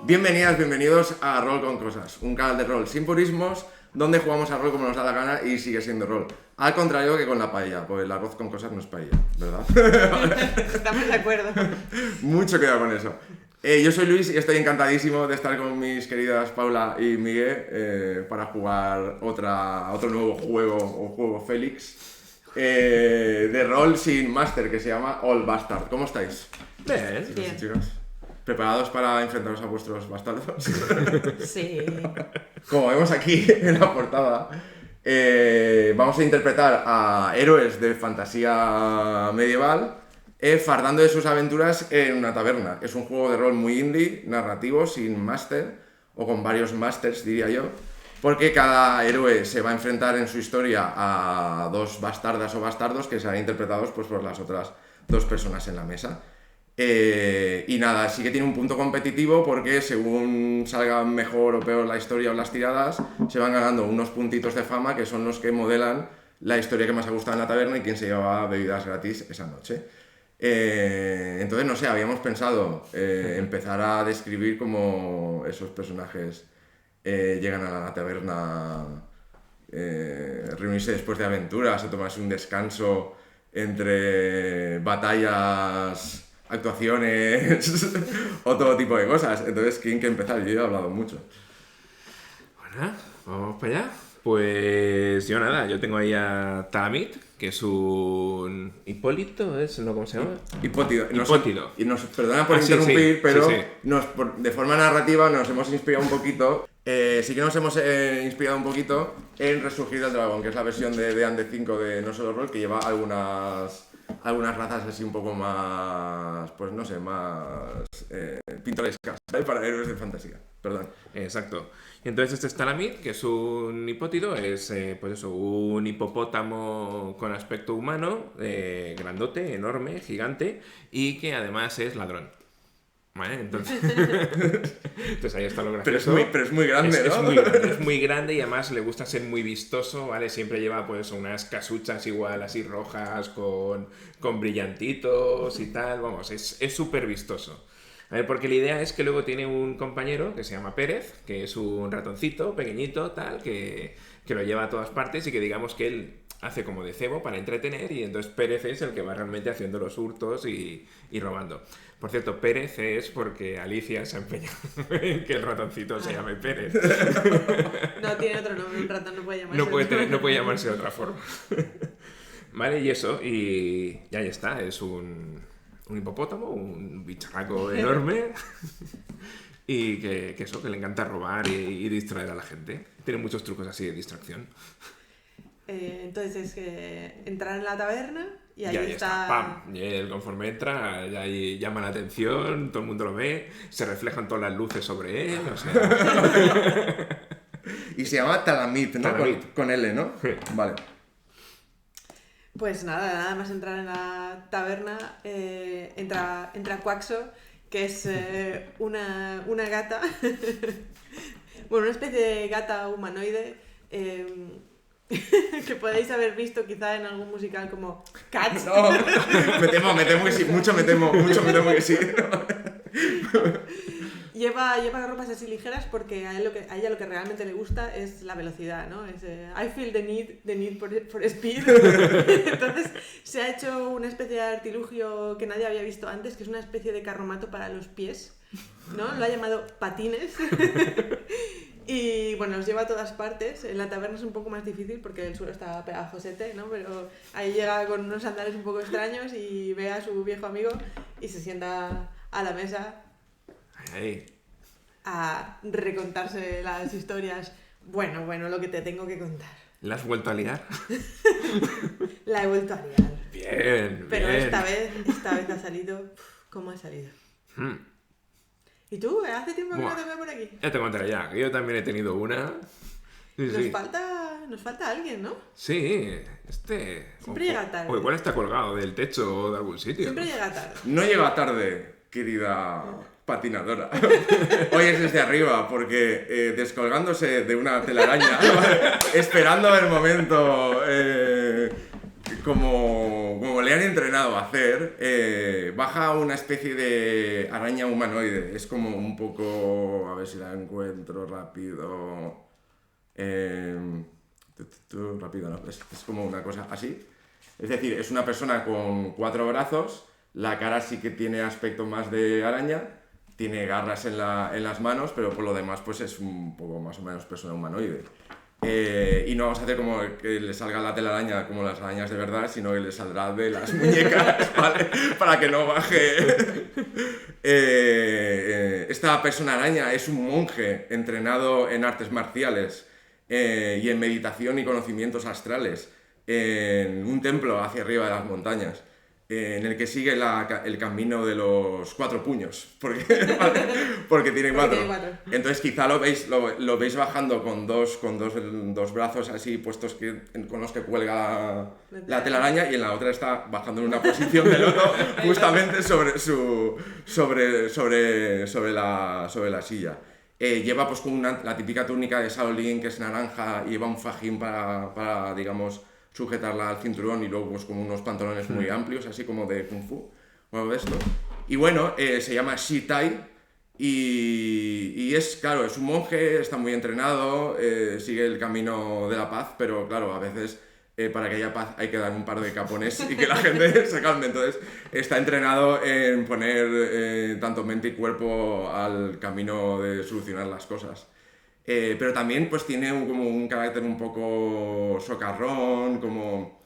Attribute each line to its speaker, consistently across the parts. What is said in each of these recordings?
Speaker 1: Bienvenidas, bienvenidos a Rol con Cosas, un canal de rol sin purismos, donde jugamos al rol como nos da la gana y sigue siendo rol. Al contrario que con la paella, pues el arroz con cosas no es paella, ¿verdad?
Speaker 2: Estamos de acuerdo.
Speaker 1: Mucho cuidado con eso. Yo soy Luis y estoy encantadísimo de estar con mis queridas Paula y Miguel para jugar otro nuevo juego, o juego Félix, de rol sin máster, que se llama All Bastard. ¿Cómo estáis?
Speaker 2: Bien.
Speaker 1: Chicos, ¿preparados para enfrentaros a vuestros bastardos?
Speaker 2: Sí.
Speaker 1: Como vemos aquí en la portada, vamos a interpretar a héroes de fantasía medieval fardando de sus aventuras en una taberna. Es un juego de rol muy indie, narrativo, sin máster, o con varios másters, diría yo, porque cada héroe se va a enfrentar en su historia a dos bastardas o bastardos que serán interpretados pues, por las otras dos personas en la mesa. Y nada, sí que tiene un punto competitivo porque según salga mejor o peor la historia o las tiradas, se van ganando unos puntitos de fama que son los que modelan la historia que más ha gustado en la taberna y quién se llevaba bebidas gratis esa noche. Entonces, no sé, habíamos pensado empezar a describir cómo esos personajes llegan a la taberna, reunirse después de aventuras o tomarse un descanso entre batallas, actuaciones o todo tipo de cosas. Entonces, ¿quién que empezar? Yo he hablado mucho.
Speaker 3: Bueno, vamos para allá. Pues yo nada, yo tengo ahí a Talamit, que es un Hipólito, ¿es? ¿No? ¿Cómo se llama?
Speaker 1: Hipótido.
Speaker 3: Hipótido.
Speaker 1: Perdona por
Speaker 3: Sí,
Speaker 1: interrumpir,
Speaker 3: sí,
Speaker 1: pero
Speaker 3: sí.
Speaker 1: De forma narrativa nos hemos inspirado un poquito. Sí que nos hemos inspirado un poquito en Resurgir del Dragón, que es la versión de D&D 5 de No Solo Roll, que lleva algunas razas así un poco más, pues no sé, más pintorescas, ¿sabes? Para héroes de fantasía. Perdón.
Speaker 3: Exacto. Y entonces este es Talamit, que es un hipótido, es pues eso, un hipopótamo con aspecto humano, grandote, enorme, gigante, y que además es ladrón. ¿Vale? Entonces ahí está lo gracioso.
Speaker 1: Pero es muy grande, ¿no?
Speaker 3: Es muy grande y además le gusta ser muy vistoso, ¿vale? Siempre lleva pues unas casuchas igual así rojas con brillantitos y tal, vamos, es súper vistoso. A ver, porque la idea es que luego tiene un compañero que se llama Pérez, que es un ratoncito pequeñito, tal, que lo lleva a todas partes y que digamos que él hace como de cebo para entretener y entonces Pérez es el que va realmente haciendo los hurtos y robando. Por cierto, Pérez es porque Alicia se ha empeñado en que el ratoncito se llame Pérez.
Speaker 2: No tiene otro nombre, un ratón no puede llamarse.
Speaker 3: No puede llamarse de otra forma. Vale, y eso, y ahí está, es un hipopótamo, un bicharraco enorme y que le encanta robar y distraer a la gente. Tiene muchos trucos así de distracción.
Speaker 2: Entonces es que entrar en la taberna y ahí
Speaker 3: está. ¡Pam! Y él conforme entra, y ahí llama la atención, todo el mundo lo ve, se reflejan todas las luces sobre él, o sea...
Speaker 1: Y se llama Talamit, ¿no?
Speaker 3: Talamit.
Speaker 1: Con L, ¿no?
Speaker 3: Sí.
Speaker 1: Vale.
Speaker 2: Pues nada más entrar en la taberna, entra Quaxo, que es una gata, bueno, una especie de gata humanoide, que podéis haber visto quizá en algún musical como Cats.
Speaker 1: No, me temo que sí, mucho me temo que sí.
Speaker 2: Lleva ropas así ligeras porque a ella lo que realmente le gusta es la velocidad, ¿no? Es, I feel the need for speed. Entonces se ha hecho una especie de artilugio que nadie había visto antes, que es una especie de carromato para los pies, ¿no? Lo ha llamado patines. Y bueno, los lleva a todas partes. En la taberna es un poco más difícil porque el suelo está pegajosete, ¿no? Pero ahí llega con unos sandales un poco extraños y ve a su viejo amigo y se sienta a la mesa
Speaker 3: Ahí.
Speaker 2: a recontarse las historias. Bueno, lo que te tengo que contar.
Speaker 3: ¿La has vuelto a liar?
Speaker 2: La he vuelto a liar.
Speaker 3: Bien,
Speaker 2: Pero
Speaker 3: bien.
Speaker 2: esta vez ha salido... ¿Cómo ha salido? ¿Y tú? ¿Hace tiempo que no te veo por aquí?
Speaker 3: Ya te contaré ya. Yo también he tenido una. Sí,
Speaker 2: Nos falta alguien, ¿no?
Speaker 3: Sí,
Speaker 2: Siempre llega tarde.
Speaker 3: O igual está colgado del techo o de algún sitio.
Speaker 2: Siempre llega tarde.
Speaker 1: No llega tarde, querida patinadora. Hoy es desde arriba, porque descolgándose de una telaraña, esperando el momento como le han entrenado a hacer, baja una especie de araña humanoide. Es como un poco... A ver si la encuentro rápido. Rápido, no. Es como una cosa así. Es decir, es una persona con 4 brazos. La cara sí que tiene aspecto más de araña. Tiene garras en las manos, pero por lo demás pues es un poco más o menos persona humanoide. Y no vamos a hacer como que le salga la telaraña como las arañas de verdad, sino que le saldrá de las muñecas, ¿vale? Para que no baje. Esta persona araña es un monje entrenado en artes marciales y en meditación y conocimientos astrales en un templo hacia arriba de las montañas. En el que sigue el camino de los 4 puños, porque tiene 4. Entonces quizá lo veis bajando con dos brazos así puestos con los que cuelga la telaraña, y en la otra está bajando en una posición de loto justamente sobre la silla. Lleva pues como la típica túnica de Shaolin, que es naranja, y lleva un fajín para digamos, sujetarla al cinturón, y luego pues como unos pantalones muy amplios, así como de Kung Fu, o algo de esto. Y bueno, se llama Shi Tai, y es, claro, es un monje, está muy entrenado, sigue el camino de la paz, pero claro, a veces para que haya paz hay que dar un par de capones y que la gente se calme. Entonces está entrenado en poner tanto mente y cuerpo al camino de solucionar las cosas. Pero también pues tiene como un carácter un poco socarrón, como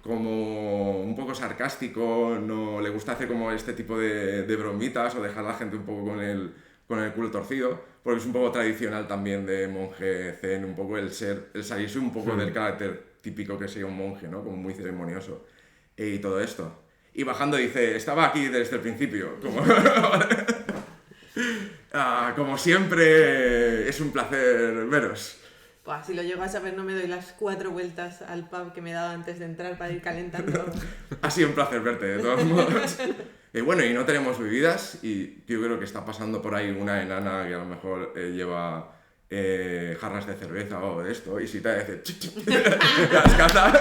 Speaker 1: un poco sarcástico. No le gusta hacer como este tipo de bromitas o dejar a la gente un poco con el culo torcido, porque es un poco tradicional también de monje zen, un poco el salirse un poco del carácter típico que sería un monje, ¿no? Como muy ceremonioso y todo esto. Y bajando dice, estaba aquí desde el principio, como siempre, es un placer veros.
Speaker 2: Buah, si lo llego a saber, no me doy las 4 vueltas al pub que me he dado antes de entrar para ir calentando.
Speaker 1: Ha sido un placer verte, de todos modos. Bueno, y no tenemos bebidas, y yo creo que está pasando por ahí una enana que a lo mejor lleva jarras de cerveza o de esto, y si te dice las caza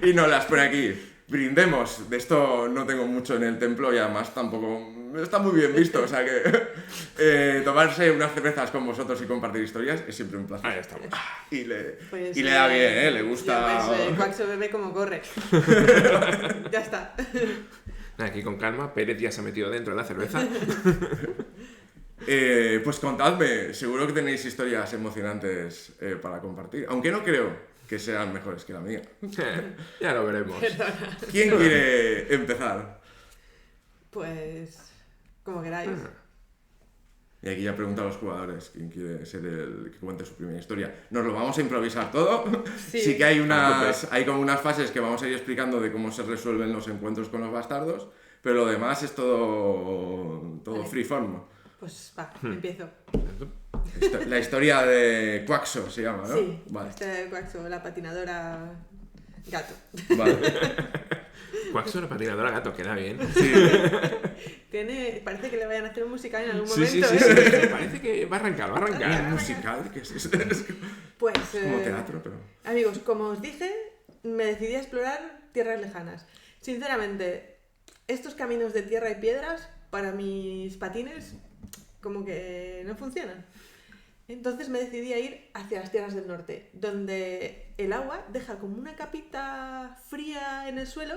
Speaker 1: y nos las pone aquí. Brindemos. De esto no tengo mucho en el templo, y además tampoco está muy bien visto, o sea que tomarse unas cervezas con vosotros y compartir historias es siempre un placer.
Speaker 3: Ahí estamos.
Speaker 1: Y le da bien, le gusta.
Speaker 2: Pues Quaxo bebe como corre. Ya está.
Speaker 3: Aquí con calma, Pérez ya se ha metido dentro de la cerveza.
Speaker 1: Pues contadme, seguro que tenéis historias emocionantes para compartir, aunque no creo que sean mejores que la mía.
Speaker 3: Ya lo veremos.
Speaker 2: Perdona.
Speaker 1: ¿Quién quiere empezar?
Speaker 2: Pues como queráis.
Speaker 1: Y aquí ya pregunto a los jugadores quién quiere ser el que cuente su primera historia. Nos lo vamos a improvisar todo. Sí que hay como unas fases que vamos a ir explicando de cómo se resuelven los encuentros con los bastardos, pero lo demás es todo vale. Freeform.
Speaker 2: Pues va, empiezo.
Speaker 1: La historia de Quaxo se llama, ¿no?
Speaker 2: Sí,
Speaker 1: vale.
Speaker 2: Esta de Quaxo, la patinadora gato.
Speaker 1: Vale.
Speaker 3: Quaxo, la patinadora gato, queda bien.
Speaker 1: Sí.
Speaker 2: Parece que le vayan a hacer un musical en algún momento.
Speaker 3: Sí. Parece que va a arrancar.
Speaker 1: ¿Un musical? ¿Qué es eso?
Speaker 2: Pues,
Speaker 1: como teatro, pero...
Speaker 2: Amigos, como os dije, me decidí a explorar tierras lejanas. Sinceramente, estos caminos de tierra y piedras, para mis patines, como que no funcionan. Entonces me decidí a ir hacia las tierras del norte, donde el agua deja como una capita fría en el suelo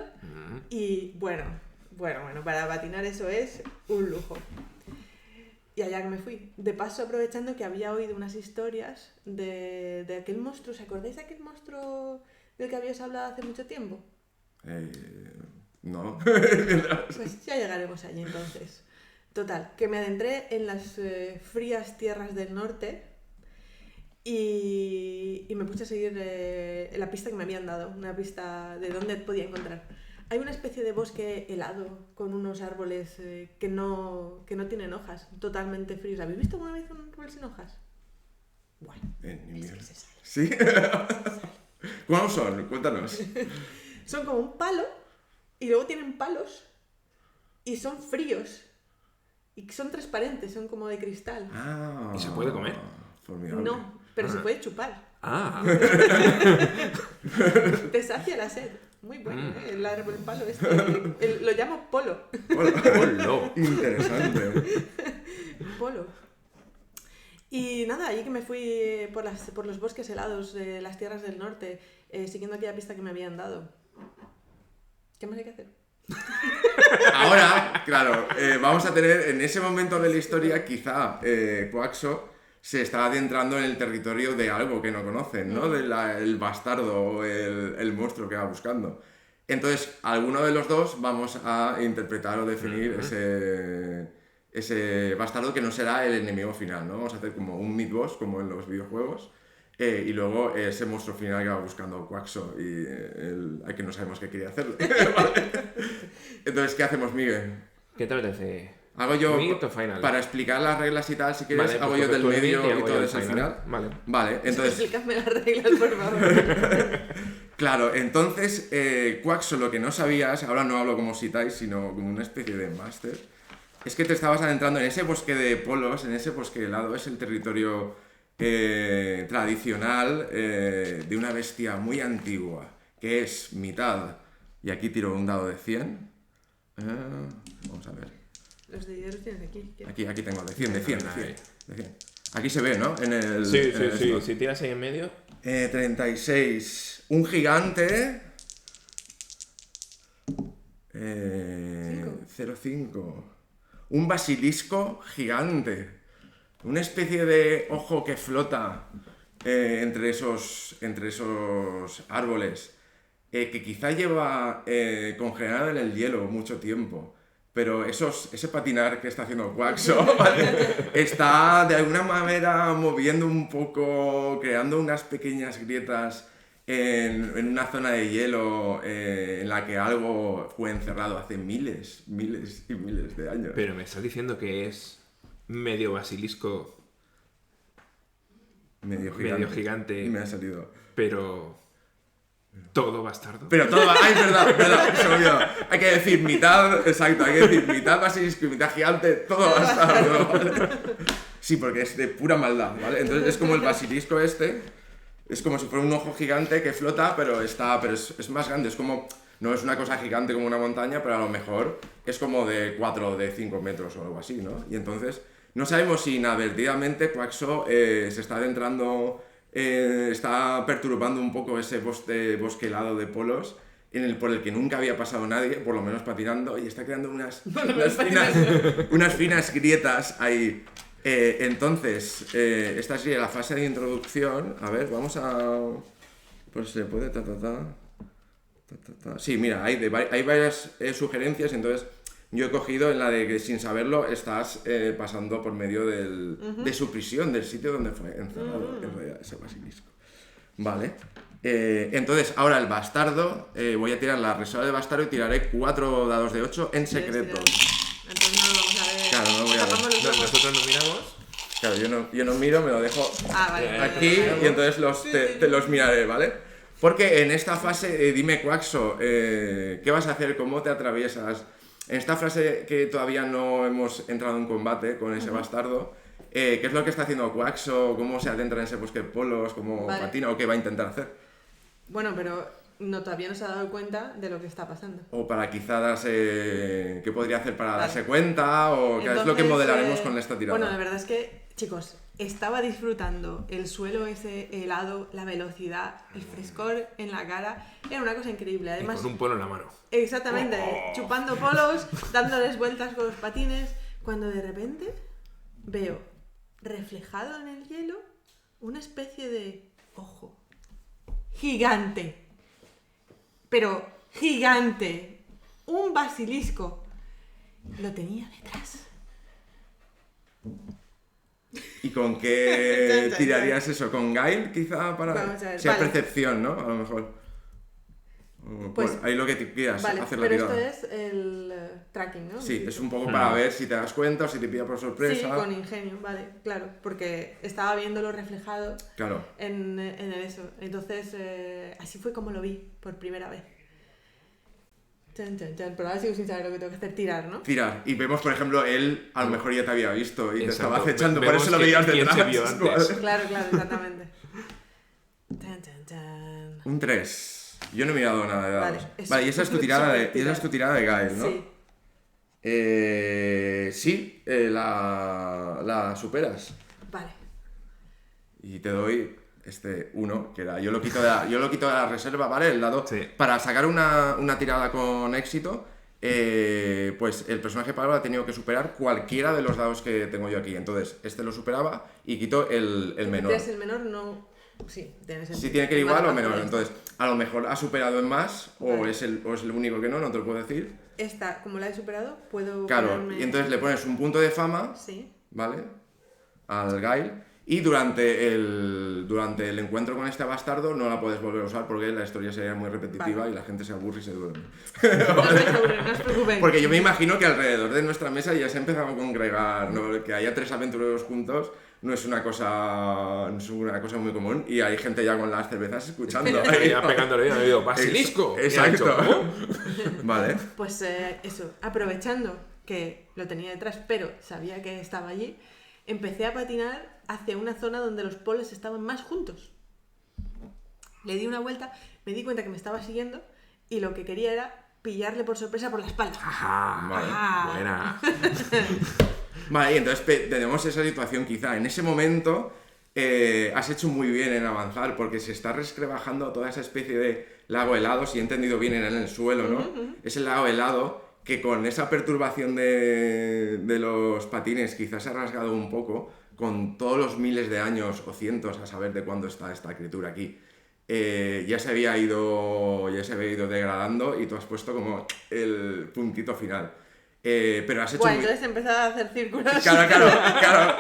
Speaker 2: y bueno, para patinar eso es un lujo. Y allá que me fui. De paso, aprovechando que había oído unas historias de aquel monstruo. ¿Os acordáis de aquel monstruo del que habíais hablado hace mucho tiempo?
Speaker 1: No.
Speaker 2: Pues ya llegaremos allí entonces. Total, que me adentré en las frías tierras del norte y me puse a seguir la pista que me habían dado, una pista de dónde podía encontrar. Hay una especie de bosque helado con unos árboles que no tienen hojas, totalmente fríos. ¿Habéis visto alguna vez un árbol sin hojas? Bueno, es que se sale.
Speaker 1: ¿Sí? ¿Cómo son? Cuéntanos.
Speaker 2: Son como un palo y luego tienen palos y son fríos. Y son transparentes, son como de cristal.
Speaker 3: ¿Y se puede comer?
Speaker 1: Formidable.
Speaker 2: No, pero se puede chupar.
Speaker 3: Ah.
Speaker 2: Te sacia la sed. Muy bueno, ¿eh? El palo este. Lo llamo polo.
Speaker 3: Polo.
Speaker 1: Interesante.
Speaker 2: Polo. Y nada, allí que me fui por los bosques helados de las tierras del norte, siguiendo aquella pista que me habían dado. ¿Qué más hay que hacer?
Speaker 1: Ahora, claro, vamos a tener en ese momento de la historia, quizá Quaxo se está adentrando en el territorio de algo que no conocen, ¿no? El bastardo o el monstruo que va buscando. Entonces, alguno de los dos vamos a interpretar o definir ese bastardo que no será el enemigo final, ¿no? Vamos a hacer como un mid-boss, como en los videojuegos, y luego ese monstruo final que va buscando Quaxo y al que no sabemos qué quería hacerle. ¿Vale? Entonces, ¿qué hacemos, Miguel?
Speaker 3: ¿Qué te parece?
Speaker 1: Hago yo,
Speaker 3: Mid o final.
Speaker 1: para explicar las reglas y tal, si quieres,
Speaker 3: Vale,
Speaker 1: hago
Speaker 3: pues
Speaker 1: yo del
Speaker 3: tú el mid
Speaker 1: medio y
Speaker 3: hago
Speaker 1: todo
Speaker 3: yo el
Speaker 1: eso al final.
Speaker 3: Vale.
Speaker 1: Entonces,
Speaker 2: Explícame las reglas, por favor.
Speaker 1: claro, entonces, Quaxo, lo que no sabías, ahora no hablo como Sitai, sino como una especie de máster, es que te estabas adentrando en ese bosque de polos, en ese bosque helado, es el territorio tradicional de una bestia muy antigua, que es mitad, y aquí tiro un dado de 100, vamos a ver.
Speaker 2: Los de hierro tienes aquí.
Speaker 1: Aquí tengo, de 100. Aquí se ve, ¿no? En el,
Speaker 3: Sí.
Speaker 1: slot.
Speaker 3: Si tiras ahí en medio.
Speaker 1: 36. Un gigante. 0,5. Un basilisco gigante. Una especie de ojo que flota entre esos árboles. Que quizá lleva congelado en el hielo mucho tiempo. Pero ese patinar que está haciendo Quaxo, ¿vale? Está de alguna manera moviendo un poco, creando unas pequeñas grietas en una zona de hielo en la que algo fue encerrado hace miles y miles de años.
Speaker 3: Pero me estás diciendo que es medio basilisco,
Speaker 1: Medio
Speaker 3: gigante,
Speaker 1: Me ha salido.
Speaker 3: pero todo bastardo.
Speaker 1: Pero todo va... ¡Ay, verdad! Se me olvidó. Hay que decir mitad... Exacto, hay que decir mitad basilisco y mitad gigante, todo bastardo, ¿vale? Sí, porque es de pura maldad, ¿vale? Entonces es como el basilisco este, es como si fuera un ojo gigante que flota, pero es más grande, es como... No es una cosa gigante como una montaña, pero a lo mejor es como de 4 o de 5 metros o algo así, ¿no? Y entonces no sabemos si inadvertidamente Quaxo se está adentrando... está perturbando un poco ese bosque helado de polos por el que nunca había pasado nadie, por lo menos patinando, y está creando unas finas grietas ahí. Entonces, esta sería la fase de introducción. A ver, vamos a... Pues se puede... Sí, mira, hay varias sugerencias, entonces yo he cogido en la de que sin saberlo estás pasando por medio de su prisión, del sitio donde fue encerrado en realidad ese basilisco. Vale. Entonces, ahora el bastardo, voy a tirar la reserva de bastardo y tiraré 4 dados de 8 en secreto.
Speaker 2: Entonces no lo vamos a ver.
Speaker 1: Claro, no voy a ver.
Speaker 2: Tapamos los ojos.
Speaker 3: Nosotros nos miramos.
Speaker 1: Claro, yo no miro, me lo dejo
Speaker 2: Vale.
Speaker 1: aquí y entonces te los miraré, ¿vale? Porque en esta fase, dime Quaxo, ¿qué vas a hacer? ¿Cómo te atraviesas? En esta fase que todavía no hemos entrado en combate con ese bastardo, ¿qué es lo que está haciendo Quaxo? ¿Cómo se adentra en ese bosque de polos? ¿Cómo patina? ¿O qué va a intentar hacer?
Speaker 2: Bueno, pero todavía no se ha dado cuenta de lo que está pasando.
Speaker 1: O para quizá darse... ¿Qué podría hacer para darse cuenta? ¿O qué es lo que modelaremos con esta tirada?
Speaker 2: Bueno, la verdad es que, chicos, estaba disfrutando el suelo ese helado, la velocidad, el frescor en la cara. Era una cosa increíble. Además,
Speaker 3: Y con un polo en la mano.
Speaker 2: exactamente, chupando polos, dándoles vueltas con los patines, cuando de repente veo reflejado en el hielo una especie de ojo gigante, pero gigante, un basilisco, lo tenía detrás.
Speaker 1: ¿Y con qué tirarías eso? ¿Con Guile quizá para
Speaker 2: Vamos a ver,
Speaker 1: sea
Speaker 2: vale.
Speaker 1: percepción, ¿no? A lo mejor.
Speaker 2: Pues,
Speaker 1: ahí lo que te quieras,
Speaker 2: Vale,
Speaker 1: hacer la
Speaker 2: pero
Speaker 1: tirada.
Speaker 2: esto es el tracking, ¿no?
Speaker 1: Sí, es un poco para ver si te das cuenta o si te pilla por
Speaker 2: Sí,
Speaker 1: sorpresa.
Speaker 2: con ingenio, vale, claro, porque estaba viéndolo reflejado
Speaker 1: Claro.
Speaker 2: en el eso. Entonces, así fue como lo vi por primera vez. Chan, chan, chan. Pero ahora sigo sin saber lo que tengo que hacer, tirar, ¿no?
Speaker 1: Tirar. Y vemos, por ejemplo, él a lo mejor ya te había visto y te
Speaker 3: Exacto.
Speaker 1: estaba acechando, por
Speaker 3: Vemos
Speaker 1: eso lo
Speaker 3: quién-
Speaker 1: veías
Speaker 3: quién
Speaker 1: detrás.
Speaker 3: se vio antes.
Speaker 2: Claro, exactamente. Chan, chan, chan.
Speaker 1: Un 3. Yo no he mirado nada de dados.
Speaker 2: Vale,
Speaker 1: Vale, y esa es tu tirada de,
Speaker 2: súper
Speaker 1: y esa es tu tirada de Gael, ¿no?
Speaker 2: Sí.
Speaker 1: Sí, la superas.
Speaker 2: Vale.
Speaker 1: Y te doy este 1, que era. Yo lo quito de la reserva, ¿vale? El dado.
Speaker 3: Sí.
Speaker 1: Para sacar una tirada con éxito, pues el personaje pagado ha tenido que superar cualquiera de los dados que tengo yo aquí. Entonces, este lo superaba y quito el menor.
Speaker 2: ¿Tienes el menor? No. Sí, tiene sentido.
Speaker 1: Si tiene que ir igual o
Speaker 2: Vale,
Speaker 1: menor.
Speaker 2: vale.
Speaker 1: Entonces, a lo mejor ha superado en más, o
Speaker 2: Vale.
Speaker 1: es el único que no te lo puedo decir.
Speaker 2: Esta, como la he superado, puedo.
Speaker 1: Claro,
Speaker 2: ponerme-
Speaker 1: y entonces le pones un punto de fama,
Speaker 2: Sí.
Speaker 1: ¿vale? Al Gail. Y durante el encuentro con este bastardo no la puedes volver a usar porque la historia sería muy repetitiva
Speaker 2: Vale.
Speaker 1: y la gente se aburre y se duerme.
Speaker 2: No os preocupéis, no os preocupéis.
Speaker 1: Porque yo me imagino que alrededor de nuestra mesa ya se ha empezado a congregar, ¿no? Que haya 3 aventureros juntos no es una cosa muy común y hay gente ya con las cervezas escuchando.
Speaker 3: Ya pegándole, ya digo, basilisco. Y ha
Speaker 1: Exacto.
Speaker 3: dicho, ¿cómo?
Speaker 1: Vale.
Speaker 2: Pues eso, aprovechando que lo tenía detrás, pero sabía que estaba allí, empecé a patinar hacia una zona donde los polos estaban más juntos. Le di una vuelta, me di cuenta que me estaba siguiendo y lo que quería era pillarle por sorpresa por la espalda.
Speaker 3: Ajá,
Speaker 1: Vale.
Speaker 2: Ajá.
Speaker 3: buena.
Speaker 1: Vale, y entonces tenemos esa situación quizá. En ese momento has hecho muy bien en avanzar porque se está resquebrajando toda esa especie de lago helado, si he entendido bien, en el suelo, ¿no? Es el lago helado que con esa perturbación de los patines quizás se ha rasgado un poco con todos los miles de años o cientos a saber de cuándo está esta criatura aquí. Ya se había ido degradando y tú has puesto como el puntito final. Pero has hecho
Speaker 2: Bueno,
Speaker 1: muy...
Speaker 2: entonces empezado a hacer círculos.
Speaker 1: Claro.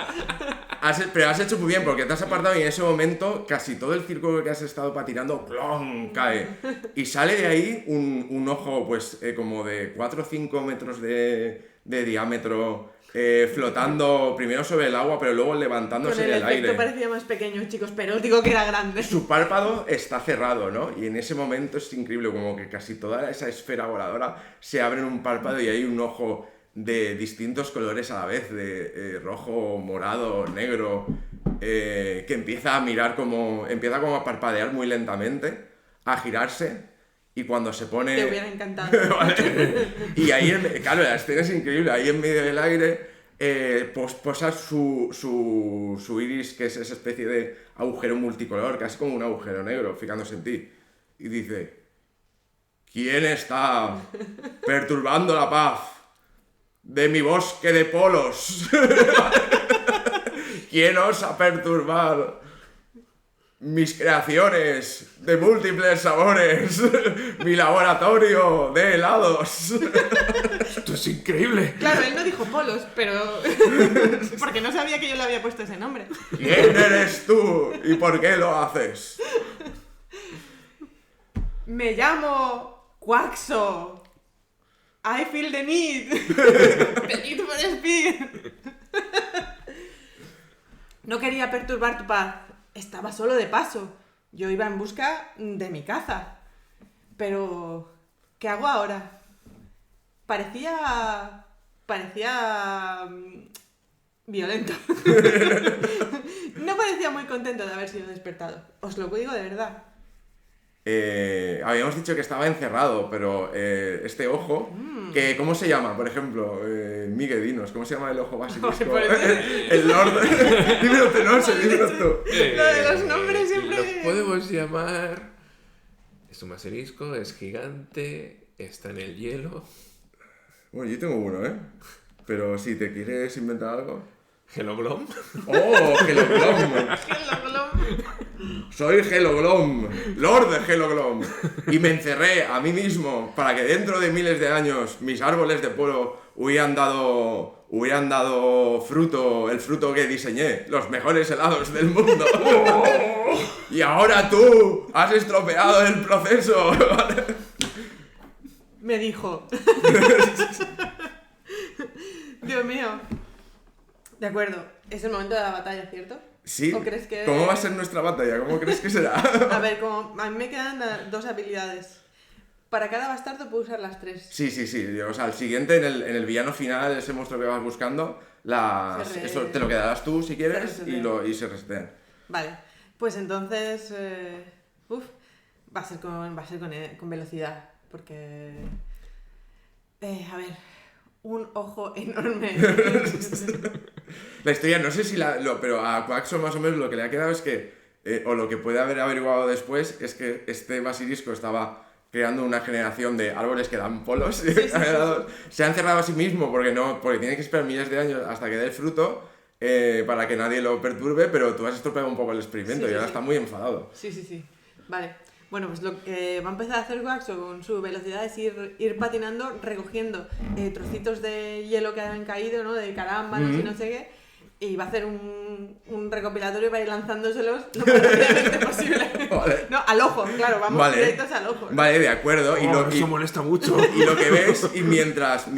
Speaker 1: Pero has hecho muy bien porque te has apartado y en ese momento casi todo el círculo que has estado patinando ¡plom! Cae. Y sale de ahí un ojo pues como de 4 o 5 metros de diámetro flotando primero sobre el agua pero luego
Speaker 2: Con
Speaker 1: levantándose
Speaker 2: el
Speaker 1: en el
Speaker 2: efecto
Speaker 1: aire.
Speaker 2: parecía más pequeño, chicos, pero os digo que era grande.
Speaker 1: Su párpado está cerrado, ¿no? Y en ese momento es increíble, como que casi toda esa esfera voladora se abre en un párpado y hay un ojo de distintos colores a la vez, de rojo, morado, negro, que empieza a mirar empieza como a parpadear muy lentamente, a girarse, y cuando se pone...
Speaker 2: Te hubiera encantado.
Speaker 1: ¿Vale? Y ahí, claro, la escena es increíble, ahí en medio del aire posa su iris, que es esa especie de agujero multicolor, casi como un agujero negro, fijándose en ti. Y dice, ¿quién está perturbando la paz de mi bosque de polos? ¿Quién osa perturbar mis creaciones de múltiples sabores, mi laboratorio de helados?
Speaker 3: Esto es increíble.
Speaker 2: Claro, él no dijo polos, pero... porque no sabía que yo le había puesto ese nombre.
Speaker 1: ¿Quién eres tú y por qué lo haces?
Speaker 2: Me llamo Quaxo. I feel the need. The need for speed. No quería perturbar tu paz. Estaba solo de paso. Yo iba en busca de mi caza. Pero... ¿qué hago ahora? Parecía violento. No parecía muy contento de haber sido despertado. Os lo digo de verdad.
Speaker 1: Habíamos dicho que estaba encerrado, pero este ojo, que ¿cómo se llama? Por ejemplo, Miguel, dinos, ¿cómo se llama el ojo basilisco?
Speaker 2: Por eso-
Speaker 1: el Lord. Dímelo tú, no sé, dímelo tú.
Speaker 2: Lo de los nombres siempre-
Speaker 3: Lo podemos llamar... Es un basilisco, es gigante, está en el hielo.
Speaker 1: Bueno, yo tengo uno, ¿eh? Pero si te quieres inventar algo...
Speaker 3: Heloglom.
Speaker 1: ¡Oh, Heloglom!
Speaker 2: Heloglom.
Speaker 1: Soy Heloglom, Lord de Heloglom. Y me encerré a mí mismo para que dentro de miles de años mis árboles de polo hubieran dado fruto, el fruto que diseñé, los mejores helados del mundo. Y ahora tú has estropeado el proceso.
Speaker 2: Me dijo. Dios mío. De acuerdo, es el momento de la batalla, ¿cierto?
Speaker 1: Sí.
Speaker 2: ¿O crees que...?
Speaker 1: ¿Cómo va a ser nuestra batalla? ¿Cómo crees que será?
Speaker 2: A ver, a mí me quedan 2 habilidades. para cada bastardo puedo usar las 3.
Speaker 1: Sí. O sea, el siguiente, en el villano final, ese monstruo que vas buscando, eso te lo quedarás tú si quieres y se resetean.
Speaker 2: Vale, pues entonces... va a ser con velocidad, porque... a ver, un ojo enorme.
Speaker 1: La historia, no sé si pero a Quaxo más o menos lo que le ha quedado es que, o lo que puede haber averiguado después, es que este basilisco estaba creando una generación de árboles que dan polos.
Speaker 2: Sí.
Speaker 1: Se ha encerrado a sí mismo porque tiene que esperar miles de años hasta que dé el fruto para que nadie lo perturbe, pero tú has estropeado un poco el experimento y ahora está muy enfadado.
Speaker 2: Sí. Vale. Bueno, pues lo que va a empezar a hacer Quaxo con su velocidad es ir patinando, recogiendo trocitos de hielo que han caído, ¿no? De carámbanos y no sé qué, y va a hacer un recopilatorio para ir lanzándoselos lo más rápidamente posible.
Speaker 1: Vale.
Speaker 2: No, al ojo, claro, vamos directos al ojo, ¿no?
Speaker 1: Vale, de acuerdo.
Speaker 3: Eso molesta mucho.
Speaker 1: Y lo que ves, y mientras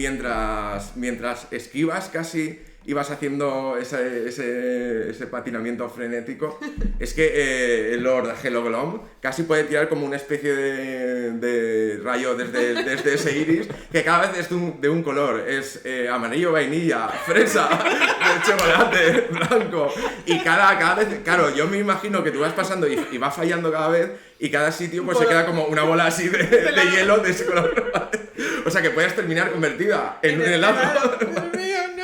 Speaker 1: esquivas casi y vas haciendo ese patinamiento frenético, es que el Lord Heloglom casi puede tirar como una especie de rayo desde ese iris, que cada vez es de un color, es amarillo vainilla, fresa, chocolate, blanco, y cada vez, claro, yo me imagino que tú vas pasando y vas fallando cada vez, y cada sitio pues se queda como una bola así de hielo de ese color. O sea que puedes terminar convertida en un helado.
Speaker 2: Dios mío, no.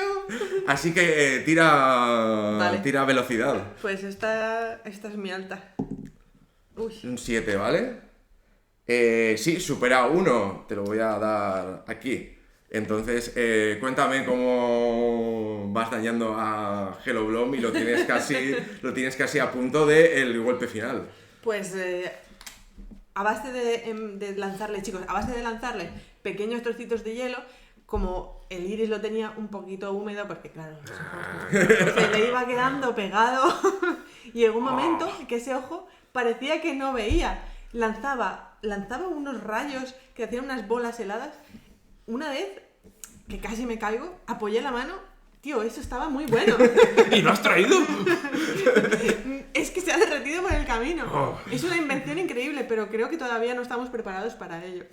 Speaker 1: Así que tira velocidad.
Speaker 2: Pues esta es mi alta. Uy.
Speaker 1: Un 7, ¿vale? Sí, supera 1. Te lo voy a dar aquí. Entonces, cuéntame cómo vas dañando a Heloglom y lo tienes casi a punto del golpe final.
Speaker 2: Pues a base de lanzarle, chicos, pequeños trocitos de hielo, como el iris lo tenía un poquito húmedo, porque claro, se le iba quedando pegado, y llegó un momento que ese ojo parecía que no veía. Lanzaba unos rayos que hacían unas bolas heladas. Una vez, que casi me caigo, apoyé la mano. Tío, eso estaba muy bueno.
Speaker 3: ¿Y lo has traído?
Speaker 2: Es que se ha derretido por el camino. Es una invención increíble, pero creo que todavía no estamos preparados para ello.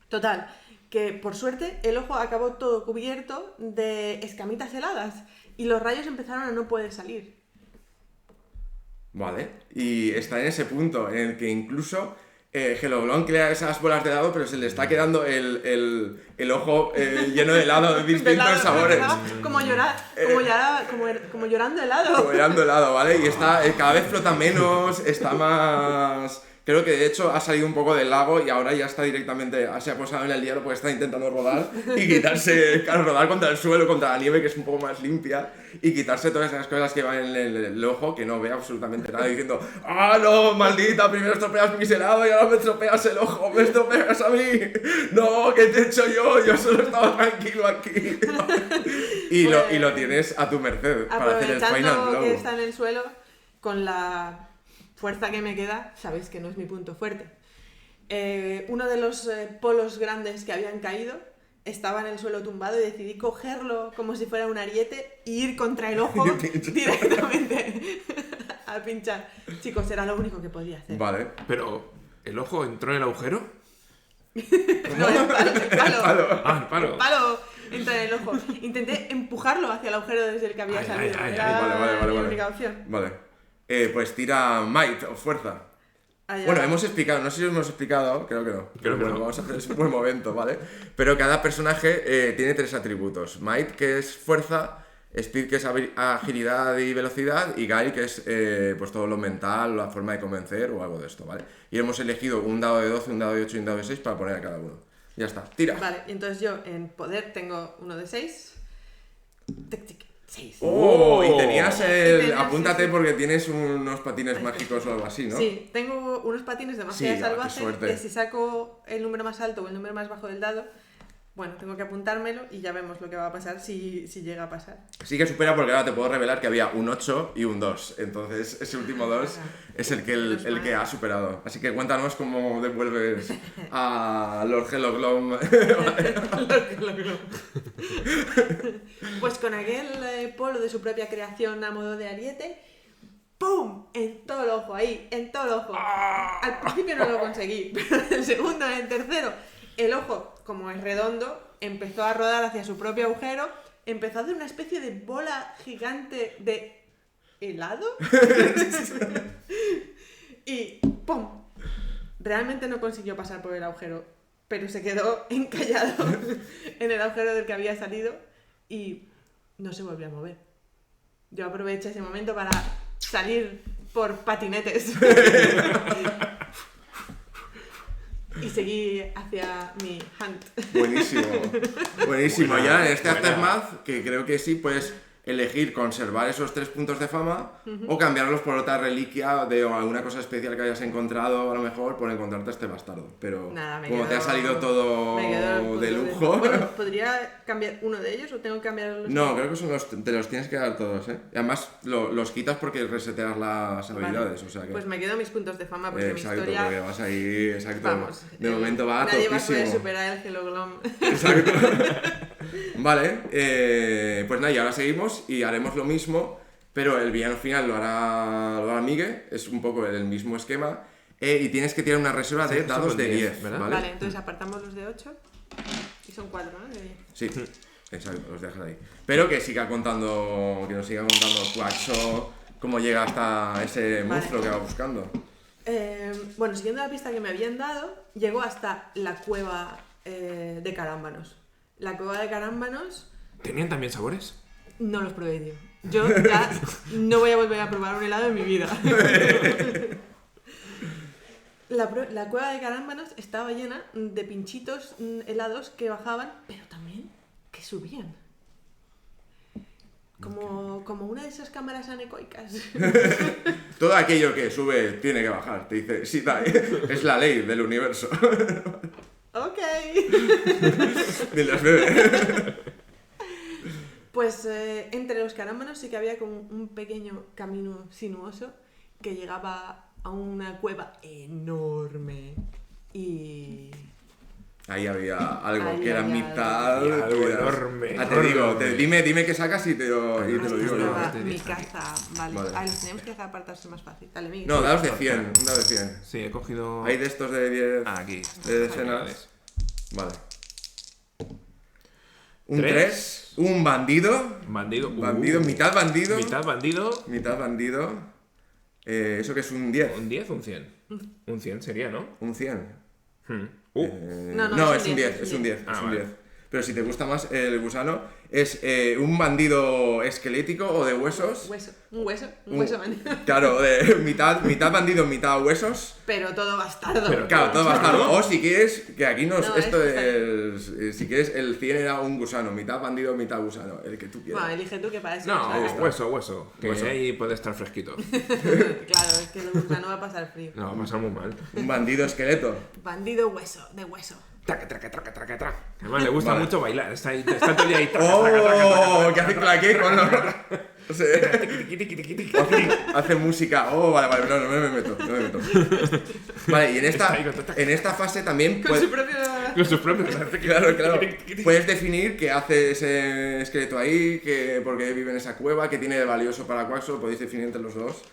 Speaker 2: Total, que por suerte el ojo acabó todo cubierto de escamitas heladas y los rayos empezaron a no poder salir.
Speaker 1: Vale, y está en ese punto en el que incluso Heloglom crea esas bolas de helado, pero se le está quedando el ojo lleno de helado de distintos sabores.
Speaker 2: Como llorando helado.
Speaker 1: Como llorando helado, ¿vale? Y cada vez flota menos, está más... Creo que de hecho ha salido un poco del lago y ahora ya está directamente, se ha posado en el hielo porque está intentando rodar y rodar contra el suelo, contra la nieve que es un poco más limpia y quitarse todas esas cosas que van en el ojo que no ve absolutamente nada diciendo ¡ah no, maldita! Primero estropeas mis helados y ahora me estropeas el ojo, me estropeas a mí. ¡No! ¿Qué te he hecho yo? Yo solo estaba tranquilo aquí. Y lo tienes a tu merced para hacer el final blow.
Speaker 2: Que está en el suelo con la fuerza que me queda, sabéis que no es mi punto fuerte. Uno de los polos grandes que habían caído estaba en el suelo tumbado y decidí cogerlo como si fuera un ariete e ir contra el ojo directamente a pinchar. Chicos, era lo único que podía hacer.
Speaker 1: Vale.
Speaker 3: Pero, ¿el ojo entró en el agujero?
Speaker 2: No, el palo.
Speaker 3: Ah, el palo.
Speaker 2: El palo entra en el ojo. Intenté empujarlo hacia el agujero desde el que había salido. Era mi única opción.
Speaker 1: Vale. Pues tira Might o fuerza. Bueno, hemos explicado, no sé si hemos explicado, creo que no.
Speaker 3: Creo que no.
Speaker 1: Vamos a hacer un buen momento, ¿vale? Pero cada personaje tiene 3 atributos. Might, que es fuerza, Speed, que es agilidad y velocidad, y Guile, que es pues todo lo mental, la forma de convencer o algo de esto, ¿vale? Y hemos elegido un dado de 12, un dado de 8 y un dado de 6 para poner a cada uno. Ya está, tira.
Speaker 2: Vale, entonces yo en poder tengo uno de 6. Tic, tic. 6.
Speaker 1: Oh, y tenías apúntate porque tienes unos patines mágicos o algo así, ¿no?
Speaker 2: Sí, tengo unos patines de magia salvaje
Speaker 1: suerte.
Speaker 2: que si saco el número más alto o el número más bajo del dado, bueno, tengo que apuntármelo y ya vemos lo que va a pasar si llega a pasar.
Speaker 1: Sí que supera porque ahora te puedo revelar que había un 8 y un 2. Entonces ese último 2 es el que ha superado. Así que cuéntanos cómo devuelves a Lord Heloglom.
Speaker 2: Pues con aquel polo de su propia creación a modo de ariete, ¡pum! En todo el ojo, ahí, en todo el ojo. Al principio no lo conseguí, pero en el segundo, en el tercero, el ojo, como es redondo, empezó a rodar hacia su propio agujero, empezó a hacer una especie de bola gigante de helado y ¡pum! Realmente no consiguió pasar por el agujero, pero se quedó encallado en el agujero del que había salido y no se volvió a mover. Yo aproveché ese momento para salir por patinetes y seguí hacia mi hunt.
Speaker 1: Buenísimo. Buenísimo. Ya en este Aftermath, que creo que sí, puedes elegir conservar esos 3 puntos de fama o cambiarlos por otra reliquia de alguna cosa especial que hayas encontrado, a lo mejor, por encontrarte este bastardo. Pero
Speaker 2: Nada,
Speaker 1: como te ha salido todo de lujo...
Speaker 2: Bueno, ¿podría cambiar uno de ellos o tengo que cambiar los
Speaker 1: No,
Speaker 2: dos?
Speaker 1: creo que te los tienes que dar todos, ¿eh? Y además los quitas porque reseteas las habilidades,
Speaker 2: Vale.
Speaker 1: o sea que...
Speaker 2: Pues me quedo mis puntos de fama porque
Speaker 1: exacto,
Speaker 2: mi historia...
Speaker 1: porque vas ahí, exacto.
Speaker 2: Vamos,
Speaker 1: de momento va
Speaker 2: nadie va a
Speaker 1: topísimo.
Speaker 2: poder superar el Hello Glom.
Speaker 1: Exacto. Vale, pues nada, y ahora seguimos y haremos lo mismo, pero el villano final lo hará Migue, es un poco el mismo esquema, y tienes que tirar una reserva de
Speaker 3: Sí,
Speaker 1: dados
Speaker 3: son
Speaker 1: de
Speaker 3: 10,
Speaker 1: 10,
Speaker 3: ¿verdad?
Speaker 1: ¿vale?
Speaker 2: Vale, entonces apartamos los de 8 y son 4, ¿no? De 10.
Speaker 1: Sí, exacto, los dejas ahí. Pero que nos siga contando Quaxo cómo llega hasta ese monstruo que va buscando.
Speaker 2: Bueno, siguiendo la pista que me habían dado, llegó hasta la cueva de Carámbanos. La cueva de Carámbanos
Speaker 3: ¿Tenían también sabores?
Speaker 2: no los probé, tío. Yo ya no voy a volver a probar un helado en mi vida. La cueva de Carámbanos estaba llena de pinchitos helados que bajaban, pero también que subían. Como una de esas cámaras anecoicas.
Speaker 1: Todo aquello que sube tiene que bajar, te dice, sí, es la ley del universo.
Speaker 2: Ok.
Speaker 1: De las bebés.
Speaker 2: Pues entre los carámbanos sí que había como un pequeño camino sinuoso que llegaba a una cueva enorme y...
Speaker 1: Ahí había algo
Speaker 2: Ahí
Speaker 1: que era
Speaker 2: había
Speaker 1: mitad...
Speaker 3: algo.
Speaker 1: tú verás.
Speaker 3: Enorme,
Speaker 1: Te digo,
Speaker 3: enorme.
Speaker 1: dime qué sacas y te lo digo yo.
Speaker 2: estaba
Speaker 3: Te
Speaker 2: mi
Speaker 3: dije aquí.
Speaker 2: caza. Vale.
Speaker 1: Vale.
Speaker 2: Los tenemos que dejar apartarse más fácil. Dale, Miguel.
Speaker 1: No, dados de 100, un dado de 100.
Speaker 3: Sí, he cogido...
Speaker 1: Hay de estos de 10...
Speaker 3: Ah, aquí.
Speaker 1: de decenas. Vale. Un
Speaker 3: 3.
Speaker 1: 3, un bandido.
Speaker 3: Bandido.
Speaker 1: Mitad bandido.
Speaker 3: Mitad bandido.
Speaker 1: Mitad bandido. ¿Eso que es un 10?
Speaker 3: ¿Un 10 o un 100? Un 100 sería, ¿no?
Speaker 1: Un 100.
Speaker 2: No,
Speaker 1: es un 10, es un 10.
Speaker 3: Ah,
Speaker 1: es un
Speaker 3: vale.
Speaker 1: 10. Pero si te gusta más el gusano, es un bandido esquelético o de huesos.
Speaker 2: Un hueso bandido.
Speaker 1: Claro, de mitad bandido, mitad huesos.
Speaker 2: Pero todo bastardo.
Speaker 3: Pero
Speaker 1: Claro, todo
Speaker 3: Gusano.
Speaker 1: bastardo. O si quieres, que aquí
Speaker 2: No,
Speaker 1: esto
Speaker 2: esto
Speaker 1: es. Si quieres, el 100 era un gusano, mitad bandido, mitad gusano. El que tú quieras.
Speaker 2: Bueno, elige tú que para eso.
Speaker 3: No,
Speaker 2: ¿sabes?
Speaker 3: hueso. Que
Speaker 1: Hueso.
Speaker 3: ahí puede estar fresquito.
Speaker 2: Claro, es que el gusano va a pasar frío.
Speaker 3: No, va a pasar muy mal.
Speaker 1: Un bandido esqueleto.
Speaker 2: Bandido hueso, de hueso.
Speaker 3: Traca. Además, le gusta
Speaker 1: Vale.
Speaker 3: mucho bailar. Está todo el día ahí.
Speaker 1: ¡Oh! Que hace claqué con los. No sé.
Speaker 3: Traca.
Speaker 1: Hace música. Oh, vale, no me meto. Vale, y
Speaker 3: Está ahí
Speaker 1: en esta fase también
Speaker 2: Con su propio...
Speaker 3: Con sus propios...
Speaker 1: Claro. Puedes definir qué hace ese esqueleto ahí, por qué vive en esa cueva, qué tiene de valioso para Quaxo, podéis definir entre los dos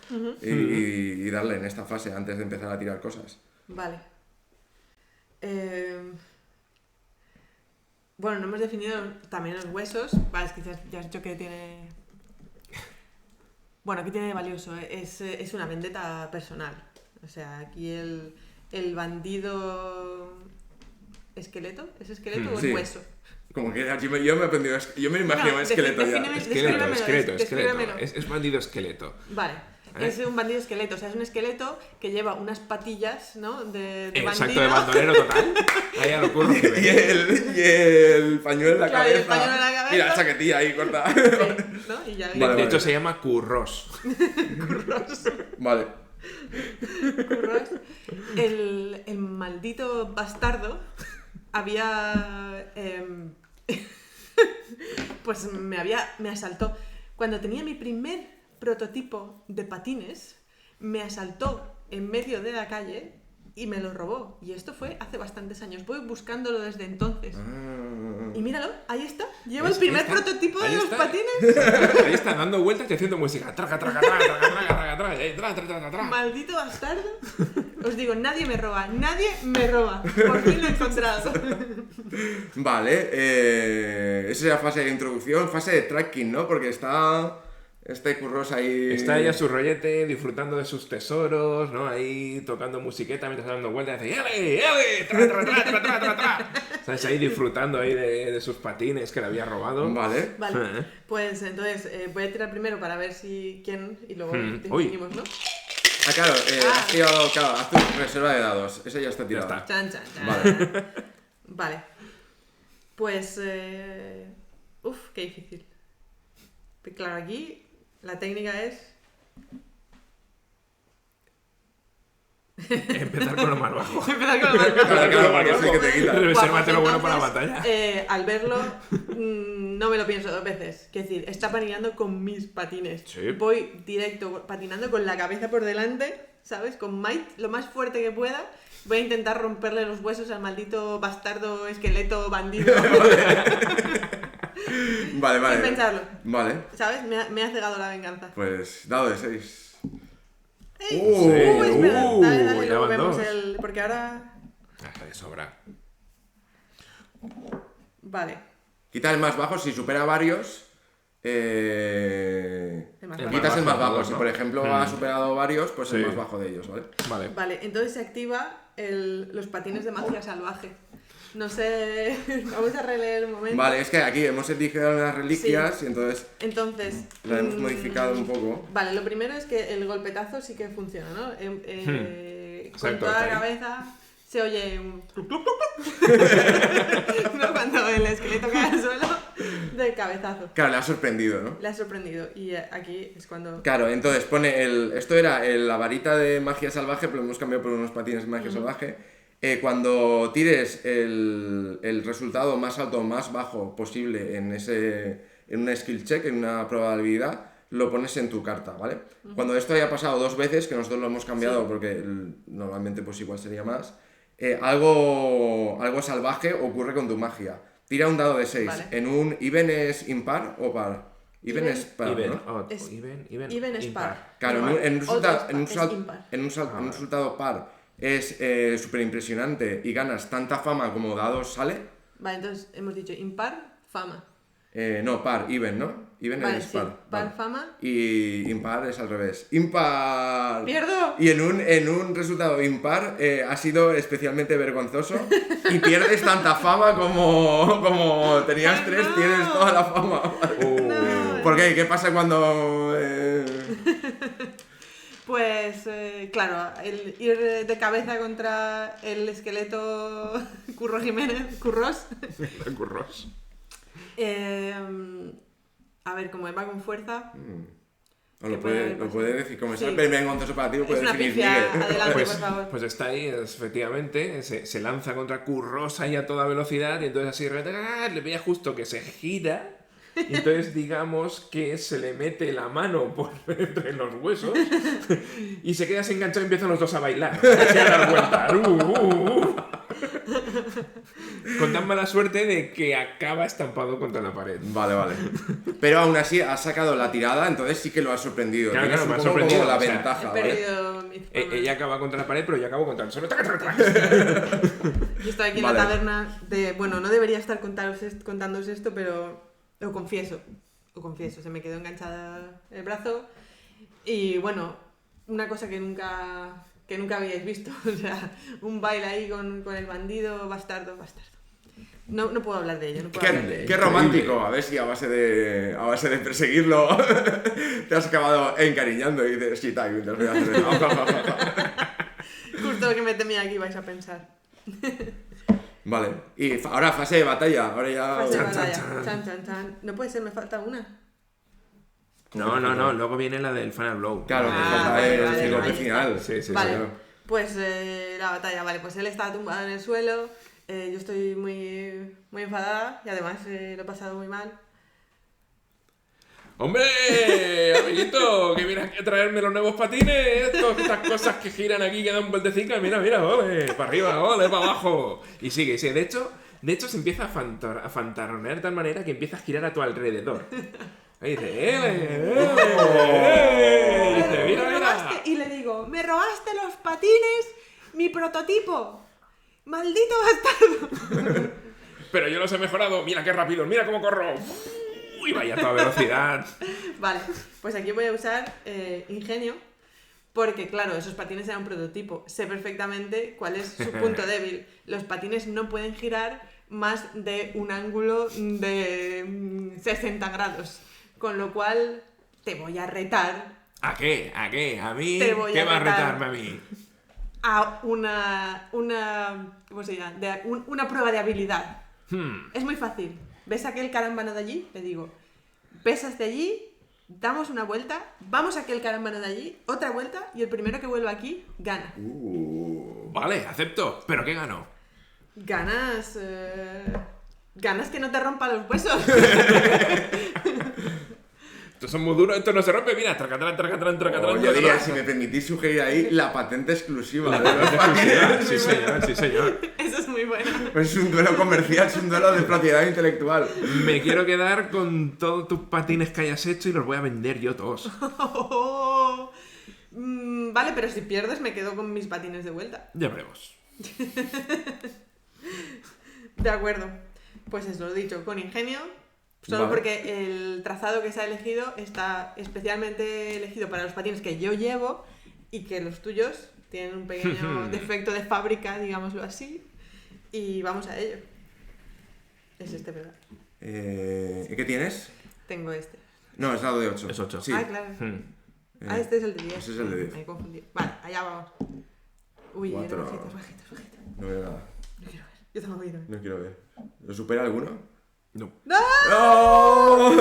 Speaker 1: y darle en esta fase antes de empezar a tirar cosas.
Speaker 2: Vale. Bueno, no hemos definido también los huesos. Vale, es que ya has dicho que tiene... Bueno, ¿qué tiene de valioso? Es una vendetta personal. O sea, aquí el bandido... ¿Esqueleto? ¿Es esqueleto o
Speaker 1: Sí.
Speaker 2: es hueso?
Speaker 1: Como que yo me he aprendido, yo me imagino
Speaker 2: No,
Speaker 1: esqueleto ya.
Speaker 2: defíneme- descríbemelo.
Speaker 3: Es bandido esqueleto.
Speaker 2: Vale. Es un bandido esqueleto, o sea, es un esqueleto que lleva unas patillas, ¿no? De
Speaker 3: Exacto,
Speaker 2: bandido.
Speaker 3: de bandolero total. Ahí a lo curro que
Speaker 1: Y
Speaker 3: ven.
Speaker 1: el pañuelo en la
Speaker 2: Claro, y el
Speaker 1: cabeza.
Speaker 2: pañuelo en la cabeza.
Speaker 1: Y la chaquetilla ahí corta.
Speaker 2: Sí, ¿no? Y ya
Speaker 1: Vale,
Speaker 3: De hecho, se llama curros.
Speaker 1: Vale.
Speaker 2: curros. El maldito bastardo había... pues me asaltó. Cuando tenía mi primer prototipo de patines, me asaltó en medio de la calle y me lo robó. Y esto fue hace bastantes años. Voy buscándolo desde entonces. Y míralo, ahí está. Llevo el primer prototipo de los patines.
Speaker 3: Ahí está, dando vueltas y haciendo música. Traga, traga, traga, traga, traga, traga, traga, traga, traga, traga.
Speaker 2: Maldito bastardo. Os digo, nadie me roba. Nadie me roba. Por fin lo he encontrado.
Speaker 1: Vale, esa es la fase de introducción, fase de tracking, ¿no? Porque está Curros ahí...
Speaker 3: Está ella su rollete, disfrutando de sus tesoros, ¿no? Ahí tocando musiqueta mientras está dando vueltas y hace ¡ele! ¡ele! ¡Tra, tra, tra, tra, tra, tra, tra! ¿Sabes? Ahí disfrutando ahí de sus patines que le había robado.
Speaker 1: Vale.
Speaker 2: Vale, pues entonces voy a tirar primero para ver quién y luego definimos, ¿no?
Speaker 1: Ah, claro, has tirado, claro, haz tu reserva de dados. Esa ya está tirada.
Speaker 3: Ya está.
Speaker 2: Chan, chan, chan.
Speaker 1: Vale.
Speaker 2: Vale. Pues... qué difícil. Claro, aquí la técnica es...
Speaker 3: Empezar con lo más bajo.
Speaker 2: Empezar con lo más bajo.
Speaker 1: Claro, porque es el que te quita.
Speaker 3: Resérvate lo bueno
Speaker 2: Entonces,
Speaker 3: para la batalla.
Speaker 2: Al verlo, no me lo pienso dos veces. Quiero decir, está patinando con mis patines.
Speaker 3: Sí.
Speaker 2: Voy directo, patinando con la cabeza por delante, ¿sabes? Con might, lo más fuerte que pueda. Voy a intentar romperle los huesos al maldito bastardo, esqueleto, bandido.
Speaker 1: Vale.
Speaker 2: Sin pensarlo.
Speaker 1: Vale.
Speaker 2: ¿Sabes? Me ha cegado la venganza.
Speaker 1: Pues dado de 6.
Speaker 2: Espera, dale,
Speaker 3: ya
Speaker 2: luego
Speaker 3: van
Speaker 2: vemos
Speaker 3: dos.
Speaker 2: porque ahora...
Speaker 3: De sobra.
Speaker 2: Vale.
Speaker 1: Quita el más bajo, si supera varios...
Speaker 2: El más bajo.
Speaker 1: quitas el más bajo.
Speaker 3: ¿no?
Speaker 1: Si por ejemplo ha superado varios, pues el
Speaker 3: Sí.
Speaker 1: más bajo de ellos, ¿vale?
Speaker 3: Vale.
Speaker 2: Vale, entonces se activa los patines de magia salvaje. No sé, vamos a releer un momento.
Speaker 1: Vale, es que aquí hemos eligido las reliquias
Speaker 2: Sí.
Speaker 1: y entonces
Speaker 2: Entonces...
Speaker 1: la hemos modificado un poco.
Speaker 2: Vale, lo primero es que el golpetazo sí que funciona, ¿no? Con
Speaker 3: Exacto,
Speaker 2: toda la
Speaker 3: está ahí.
Speaker 2: cabeza se oye un... ¿no? Cuando el esqueleto cae al suelo del cabezazo.
Speaker 1: Claro, le ha sorprendido, ¿no?
Speaker 2: Le ha sorprendido y aquí es cuando...
Speaker 1: Claro, entonces pone esto era la varita de magia salvaje, pero lo hemos cambiado por unos patines de magia salvaje. Cuando tires el resultado más alto o más bajo posible en una skill check, en una probabilidad, de habilidad, lo pones en tu carta, ¿vale? Cuando esto haya pasado 2 veces, que nosotros lo hemos cambiado porque normalmente pues igual sería más, algo salvaje ocurre con tu magia. Tira un dado de 6.
Speaker 2: Vale.
Speaker 1: En un even es impar o par. Even es par,
Speaker 3: Even,
Speaker 1: ¿no?
Speaker 2: Es-
Speaker 3: even
Speaker 2: es
Speaker 3: impar.
Speaker 2: par.
Speaker 1: Claro,
Speaker 2: Igual.
Speaker 1: en un resultado,
Speaker 2: Otro
Speaker 1: en un
Speaker 2: es
Speaker 1: sal-
Speaker 2: impar.
Speaker 1: en un sal- en un resultado par es súper impresionante y ganas tanta fama como dados sale.
Speaker 2: Vale, entonces hemos dicho impar, fama.
Speaker 1: No, par, even, ¿no? Even
Speaker 2: Vale,
Speaker 1: es
Speaker 2: sí.
Speaker 1: par.
Speaker 2: Par,
Speaker 1: vale.
Speaker 2: fama.
Speaker 1: Y impar es al revés. Impar.
Speaker 2: ¡Pierdo!
Speaker 1: Y en un resultado impar ha sido especialmente vergonzoso y pierdes tanta fama como tenías 3,
Speaker 2: No.
Speaker 1: tienes toda la fama.
Speaker 2: No.
Speaker 1: ¿Por qué? ¿Qué pasa cuando...?
Speaker 2: Pues, claro, el ir de cabeza contra el esqueleto Curros.
Speaker 3: Curros.
Speaker 2: A ver, como va con fuerza,
Speaker 1: O lo
Speaker 2: ¿Qué puede
Speaker 1: puede,
Speaker 2: haber
Speaker 1: lo puede decir, como es
Speaker 2: Sí.
Speaker 1: el vergonzoso para ti, lo
Speaker 2: es
Speaker 1: puede
Speaker 2: una
Speaker 1: definir
Speaker 2: pifia.
Speaker 1: Miguel.
Speaker 2: Adelante, por favor.
Speaker 3: Pues está ahí, efectivamente, se lanza contra Currosa y a toda velocidad y entonces así de repente le veía justo que se gira y entonces digamos que se le mete la mano por entre los huesos y se queda así enganchado y empiezan los dos a bailar, así a dar vueltas. Con tan mala suerte de que acaba estampado contra la pared.
Speaker 1: Vale. Pero aún así has sacado la tirada, entonces sí que lo has sorprendido.
Speaker 3: Claro,
Speaker 1: Tienes
Speaker 3: claro, me
Speaker 1: un
Speaker 3: ha
Speaker 1: poco
Speaker 3: sorprendido,
Speaker 1: como la
Speaker 3: o sea,
Speaker 1: ventaja,
Speaker 2: He
Speaker 1: ¿vale?
Speaker 2: perdido mi fama.
Speaker 3: Ella acaba contra la pared, pero yo acabo contra el suelo.
Speaker 2: Yo estoy aquí en
Speaker 1: Vale.
Speaker 2: la taberna de... Bueno, no debería estar contándoos esto, pero lo confieso, se me quedó enganchada el brazo y bueno, una cosa que nunca habíais visto, o sea, un baile ahí con el bandido, bastardo. No puedo hablar de ello, no puedo hablar de ello.
Speaker 1: Qué romántico, a ver si a base de perseguirlo te has acabado encariñando y dices, sí, tal, mientras voy a hacer
Speaker 2: Justo lo que me temía aquí vais a pensar.
Speaker 1: Vale, y ahora fase de batalla, ahora ya...
Speaker 2: Fase de
Speaker 3: Chan,
Speaker 2: batalla.
Speaker 3: chan.
Speaker 2: Chan. No puede ser, me falta una.
Speaker 3: No, luego viene la del Final Blow.
Speaker 1: Claro, que
Speaker 2: Ah,
Speaker 1: falta
Speaker 2: vale,
Speaker 1: el
Speaker 2: vale,
Speaker 1: golpe
Speaker 2: ahí
Speaker 1: final.
Speaker 3: está. Sí,
Speaker 2: Vale,
Speaker 1: claro.
Speaker 2: pues la batalla, vale, pues él está tumbado en el suelo, yo estoy muy enfadada y además lo he pasado muy mal.
Speaker 3: ¡Hombre! Amiguito, que vienes aquí a traerme los nuevos patines. Estas cosas que giran aquí, que dan vueltecitas. Mira, ole, para arriba, ole, para abajo. Y sigue. De hecho se empieza a fantaronear de tal manera que empieza a girar a tu alrededor. Ahí dice, dice, mira.
Speaker 2: Y le digo, me robaste los patines, mi prototipo. ¡Maldito bastardo!
Speaker 3: Pero yo los he mejorado. Mira qué rápido, mira cómo corro. Uy, vaya a toda velocidad.
Speaker 2: Vale, pues aquí voy a usar ingenio, porque claro, esos patines eran un prototipo. Sé perfectamente cuál es su punto débil. Los patines no pueden girar más de un ángulo de 60 grados. Con lo cual, te voy a retar.
Speaker 3: ¿A qué? ¿A mí?
Speaker 2: Te voy
Speaker 3: ¿Qué
Speaker 2: a
Speaker 3: va a
Speaker 2: retar
Speaker 3: retarme a mí?
Speaker 2: A ¿cómo se llama? Una prueba de habilidad. Es muy fácil. ¿Ves aquel carambano de allí? Le digo, ves hasta allí, damos una vuelta, vamos a aquel carambano de allí, otra vuelta, y el primero que vuelva aquí, gana.
Speaker 3: Vale, acepto. ¿Pero qué ganó?
Speaker 2: Ganas que no te rompan los huesos.
Speaker 3: Estos son muy duros, esto no se rompe. Mira, tracatrán.
Speaker 1: Yo diría, si me permitís sugerir ahí, la patente exclusiva.
Speaker 3: La patente exclusiva. Sí, señor.
Speaker 2: Eso es muy bueno.
Speaker 1: Es un duelo comercial, es un duelo de propiedad intelectual.
Speaker 3: Me quiero quedar con todos tus patines que hayas hecho y los voy a vender yo todos.
Speaker 2: Vale, pero si pierdes me quedo con mis patines de vuelta.
Speaker 3: Ya veremos.
Speaker 2: De acuerdo. Pues eso, lo dicho, con ingenio. Solo
Speaker 1: Vale.
Speaker 2: porque el trazado que se ha elegido está especialmente elegido para los patines que yo llevo y que los tuyos tienen un pequeño defecto de fábrica, digámoslo así. Y vamos a ello. Es este, ¿verdad?
Speaker 1: ¿Qué tienes?
Speaker 2: Tengo este.
Speaker 1: No, es dado de 8.
Speaker 3: Es 8.
Speaker 1: Sí.
Speaker 2: Ah, claro. Este es el de 10.
Speaker 1: Ese es el de 10.
Speaker 2: Me he confundido. Vale, allá vamos. Uy, era
Speaker 1: 4.
Speaker 2: bajito.
Speaker 1: No veo nada.
Speaker 2: No quiero ver. Yo tampoco quiero ver.
Speaker 1: No quiero ver. ¿Lo supera alguno?
Speaker 3: No.
Speaker 1: ¡No!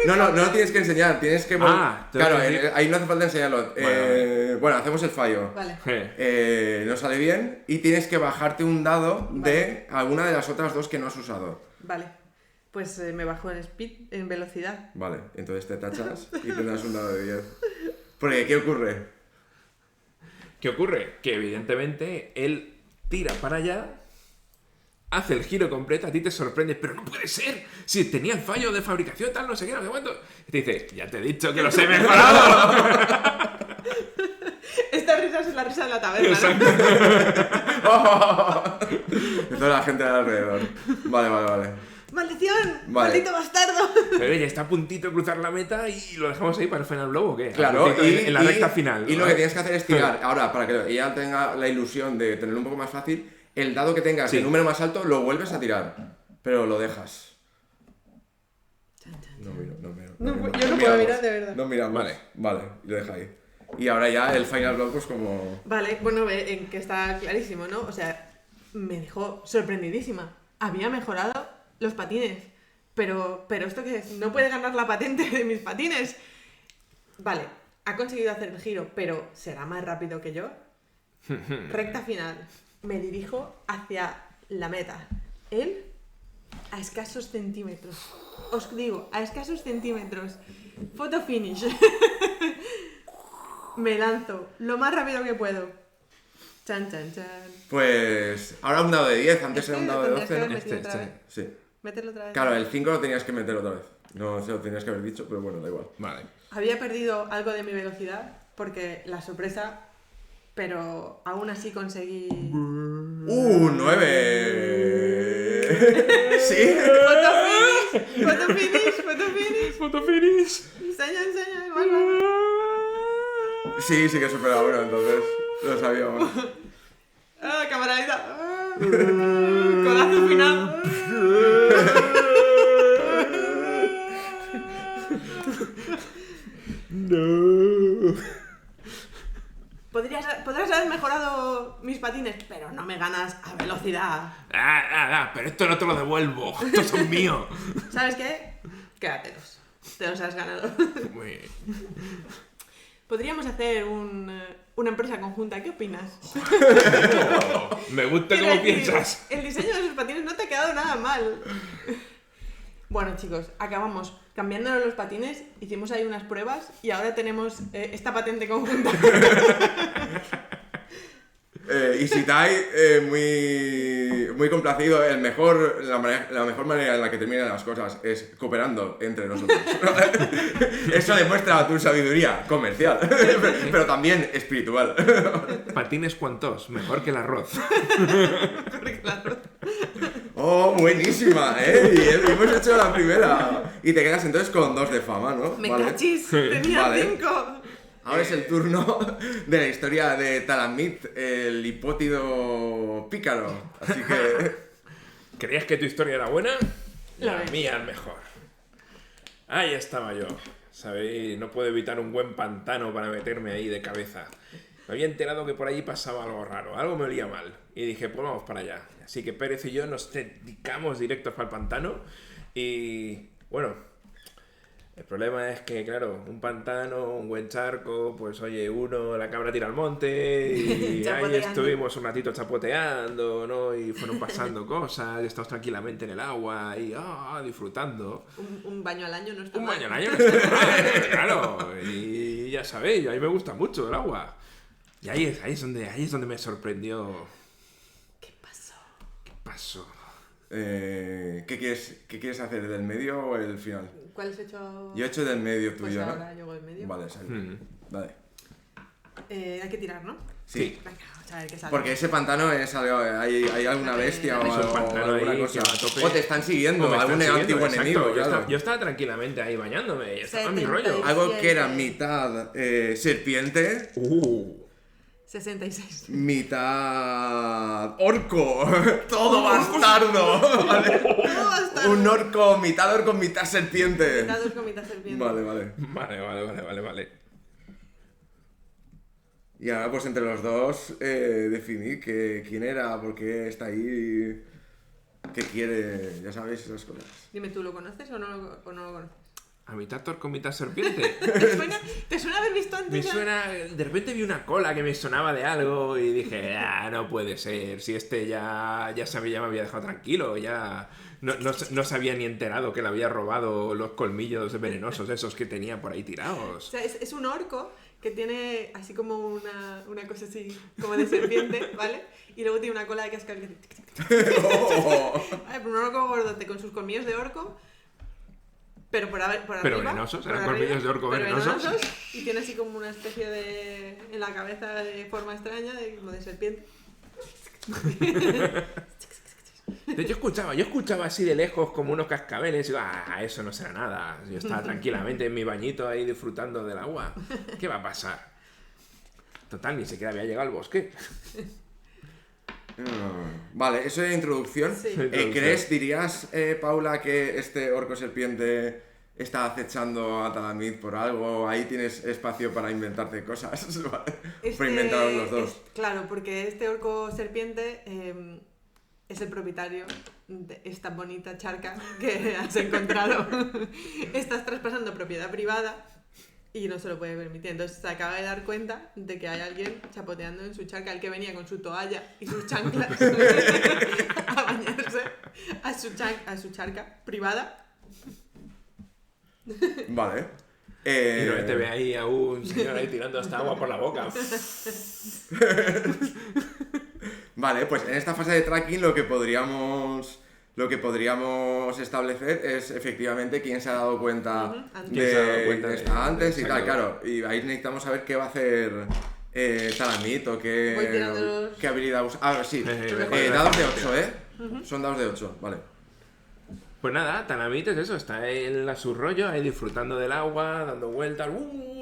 Speaker 1: No lo tienes que enseñar, tienes que... Claro, ahí no hace falta enseñarlo. Bueno, hacemos el fallo.
Speaker 2: Vale.
Speaker 1: No sale bien y tienes que bajarte un dado de alguna de las otras dos que no has usado.
Speaker 2: Vale. Pues me bajo en speed, en velocidad.
Speaker 1: Vale, entonces te tachas y tendrás un dado de 10. Porque, ¿qué ocurre?
Speaker 3: ¿Qué ocurre? Que evidentemente él tira para allá, hace el giro completo, a ti te sorprende, pero no puede ser, si tenía el fallo de fabricación, tal, no sé qué, no sé cuánto. Y te dice, ya te he dicho que los he mejorado.
Speaker 2: Esta risa es la risa de la taberna,
Speaker 3: Exacto.
Speaker 1: De toda la gente de alrededor. Vale.
Speaker 2: ¡Maldición!
Speaker 1: Vale.
Speaker 2: ¡Maldito bastardo!
Speaker 3: Pero ya está a puntito de cruzar la meta y lo dejamos ahí para el final blow, ¿o qué?
Speaker 1: Claro,
Speaker 3: A puntito en la recta final.
Speaker 1: Y lo
Speaker 3: ¿vale?
Speaker 1: que tienes que hacer es tirar. Ahora, para que ella tenga la ilusión de tenerlo un poco más fácil, el dado que tengas, el número más alto, lo vuelves a tirar. Pero lo dejas. No miro.
Speaker 2: Yo no puedo mirar, de verdad.
Speaker 1: No miramos. Vale, y lo deja ahí. Y ahora ya el final block, pues como...
Speaker 2: Vale, bueno, en que está clarísimo, ¿no? O sea, me dejó sorprendidísima. Había mejorado los patines. Pero ¿esto qué es? No puede ganar la patente de mis patines. Vale, ha conseguido hacer el giro, pero ¿será más rápido que yo? Recta final. Me dirijo hacia la meta. Él a escasos centímetros. Os digo, a escasos centímetros. Photo finish. Me lanzo lo más rápido que puedo. Chan.
Speaker 1: Pues ahora un dado de 10, antes era un dado de
Speaker 2: Tendrías que
Speaker 1: 12,
Speaker 2: haber
Speaker 1: ¿no?
Speaker 2: metido otra vez.
Speaker 1: Sí.
Speaker 2: Mételo otra vez.
Speaker 1: Claro, el 5 lo tenías que meter otra vez. No se lo tenías que haber dicho, pero bueno, da igual.
Speaker 3: Vale.
Speaker 2: Había perdido algo de mi velocidad porque la sorpresa, pero aún así conseguí...
Speaker 1: 9. ¿Sí?
Speaker 2: Photo finish. Enseña, igual.
Speaker 1: Sí que he superado uno, entonces lo sabíamos.
Speaker 2: Camaradita. Codazo final.
Speaker 3: No.
Speaker 2: Podrás haber mejorado mis patines, pero no me ganas a velocidad.
Speaker 3: Pero esto no te lo devuelvo. Estos son míos.
Speaker 2: ¿Sabes qué? Quédatelos. Te los has ganado.
Speaker 3: Muy bien.
Speaker 2: Podríamos hacer una empresa conjunta. ¿Qué opinas?
Speaker 3: Me gusta
Speaker 2: Quiero
Speaker 3: cómo
Speaker 2: decir,
Speaker 3: piensas.
Speaker 2: El diseño de sus patines no te ha quedado nada mal. Bueno, chicos, acabamos cambiándonos los patines, hicimos ahí unas pruebas y ahora tenemos esta patente conjunta.
Speaker 1: Isitai, muy complacido. La mejor manera en la que terminan las cosas es cooperando entre nosotros. Eso demuestra tu sabiduría comercial, pero también espiritual.
Speaker 3: Patines cuantos, mejor que el arroz.
Speaker 2: Porque, claro,
Speaker 1: Oh, buenísima, ¿eh? Y hemos hecho la primera. Y te quedas entonces con 2 de fama, ¿no?
Speaker 2: me
Speaker 1: Vale.
Speaker 2: cachis, tenía
Speaker 1: Vale.
Speaker 2: 5.
Speaker 1: Ahora es el turno de la historia de Talamit, el hipótido pícaro. Así que...
Speaker 3: ¿Creías que tu historia era buena?
Speaker 2: La
Speaker 3: La
Speaker 2: ves.
Speaker 3: mía es mejor. Ahí estaba yo. ¿Sabéis? No puedo evitar un buen pantano para meterme ahí de cabeza. Me había enterado que por allí pasaba algo raro, algo me olía mal. Y dije, pues vamos para allá. Así que Pérez y yo nos dedicamos directos para el pantano. Y bueno, el problema es que, claro, un pantano, un buen charco, pues oye, la cabra tira al monte y ahí
Speaker 2: Chapoteando.
Speaker 3: estuvimos un ratito chapoteando, ¿no? Y fueron pasando cosas, y estamos tranquilamente en el agua y disfrutando.
Speaker 2: Un baño al año no está
Speaker 3: Un
Speaker 2: mal.
Speaker 3: baño al año no está mal, claro. Y ya sabéis, a mí me gusta mucho el agua. Y ahí es donde me sorprendió.
Speaker 2: ¿Qué pasó?
Speaker 3: ¿Qué pasó?
Speaker 1: ¿Qué quieres hacer? ¿Del medio o el final?
Speaker 2: ¿Cuál has hecho?
Speaker 1: Yo he hecho del medio
Speaker 2: Pues
Speaker 1: tuyo,
Speaker 2: ahora
Speaker 1: ¿no?
Speaker 2: yo hago el medio.
Speaker 1: Vale, sale. Vale.
Speaker 2: Hay que tirar, ¿no?
Speaker 1: Sí.
Speaker 2: Venga, vamos a ver qué sale.
Speaker 1: Porque ese pantano es algo, hay alguna bestia o,
Speaker 2: Es un
Speaker 1: algo,
Speaker 3: pantano
Speaker 1: o alguna
Speaker 3: ahí
Speaker 1: cosa.
Speaker 3: que va a tope.
Speaker 1: O te están siguiendo,
Speaker 3: No, me están
Speaker 1: algún
Speaker 3: siguiendo,
Speaker 1: antiguo
Speaker 3: exacto.
Speaker 1: enemigo,
Speaker 3: Yo
Speaker 1: claro.
Speaker 3: estaba, yo estaba tranquilamente ahí bañándome y estaba en mi rollo.
Speaker 1: Algo que era mitad serpiente,
Speaker 2: 66.
Speaker 1: mitad orco. Todo bastardo. ¿Vale?
Speaker 2: No, bastardo.
Speaker 1: Un mitad orco, mitad serpiente.
Speaker 2: Mitad dos con mitad serpiente.
Speaker 1: Vale.
Speaker 3: Vale.
Speaker 1: Y ahora pues entre los dos definir quién era, por qué está ahí, qué quiere, ya sabéis esas cosas.
Speaker 2: Dime, ¿tú lo conoces o no lo conoces?
Speaker 3: A mitad torco, mitad serpiente.
Speaker 2: ¿Te suena haber visto antes?
Speaker 3: Me suena... De repente vi una cola que me sonaba de algo y dije, no puede ser. Si este ya me había dejado tranquilo, ya... No se había ni enterado que le había robado los colmillos venenosos esos que tenía por ahí
Speaker 2: O
Speaker 3: tirados.
Speaker 2: sea, es un orco que tiene así como una cosa así, como de serpiente, ¿vale? Y luego tiene una cola de cascabel que hace tic, tic, tic.
Speaker 1: Oh.
Speaker 2: Vale, pero un orco gordote con sus colmillos de orco, pero por arriba.
Speaker 3: Pero venenosos,
Speaker 2: por
Speaker 3: eran
Speaker 2: arriba,
Speaker 3: colmillos de orco
Speaker 2: pero
Speaker 3: venenosos.
Speaker 2: Y tiene así como una especie de... en la cabeza de forma extraña, como de serpiente.
Speaker 3: Yo escuchaba así de lejos como unos cascabeles y digo, eso no será nada. Yo estaba tranquilamente en mi bañito ahí disfrutando del agua. ¿Qué va a pasar? Total, ni siquiera había llegado al bosque.
Speaker 1: Vale, eso de introducción.
Speaker 2: Sí.
Speaker 1: Dirías, Paula, que este orco serpiente está acechando a Talamit por algo? Ahí tienes espacio para inventarte cosas, ¿vale? Por inventaros los dos.
Speaker 2: Claro, porque este orco serpiente es el propietario de esta bonita charca que has encontrado. Estás traspasando propiedad privada y no se lo puede permitir. Entonces se acaba de dar cuenta de que hay alguien chapoteando en su charca, el que venía con su toalla y sus chanclas a bañarse a su charca privada.
Speaker 1: Vale.
Speaker 3: Y no te ve ahí a un señor ahí tirando hasta agua por la boca.
Speaker 1: Vale, pues en esta fase de tracking lo que podríamos establecer es efectivamente quién se ha dado cuenta
Speaker 3: ¿Quién se ha dado cuenta
Speaker 1: de
Speaker 3: de-
Speaker 1: esta antes y tal,
Speaker 3: exacto.
Speaker 1: claro. Y ahí necesitamos saber qué va a hacer Talamit o
Speaker 2: Voy tirando los-
Speaker 1: qué habilidad usa. Ah, sí. Dados de 8, ¿eh? Son dados de 8, vale.
Speaker 3: Pues nada, Talamit es eso, está en su rollo, ahí disfrutando del agua, dando vueltas,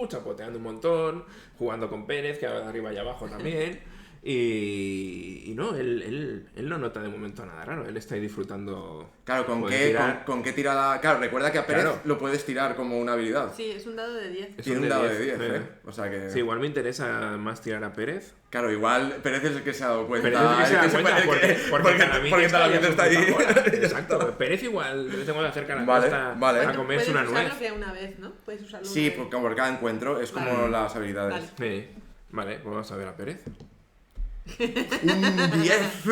Speaker 3: chapoteando un montón, jugando con Pérez, que va de arriba y abajo también. Y no, él no nota de momento nada raro, él está ahí disfrutando.
Speaker 1: Claro,
Speaker 3: Puede tirar.
Speaker 1: ¿con qué tirada? Claro, recuerda que a Pérez
Speaker 3: Claro.
Speaker 1: lo puedes tirar como una habilidad.
Speaker 2: Sí, es un dado de 10.
Speaker 3: Es
Speaker 1: Tiene un
Speaker 3: de
Speaker 1: dado
Speaker 3: 10,
Speaker 1: de 10, ¿eh? O sea que...
Speaker 3: Sí, igual me interesa más tirar a Pérez.
Speaker 1: Claro, igual Pérez es el que se ha dado cuenta.
Speaker 3: Pérez es el que se da cuenta
Speaker 1: porque Talamit está ahí.
Speaker 3: Exacto, Pérez igual de vez en cuando acerca a la
Speaker 1: Vale,
Speaker 3: costa
Speaker 1: vale.
Speaker 3: a comerse una
Speaker 2: Puedes
Speaker 3: nuez.
Speaker 2: usarlo que una vez, ¿no? Puedes usarlo
Speaker 1: Sí,
Speaker 2: una vez.
Speaker 1: porque por cada encuentro es como
Speaker 2: Vale.
Speaker 1: las habilidades.
Speaker 2: Vale.
Speaker 3: Sí. Vale, pues vamos a ver a Pérez.
Speaker 1: Un 10.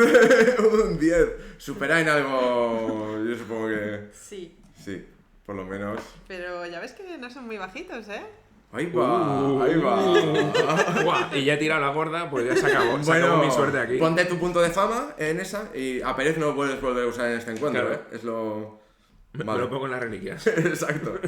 Speaker 1: Un 10. Supera en algo, yo supongo que...
Speaker 2: Sí.
Speaker 1: Sí, por lo menos.
Speaker 2: Pero ya ves que no son muy bajitos, ¿eh?
Speaker 1: ¡Ahí va! ¡Ahí va!
Speaker 3: Buah, y ya he tirado la gorda, pues ya se acabó. Se
Speaker 1: Bueno,
Speaker 3: acabó mi suerte aquí.
Speaker 1: ponte tu punto de fama en esa y a Pérez no lo puedes volver a usar en este encuentro,
Speaker 3: Claro.
Speaker 1: ¿eh? Es lo...
Speaker 3: Me
Speaker 1: Vale.
Speaker 3: lo pongo en las reliquias.
Speaker 1: Exacto.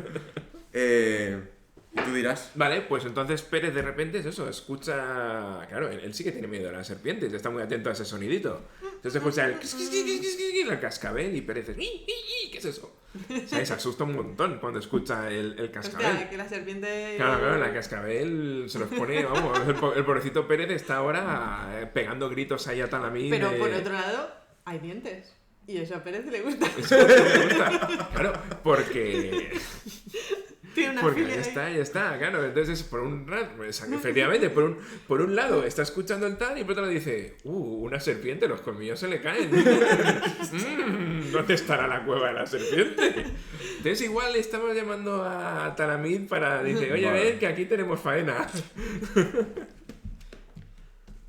Speaker 1: Tú dirás.
Speaker 3: Vale, pues entonces Pérez de repente es eso, escucha... Claro, él sí que tiene miedo a las serpientes, está muy atento a ese sonidito. Entonces escucha el cascabel y Pérez es... ¿Qué es eso? O sea, se asusta un montón cuando escucha el cascabel.
Speaker 2: Hostia, que la serpiente...
Speaker 3: Claro, la cascabel se los pone, vamos, el pobrecito Pérez está ahora pegando gritos ahí a Talamín.
Speaker 2: Pero por otro lado, hay dientes. Y eso a Pérez le gusta.
Speaker 3: Eso me gusta. Claro, porque
Speaker 2: Tiene una
Speaker 3: Porque
Speaker 2: filia
Speaker 3: ya
Speaker 2: ahí.
Speaker 3: está, claro. Entonces, por un rato, pues, efectivamente, por un lado está escuchando el tal y por otro lado dice, una serpiente, los colmillos se le caen. ¿Dónde estará la cueva de la serpiente? Entonces, igual estamos llamando a Talamid para decir, oye,
Speaker 1: Vale.
Speaker 3: ven que aquí tenemos faena.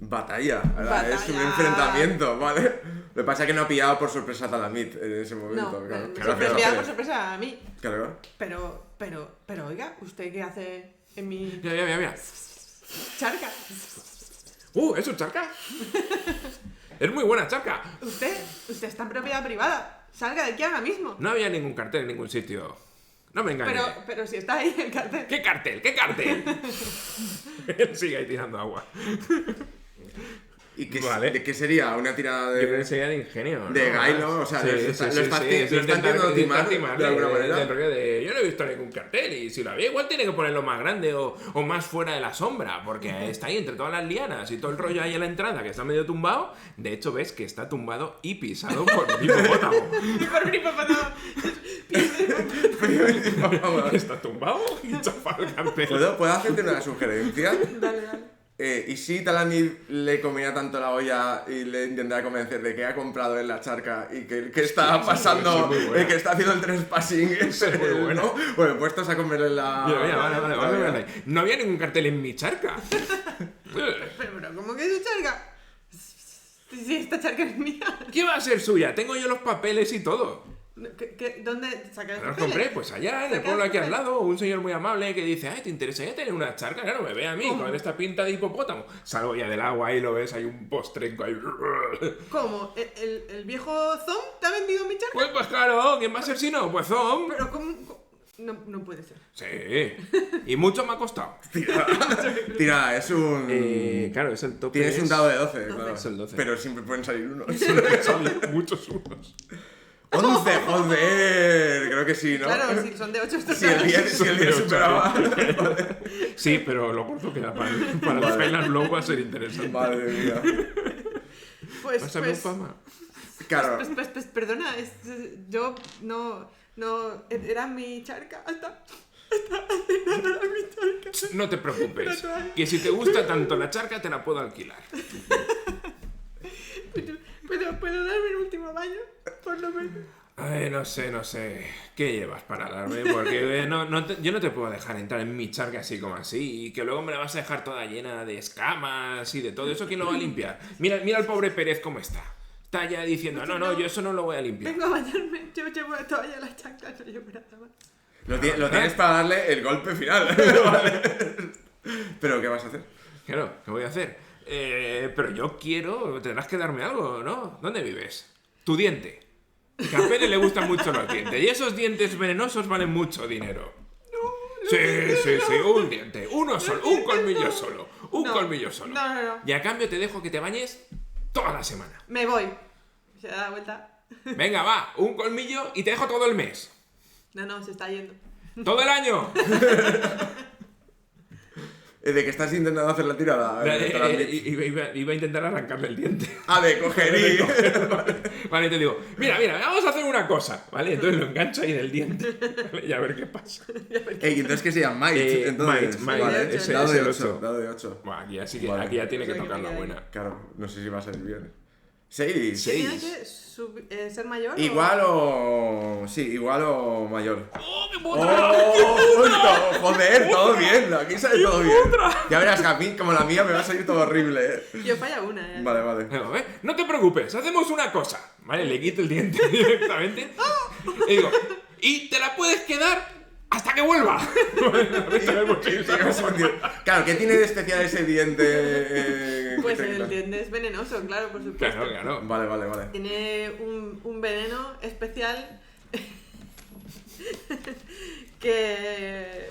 Speaker 1: Batalla,
Speaker 2: Batalla.
Speaker 1: es un enfrentamiento, ¿vale? Lo que pasa es que no ha pillado por sorpresa a Talamid en ese momento.
Speaker 2: No,
Speaker 1: claro.
Speaker 2: me
Speaker 1: Claro,
Speaker 2: me
Speaker 1: claro,
Speaker 2: envía por
Speaker 1: claro.
Speaker 2: sorpresa a mí.
Speaker 1: Claro.
Speaker 2: Pero, oiga, ¿usted qué hace en mi
Speaker 3: Mira.
Speaker 2: charca?
Speaker 3: ¿Es un charca? Es muy buena charca.
Speaker 2: Usted está en propiedad privada. Salga de aquí ahora mismo.
Speaker 3: No había ningún cartel en ningún sitio. No me engañes.
Speaker 2: Pero si está ahí el cartel.
Speaker 3: ¿Qué cartel? ¿Qué cartel? Él sigue ahí tirando agua.
Speaker 1: ¿Y qué,
Speaker 3: Vale.
Speaker 1: de qué sería? ¿Una tirada
Speaker 3: Yo creo que
Speaker 1: de,
Speaker 3: sería de ingenio, ¿no?
Speaker 1: de Gailo? O sea, lo está intentando timar de alguna manera.
Speaker 3: Del rollo de, yo no he visto ningún cartel y si lo había igual tiene que ponerlo más grande o más fuera de la sombra porque está ahí entre todas las lianas y todo el rollo ahí en la entrada que está medio tumbado. De hecho ves que está tumbado y pisado por un hipopótamo.
Speaker 2: Y por un hipopótamo.
Speaker 3: Está tumbado y chafado el cartel.
Speaker 1: ¿Puedo hacerte una sugerencia?
Speaker 2: Dale.
Speaker 1: ¿Y si Talamid le comía tanto la olla y le intentara convencer de que ha comprado en la charca y que está pasando,
Speaker 3: sí, muy buena.
Speaker 1: que está haciendo el trespassing?
Speaker 3: muy buena.
Speaker 1: ¿no? Bueno, puestos a comer en la...
Speaker 3: Mira, vale. No había ningún cartel en mi charca.
Speaker 2: Pero, ¿cómo que es su charca? Si esta charca es mía.
Speaker 3: ¿Qué va a ser suya? Tengo yo los papeles y todo.
Speaker 2: ¿Dónde sacas
Speaker 3: Los compré, pues allá, en el pueblo aquí al lado, un señor muy amable que dice, ay, ¿te interesaría tener una charca? Claro, me ve a mí, con esta pinta de hipopótamo. Salgo ya del agua y lo ves, hay un postrenco ahí.
Speaker 2: ¿Cómo? ¿El viejo Zom te ha vendido mi charca?
Speaker 3: Pues claro, ¿quién va a ser si no? Pues Zom.
Speaker 2: Pero ¿cómo? No puede ser.
Speaker 3: Sí, y mucho me ha costado.
Speaker 1: Tira, es un...
Speaker 3: Claro, es el tope.
Speaker 1: Tienes un dado de 12, claro.
Speaker 3: Es el 12.
Speaker 1: Pero siempre pueden salir unos.
Speaker 3: Son muchos unos.
Speaker 1: 11, joder, creo que sí, ¿no?
Speaker 2: Claro, si son de 8 estos
Speaker 1: Si el 10 superaba.
Speaker 3: Sí, pero lo corto queda para el Final Blow va a ser interesante.
Speaker 1: Madre mía.
Speaker 3: Pásame un fama.
Speaker 1: Claro.
Speaker 2: Pues, perdona, yo no, era mi charca hasta no era mi charca.
Speaker 3: No te preocupes, que si te gusta tanto la charca te la puedo alquilar.
Speaker 2: ¿Puedo darme el último baño? Por lo menos.
Speaker 3: Ay, no sé. ¿Qué llevas para darme? Porque yo no te puedo dejar entrar en mi charca así como así y que luego me la vas a dejar toda llena de escamas y de todo eso. ¿Quién lo va a limpiar? Mira al pobre Pérez cómo está. Está ya diciendo, no, yo eso no lo voy a limpiar.
Speaker 2: Vengo a bañarme, yo llevo la toalla a la chancla, no llevo nada más.
Speaker 1: Lo tienes para darle el golpe final. Vale. Pero ¿qué vas a hacer?
Speaker 3: Claro, ¿qué voy a hacer? Pero yo quiero, tendrás que darme algo, ¿no? ¿Dónde vives? Tu diente. Que a Pérez le gustan mucho los dientes. Y esos dientes venenosos valen mucho dinero. Sí, un diente. Uno solo, un colmillo solo. Un colmillo solo.
Speaker 2: No.
Speaker 3: Y a cambio te dejo que te bañes toda la semana.
Speaker 2: Me voy. Se da vuelta.
Speaker 3: Venga, va, un colmillo y te dejo todo el mes.
Speaker 2: No, se está yendo.
Speaker 3: ¡Todo el año!
Speaker 1: ¿De que estás intentando hacer la tirada?
Speaker 3: Iba a intentar arrancarle el diente.
Speaker 1: De coger y...
Speaker 3: Vale, y te digo, mira, vamos a hacer una cosa, ¿vale? Entonces lo engancho ahí del diente, ¿vale? Y a ver qué pasa.
Speaker 1: entonces que se llama Might. Entonces,
Speaker 3: Might,
Speaker 1: vale.
Speaker 3: ese
Speaker 1: Dado
Speaker 3: es
Speaker 1: de
Speaker 3: el
Speaker 1: 8.
Speaker 3: ocho.
Speaker 1: Dado de 8.
Speaker 3: Bueno, aquí ya
Speaker 1: Vale.
Speaker 3: aquí ya tiene que
Speaker 2: Eso hay que
Speaker 3: tocar la
Speaker 2: mirar ahí.
Speaker 3: buena.
Speaker 1: Claro, no sé si va a salir bien. 6.
Speaker 2: ¿Que tiene
Speaker 3: 6.
Speaker 2: que ser mayor?
Speaker 1: Igual o... Sí, igual o mayor.
Speaker 3: ¡Oh, qué
Speaker 1: ¡Oh!
Speaker 3: puta!
Speaker 1: Joder, todo bien. Aquí sale todo bien. Ya verás que a mí, como la mía, me va a salir todo horrible,
Speaker 2: Yo falla una,
Speaker 1: Vale, vale.
Speaker 3: Venga, ¿eh? No te preocupes, hacemos una cosa. Vale, le quito el diente directamente. Y digo, y te la puedes quedar hasta que vuelva.
Speaker 1: Claro, ¿qué tiene de especial ese diente?
Speaker 2: Pues
Speaker 1: que te
Speaker 2: el
Speaker 1: quitas?
Speaker 2: diente es venenoso, claro, por supuesto.
Speaker 3: Claro, claro.
Speaker 1: Vale, vale, vale.
Speaker 2: Tiene un veneno especial que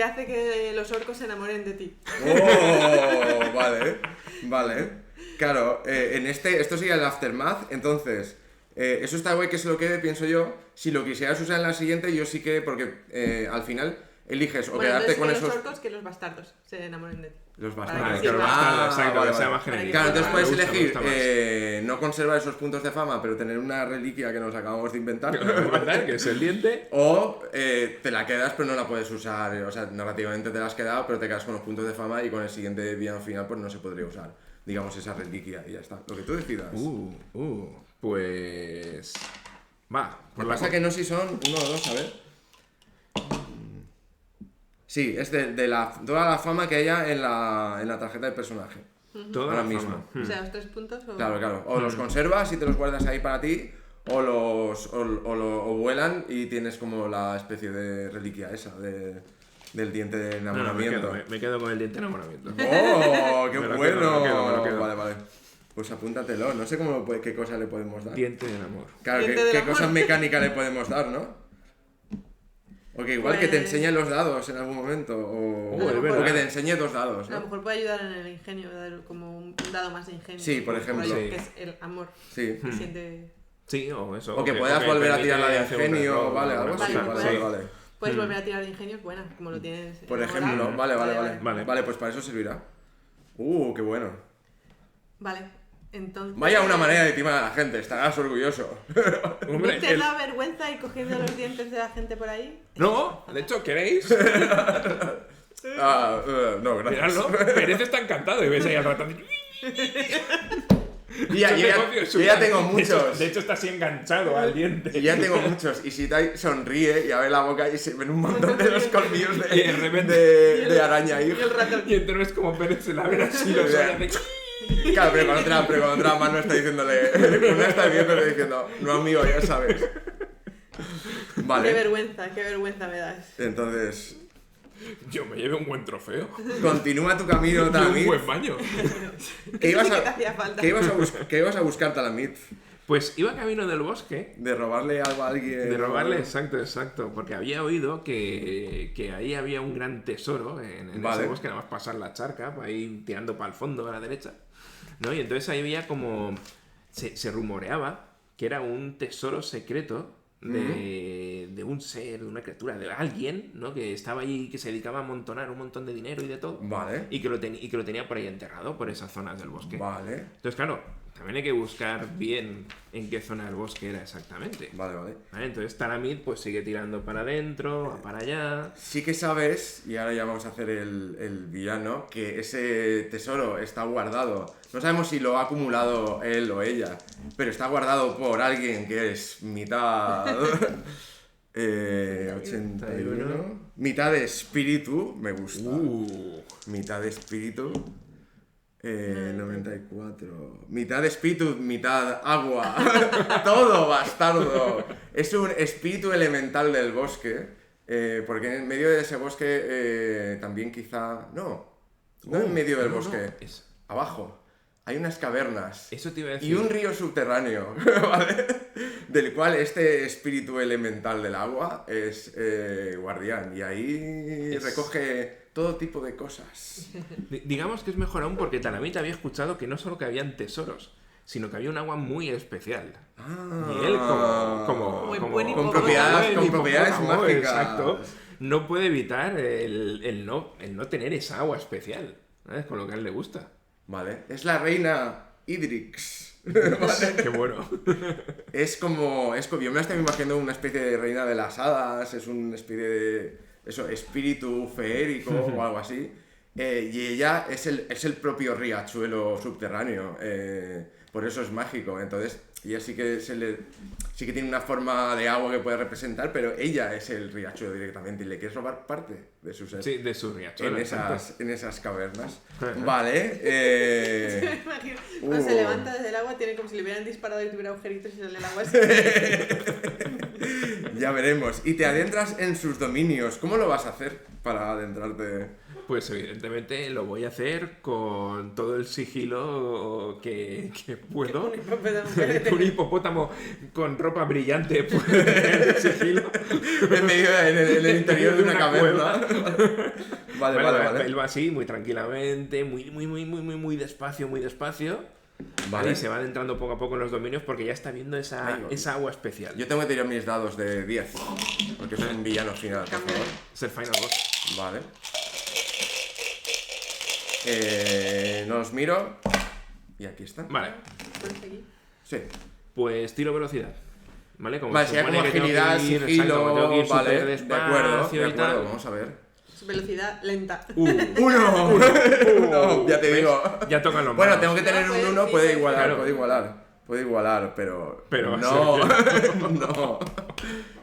Speaker 2: hace que los orcos se enamoren de ti.
Speaker 1: Oh, vale, vale. Claro, esto sería el aftermath, entonces, eso está guay que se lo quede, pienso yo. Si lo quisieras usar en la siguiente, yo sí que, porque al final eliges o
Speaker 2: Bueno,
Speaker 1: quedarte
Speaker 2: entonces
Speaker 1: con
Speaker 2: que
Speaker 1: esos...
Speaker 2: los orcos que los bastardos se enamoren de ti.
Speaker 1: Los
Speaker 2: Para
Speaker 1: bastardos.
Speaker 2: que
Speaker 3: Claro,
Speaker 2: sirva.
Speaker 3: bastardo, exacto,
Speaker 1: vale,
Speaker 3: que sea
Speaker 1: vale.
Speaker 3: más genérico.
Speaker 1: Claro, entonces puedes
Speaker 3: Me gusta, me
Speaker 1: elegir
Speaker 3: gusta más.
Speaker 1: no conservar esos puntos de fama, pero tener una reliquia que nos acabamos de inventar.
Speaker 3: ¿Verdad? Que es el diente.
Speaker 1: O te la quedas pero no la puedes usar, o sea, narrativamente te la has quedado, pero te quedas con los puntos de fama y con el siguiente villano final pues no se podría usar, digamos, esa reliquia y ya está, lo que tú decidas.
Speaker 3: Pues... Va.
Speaker 1: Lo que pasa que no sé si son 1 o 2, a ver. Sí, es de toda la fama que haya en la tarjeta del personaje.
Speaker 3: Toda
Speaker 1: ahora
Speaker 3: la
Speaker 1: mismo.
Speaker 3: fama.
Speaker 2: O sea, los 3 puntos o...
Speaker 1: Claro, claro. O los conservas y te los guardas ahí para ti, o vuelan y tienes como la especie de reliquia esa del diente de
Speaker 3: No, no,
Speaker 1: enamoramiento.
Speaker 3: me quedo con el diente de enamoramiento.
Speaker 1: ¡Oh! ¡Qué
Speaker 3: Me lo
Speaker 1: bueno!
Speaker 3: quedo, me lo quedo.
Speaker 1: Vale, vale. Pues apúntatelo. No sé qué cosa le podemos dar.
Speaker 3: Diente del amor.
Speaker 1: Claro,
Speaker 2: Diente del
Speaker 1: qué
Speaker 2: amor.
Speaker 1: cosas mecánicas le podemos dar, ¿no? O que igual que te
Speaker 2: Pues-
Speaker 1: enseñe los dados en algún momento. O,
Speaker 3: es
Speaker 1: o
Speaker 3: verdad.
Speaker 1: que te enseñe 2 dados,
Speaker 2: A lo
Speaker 1: ¿no?
Speaker 2: mejor puede ayudar en el ingenio, dar como un dado más de ingenio.
Speaker 1: Sí, por ejemplo.
Speaker 2: ahí,
Speaker 3: Sí.
Speaker 2: Que es el amor.
Speaker 1: Sí.
Speaker 2: Que siente...
Speaker 3: Sí, o eso.
Speaker 1: O que puedas volver a tirar la de
Speaker 3: permite hacer un
Speaker 1: ingenio,
Speaker 3: error,
Speaker 1: vale,
Speaker 3: o
Speaker 1: algo
Speaker 3: una
Speaker 1: así.
Speaker 2: Vale,
Speaker 3: cosa,
Speaker 1: Vale,
Speaker 2: pues-
Speaker 1: vale.
Speaker 2: Puedes volver a tirar de ingenio, es buena, como lo tienes.
Speaker 1: Por
Speaker 2: enamorado.
Speaker 1: ejemplo, vale.
Speaker 3: Vale.
Speaker 1: Vale, pues para eso servirá. Qué bueno.
Speaker 2: Vale, entonces...
Speaker 1: Vaya una manera de timar a la gente, estarás orgulloso.
Speaker 3: Hombre,
Speaker 2: ¿No te
Speaker 3: el-
Speaker 2: da vergüenza ir cogiendo los dientes de la gente por ahí?
Speaker 3: No, de hecho, ¿queréis?
Speaker 1: No, gracias.
Speaker 3: Miradlo, Pérez está encantado y ves ahí al ratón.
Speaker 1: Y ya, yo ya tengo muchos.
Speaker 3: De hecho, está así enganchado al diente.
Speaker 1: Y ya tengo muchos. Y si Tai sonríe y abre la boca y se ven un montón de los colmillos
Speaker 3: Y de repente-
Speaker 1: de araña ahí.
Speaker 2: Y el ratón.
Speaker 3: Y entonces, como Pérez se la ve así, los ojos hace-
Speaker 1: Claro, pero con otra mano está diciéndole. Con una está viéndole diciendo, no amigo, ya sabes.
Speaker 2: Qué
Speaker 1: Vale.
Speaker 2: vergüenza me das.
Speaker 1: Entonces,
Speaker 3: Yo me llevé un buen trofeo.
Speaker 1: continúa tu camino,
Speaker 3: Y un
Speaker 1: Talamit.
Speaker 3: buen baño.
Speaker 1: ¿Qué
Speaker 2: Eso
Speaker 1: ibas
Speaker 2: sí que
Speaker 1: a,
Speaker 2: te hacía falta.
Speaker 1: qué ibas a buscar, Talamit?
Speaker 3: Pues iba camino del bosque.
Speaker 1: ¿De robarle algo a alguien?
Speaker 3: De robarle, exacto. Porque había oído que ahí había un gran tesoro en
Speaker 1: Vale.
Speaker 3: ese bosque, nada más pasar la charca, para ir tirando para el fondo a la derecha. ¿No? Y entonces ahí había como. Se rumoreaba que era un tesoro secreto de un ser, de una criatura, de alguien, ¿no? Que estaba ahí, que se dedicaba a amontonar un montón de dinero y de todo.
Speaker 1: Vale.
Speaker 3: Y que lo tenía por ahí enterrado, por esas zonas del bosque.
Speaker 1: Vale.
Speaker 3: Entonces, claro, también hay que buscar bien en qué zona del bosque era exactamente.
Speaker 1: Vale.
Speaker 3: ¿Vale? Entonces Talamid pues sigue tirando para adentro, va para allá.
Speaker 1: Sí que sabes, y ahora ya vamos a hacer el villano, que ese tesoro está guardado. No sabemos si lo ha acumulado él o ella, pero está guardado por alguien que es mitad... 81. Mitad de espíritu, me gusta. Mitad de espíritu. 94. Mitad espíritu, mitad agua. Todo bastardo. Es un espíritu elemental del bosque. Porque en medio de ese bosque también quizá... No en medio del bosque. Abajo. Hay unas cavernas.
Speaker 3: Eso te iba a decir.
Speaker 1: Y un río subterráneo, ¿vale? Del cual este espíritu elemental del agua es guardián. Y ahí recoge todo tipo de cosas.
Speaker 3: Digamos que es mejor aún porque Talamid había escuchado que no solo que habían tesoros, sino que había un agua muy especial. Y él
Speaker 2: Muy buen
Speaker 1: con
Speaker 2: hipopótamo.
Speaker 1: propiedades
Speaker 3: hipopótamo,
Speaker 1: mágicas.
Speaker 3: Exacto. No puede evitar el no tener esa agua especial, ¿sabes? Con lo que a él le gusta.
Speaker 1: Vale. Es la reina Idrix.
Speaker 3: Qué bueno.
Speaker 1: Es como... Yo me la estoy imaginando una especie de reina de las hadas. Es una especie de... espíritu feérico o algo así. Y ella es el propio riachuelo subterráneo, por eso es mágico. Entonces, ella sí que tiene una forma de agua que puede representar, pero ella es el riachuelo directamente y le quiere robar parte de su ser.
Speaker 3: Sí, de su riachuelo.
Speaker 1: En esas cavernas.
Speaker 3: Ajá.
Speaker 1: Vale.
Speaker 2: Me imagino, cuando se levanta desde el agua, tiene como si le hubieran disparado y tuviera agujeritos y sale el agua así.
Speaker 1: Ya veremos. Y te adentras en sus dominios. ¿Cómo lo vas a hacer para adentrarte?
Speaker 3: Pues evidentemente lo voy a hacer con todo el sigilo que puedo. Un hipopótamo con ropa brillante puede tener el sigilo.
Speaker 1: En el interior de una caverna. Vale.
Speaker 3: Él va así, muy tranquilamente, muy despacio, muy despacio.
Speaker 1: Vale.
Speaker 3: Y se va adentrando poco a poco en los dominios porque ya está viendo esa agua especial.
Speaker 1: Yo tengo que tirar mis dados de 10. Porque es un villano final, por favor.
Speaker 3: Es el final boss.
Speaker 1: Vale. No los miro. Y aquí está.
Speaker 3: Vale.
Speaker 1: Sí.
Speaker 3: Pues tiro velocidad. ¿Vale?
Speaker 1: Vale, sería como
Speaker 3: que tengo que
Speaker 1: agilidad,
Speaker 3: ir,
Speaker 1: sigilo.
Speaker 3: exacto, tengo que ir
Speaker 1: Vale,
Speaker 3: súper
Speaker 1: de
Speaker 3: despacio
Speaker 1: acuerdo.
Speaker 3: y tal.
Speaker 1: Vamos a ver.
Speaker 2: Velocidad lenta.
Speaker 1: ¡Uno! No, ya te digo.
Speaker 3: Ya tocan los
Speaker 1: Bueno,
Speaker 3: manos.
Speaker 1: tengo que tener un 1, puede igualar, pero no. No.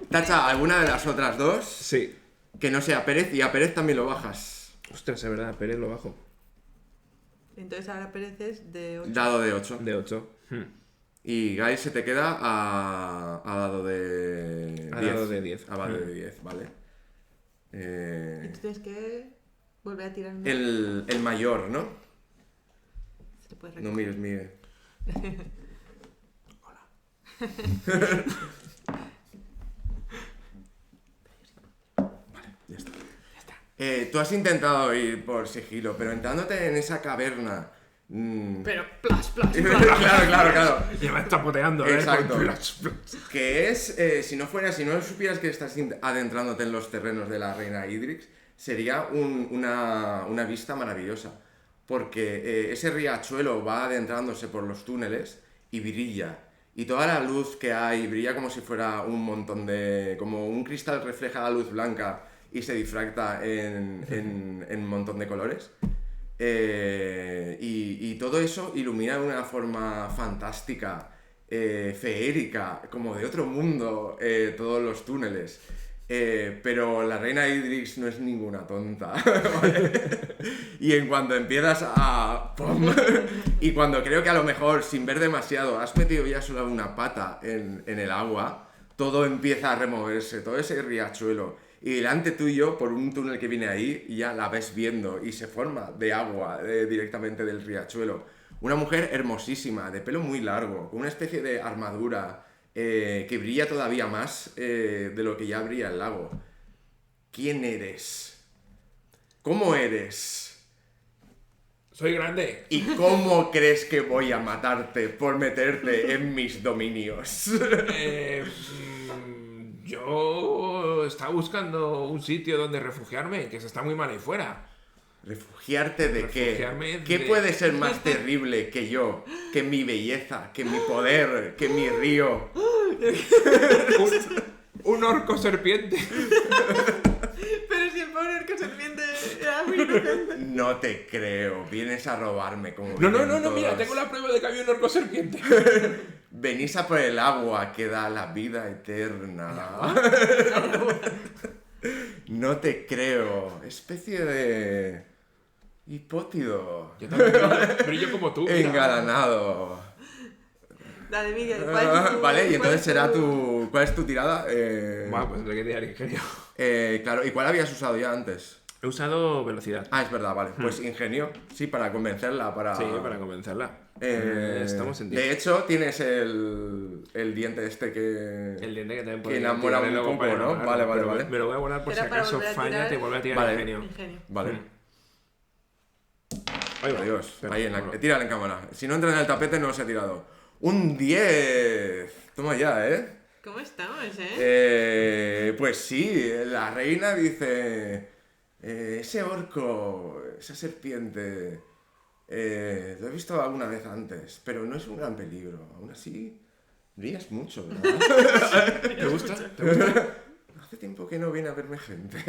Speaker 1: Tacha, ¿alguna de las otras dos?
Speaker 3: Sí.
Speaker 1: Que no sea Pérez, y a Pérez también lo bajas.
Speaker 3: Ostras, es verdad, Pérez lo bajo.
Speaker 2: Entonces ahora Pérez es de 8.
Speaker 1: Dado de 8.
Speaker 3: De 8.
Speaker 1: Y Guy se te queda a dado de 10.
Speaker 3: A dado de 10.
Speaker 1: A dado de 10, vale.
Speaker 2: Y tú tienes que volver a tirar.
Speaker 1: El mayor, ¿no?
Speaker 2: Se te puede
Speaker 1: No mires, Miguel. Ya está. Tú has intentado ir por sigilo, pero entrándote en esa caverna.
Speaker 2: Pero plas.
Speaker 1: Claro.
Speaker 3: Ya me está poteando,
Speaker 1: Exacto.
Speaker 3: Plas.
Speaker 1: Que es, si no supieras que estás adentrándote en los terrenos de la reina Idrix, sería una vista maravillosa. Porque ese riachuelo va adentrándose por los túneles y brilla. Y toda la luz que hay brilla como si fuera un montón de... Como un cristal refleja la luz blanca y se difracta en un montón de colores. Y todo eso ilumina de una forma fantástica, feérica, como de otro mundo, todos los túneles. Pero la reina Idrix no es ninguna tonta, ¿vale? Y en cuanto empiezas a... ¡pum! Y cuando creo que a lo mejor, sin ver demasiado, has metido ya solo una pata en el agua, todo empieza a removerse, todo ese riachuelo. Y delante tuyo, por un túnel que viene ahí, ya la ves viendo y se forma de agua directamente del riachuelo. Una mujer hermosísima, de pelo muy largo, con una especie de armadura que brilla todavía más de lo que ya brilla el lago. ¿Quién eres? ¿Cómo eres?
Speaker 3: Soy grande.
Speaker 1: ¿Y cómo crees que voy a matarte por meterte en mis dominios?
Speaker 3: Yo estaba buscando un sitio donde refugiarme, que se está muy mal ahí fuera.
Speaker 1: ¿Refugiarte de
Speaker 3: Refugiarme
Speaker 1: qué? ¿Qué
Speaker 3: de-
Speaker 1: puede ser más terrible que yo? Que mi belleza, que mi poder, que mi río.
Speaker 3: Un orco serpiente.
Speaker 2: Pero si el pobre orco serpiente era muy inocente.
Speaker 1: No te creo. Vienes a robarme como
Speaker 3: No,
Speaker 1: vienen
Speaker 3: mira,
Speaker 1: todos.
Speaker 3: tengo la prueba de que había un orco serpiente.
Speaker 1: Venís a por el agua que da la vida eterna. No te creo. Especie de... hipótido.
Speaker 3: Yo también brillo como tú. mira.
Speaker 1: Engalanado.
Speaker 2: Dale, Miguel, ¿cuál es tu-
Speaker 1: Vale, y
Speaker 2: cuál
Speaker 1: entonces
Speaker 2: es
Speaker 1: será
Speaker 2: tu-
Speaker 1: ¿cuál es tu tirada?
Speaker 3: Buah, pues le que tirar ingenio.
Speaker 1: Claro, ¿y cuál habías usado ya antes?
Speaker 3: He usado velocidad.
Speaker 1: Ah, es verdad, vale. Pues ingenio, sí, para convencerla, para...
Speaker 3: Sí, para convencerla.
Speaker 1: Eh,
Speaker 3: Estamos en 10.
Speaker 1: De hecho, tienes el diente este que...
Speaker 3: El diente que también
Speaker 1: que
Speaker 3: podría
Speaker 1: enamora
Speaker 3: tirarle
Speaker 1: un
Speaker 3: luego
Speaker 1: poco,
Speaker 3: para
Speaker 1: ¿no?
Speaker 3: enamorarlo,
Speaker 1: Vale,
Speaker 3: pero
Speaker 1: vale.
Speaker 3: Me lo voy a guardar por
Speaker 2: Era
Speaker 3: si
Speaker 2: para
Speaker 3: acaso
Speaker 2: volver a
Speaker 3: falla,
Speaker 2: tirar.
Speaker 3: te vuelve a tirar
Speaker 1: Vale.
Speaker 3: ingenio.
Speaker 2: Ingenio.
Speaker 1: Vale.
Speaker 3: Ahí va.
Speaker 1: Adiós.
Speaker 3: Pero,
Speaker 1: Ahí
Speaker 3: bueno.
Speaker 1: tírala en cámara. Si no entra en el tapete, no se ha tirado. ¡Un 10! Toma ya, ¿eh?
Speaker 2: ¿Cómo estamos, eh?
Speaker 1: Pues sí, la reina dice... ese orco, esa serpiente... lo he visto alguna vez antes, pero no es un gran peligro. Aún así, brillas mucho, ¿verdad?
Speaker 3: ¿Te gusta? ¿Te gusta?
Speaker 1: Hace tiempo que no viene a verme gente.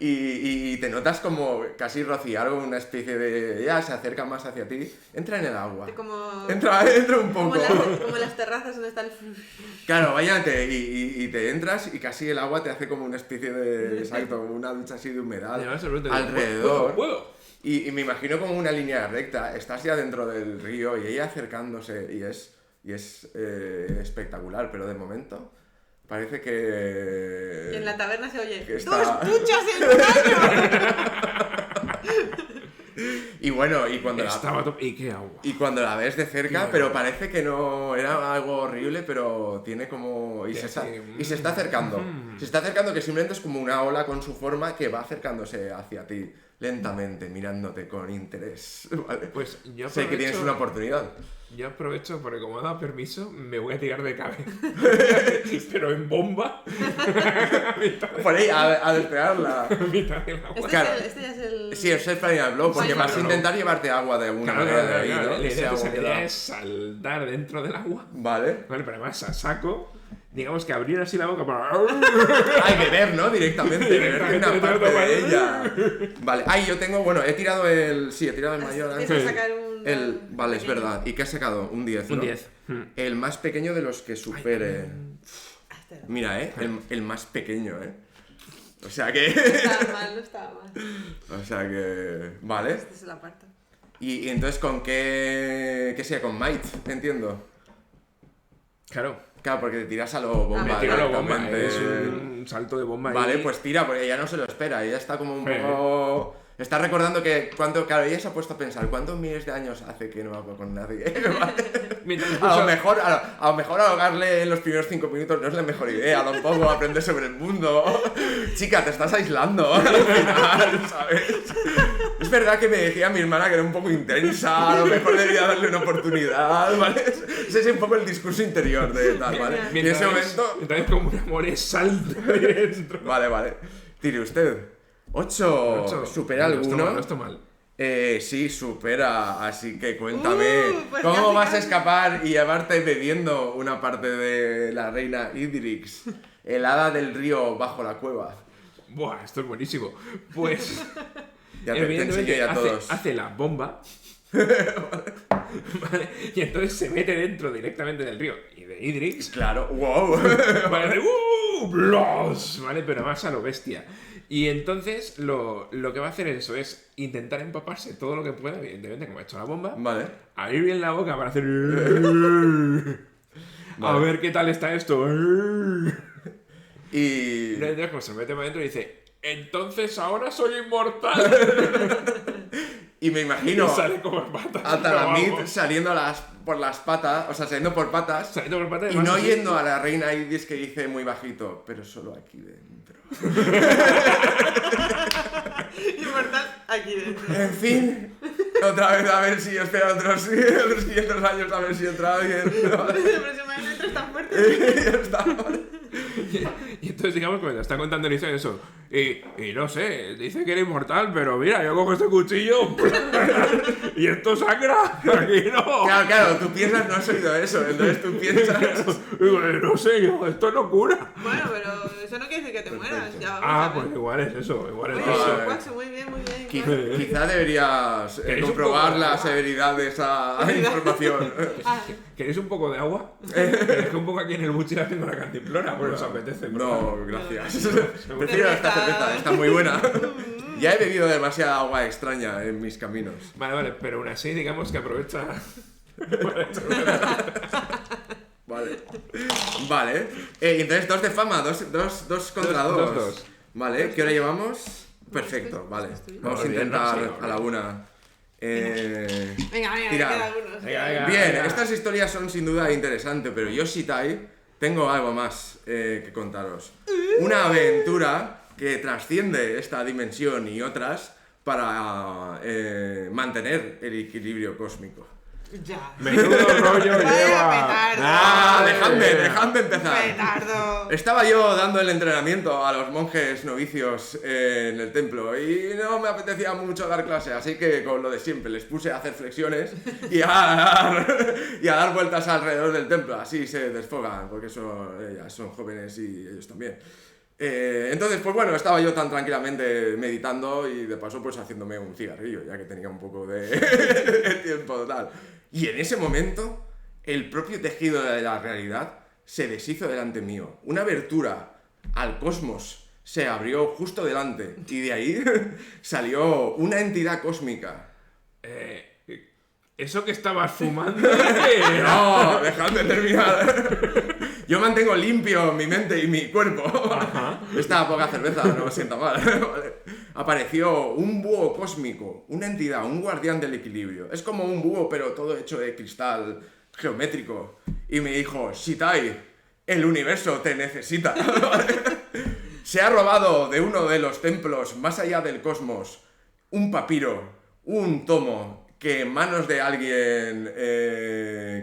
Speaker 1: y te notas como casi rociar una especie de... Ya se acerca más hacia ti. Entra en el agua.
Speaker 2: Como...
Speaker 1: Entra un poco.
Speaker 2: Como las terrazas donde está el...
Speaker 1: Claro, váyate y te entras y casi el agua te hace como una especie de... Exacto, una ducha así de humedad alrededor.
Speaker 3: ¿Puedo?
Speaker 1: Y me imagino como una línea recta. Estás ya dentro del río y ella acercándose y es espectacular, pero de momento parece que...
Speaker 2: Y en la taberna se oye,
Speaker 1: que
Speaker 2: ¡dos
Speaker 1: está-
Speaker 2: duchas en un año!
Speaker 1: Y bueno, y cuando
Speaker 3: Estaba top. ¿Y qué agua?
Speaker 1: Y cuando la ves de cerca, pero parece que no era algo horrible, pero tiene como... Y se está acercando. Se está acercando, que simplemente es como una ola con su forma que va acercándose hacia ti, lentamente, mirándote con interés. ¿Vale?
Speaker 3: Pues yo
Speaker 1: Sé que tienes una oportunidad.
Speaker 3: Yo aprovecho porque como he dado permiso, me voy a tirar de cabeza. Pero en bomba.
Speaker 1: Por ahí, a despegarla.
Speaker 3: A mitad del agua.
Speaker 1: Claro.
Speaker 2: Este ya es el...
Speaker 1: Sí, es el Final Blow, porque
Speaker 2: Final
Speaker 1: vas a
Speaker 3: Blow.
Speaker 1: intentar llevarte agua de alguna
Speaker 3: Claro,
Speaker 1: manera de
Speaker 3: claro,
Speaker 1: ahí,
Speaker 3: claro.
Speaker 1: ¿no?
Speaker 3: La
Speaker 1: Ese
Speaker 3: idea
Speaker 1: agua que
Speaker 3: sería
Speaker 1: da.
Speaker 3: es saltar dentro del agua.
Speaker 1: Vale.
Speaker 3: Vale, pero además a saco. Digamos que abrir así la boca para...
Speaker 1: Hay que beber, ¿no? Directamente, beber de una parte de ella. Vale. Ay, yo tengo, bueno, he tirado el... Sí, he tirado el mayor
Speaker 2: Tienes
Speaker 1: antes.
Speaker 2: que sacar un...
Speaker 1: Vale, es
Speaker 2: pequeño.
Speaker 1: verdad. ¿Y qué has sacado? Un 10, ¿no?
Speaker 3: Un 10.
Speaker 1: El más pequeño de los que supere...
Speaker 2: Ah, este no.
Speaker 1: Mira, el más pequeño, O sea que...
Speaker 2: No estaba mal, no estaba mal.
Speaker 1: O sea que... Vale.
Speaker 2: Este es el aparto.
Speaker 1: Y entonces, ¿con qué...? ¿Qué sea? Con Might, entiendo.
Speaker 3: Claro.
Speaker 1: Claro, porque te tiras a lo bomba.
Speaker 3: Me tiro la bomba.
Speaker 1: directamente.
Speaker 3: Es un salto de bomba.
Speaker 1: Vale,
Speaker 3: ahí.
Speaker 1: pues tira, porque ella no se lo espera. Ella está como un
Speaker 3: Sí.
Speaker 1: poco... Está recordando que cuánto... Claro, ella se ha puesto a pensar, ¿cuántos miles de años hace que no hablo con nadie? Vale.
Speaker 3: Mientras
Speaker 1: A lo
Speaker 3: incluso-
Speaker 1: mejor, a lo mejor ahogarle en los primeros 5 minutos no es la mejor idea, tampoco aprender sobre el mundo. Chica, te estás aislando al final, ¿sabes? Es verdad que me decía mi hermana que era un poco intensa, a lo mejor debería darle una oportunidad, ¿vale? Ese es un poco el discurso interior de tal, ¿vale? Y en ese momento...
Speaker 3: Entonces como un amor salta ahí dentro.
Speaker 1: Vale. Tire usted. 8.
Speaker 3: Ocho.
Speaker 1: ¿Supera
Speaker 3: No está mal,
Speaker 1: alguno?
Speaker 3: no está mal.
Speaker 1: Sí, supera, así que cuéntame,
Speaker 2: Pues
Speaker 1: ¿cómo
Speaker 2: casi,
Speaker 1: vas a
Speaker 2: casi.
Speaker 1: escapar y llevarte bebiendo una parte de la reina Idrix, el hada del río bajo la cueva?
Speaker 3: Buah, esto es buenísimo. Pues...
Speaker 1: Ya te enseñé ya todos.
Speaker 3: hace la bomba. Vale, y entonces se mete dentro directamente del río y de Idrix.
Speaker 1: Claro, wow.
Speaker 3: Vale, hace, ¡blos! Vale, pero más a lo bestia. Y entonces lo que va a hacer eso es intentar empaparse todo lo que pueda, evidentemente, como ha hecho la bomba.
Speaker 1: Vale.
Speaker 3: Abrir bien la boca para hacer... A
Speaker 1: Vale.
Speaker 3: ver qué tal está esto.
Speaker 1: Y...
Speaker 3: Entonces, pues se mete para adentro y dice... Entonces ahora soy inmortal.
Speaker 1: Y me imagino
Speaker 3: Y sale como en patas.
Speaker 1: a Talamid
Speaker 3: Vamos.
Speaker 1: saliendo por las patas, o sea, saliendo por patas,
Speaker 3: Saliendo por patas,
Speaker 1: y
Speaker 3: además,
Speaker 1: no
Speaker 3: así.
Speaker 1: yendo a la reina Idris que dice muy bajito, pero solo aquí dentro.
Speaker 2: Inmortal aquí dentro.
Speaker 1: En fin, otra vez a ver si espera otros 500 años a ver si entra alguien. ¿Vale?
Speaker 2: Pero si me entras tan fuerte.
Speaker 1: Ya está.
Speaker 3: Y entonces, digamos, cuando está contando la historia de eso, y no sé, dice que era inmortal, pero mira, yo cojo este cuchillo y esto sangra. Aquí no.
Speaker 1: Claro, tú piensas, no has oído eso, entonces tú piensas...
Speaker 3: Digo, no sé, yo, esto no cura.
Speaker 2: Bueno, pero eso no quiere decir que te mueras. Ya vamos
Speaker 3: Ah,
Speaker 2: a ver.
Speaker 3: pues igual es eso, igual es
Speaker 2: Oye,
Speaker 3: eso.
Speaker 1: Vale.
Speaker 2: Quaxo, muy bien, muy bien.
Speaker 1: Quizá deberías
Speaker 3: ¿Queréis un
Speaker 1: comprobar
Speaker 3: poco?
Speaker 1: la severidad de esa información.
Speaker 2: Ah,
Speaker 3: ¿Queréis un poco de agua? Es que un poco aquí en el buchi haciendo la cantimplora, pues os apetece.
Speaker 1: No, gracias.
Speaker 3: No.
Speaker 1: Prefiero esta cerveza, está muy buena. Ya he bebido demasiada agua extraña en mis caminos.
Speaker 3: Vale, pero aún así, digamos que aprovecha.
Speaker 1: Vale. Entonces, 2 de fama, 2 contra 2.
Speaker 3: Dos.
Speaker 1: Vale, ¿qué hora llevamos? Perfecto, vale. Vamos a
Speaker 3: Bien,
Speaker 1: intentar
Speaker 3: sí,
Speaker 1: a la una.
Speaker 2: venga,
Speaker 1: Tira.
Speaker 2: queda algunos.
Speaker 3: Venga.
Speaker 1: Bien, estas historias son sin duda interesantes, pero yo, Shitai, tengo algo más que contaros. Una aventura que trasciende esta dimensión y otras para mantener el equilibrio cósmico.
Speaker 2: Ya.
Speaker 3: Menudo rollo
Speaker 2: Vaya
Speaker 3: lleva.
Speaker 2: petardo.
Speaker 1: Dejadme empezar.
Speaker 2: Petardo.
Speaker 1: Estaba yo dando el entrenamiento a los monjes novicios en el templo y no me apetecía mucho dar clase, así que con lo de siempre les puse a hacer flexiones y a dar vueltas alrededor del templo, así se desfogan, porque ya son jóvenes y ellos también. Entonces, pues bueno, estaba yo tan tranquilamente meditando y de paso pues haciéndome un cigarrillo, ya que tenía un poco de tiempo tal. Y en ese momento, el propio tejido de la realidad se deshizo delante mío. Una abertura al cosmos se abrió justo delante y de ahí salió una entidad cósmica.
Speaker 3: ¿Eso que estabas fumando? ¿Qué era?
Speaker 1: No, dejadme terminar. Yo mantengo limpio mi mente y mi cuerpo.
Speaker 3: Ajá.
Speaker 1: Esta poca cerveza no me sienta mal. Vale. Apareció un búho cósmico, una entidad, un guardián del equilibrio. Es como un búho, pero todo hecho de cristal geométrico. Y me dijo, Shitai, el universo te necesita. Se ha robado de uno de los templos más allá del cosmos un papiro, un tomo, que en manos de alguien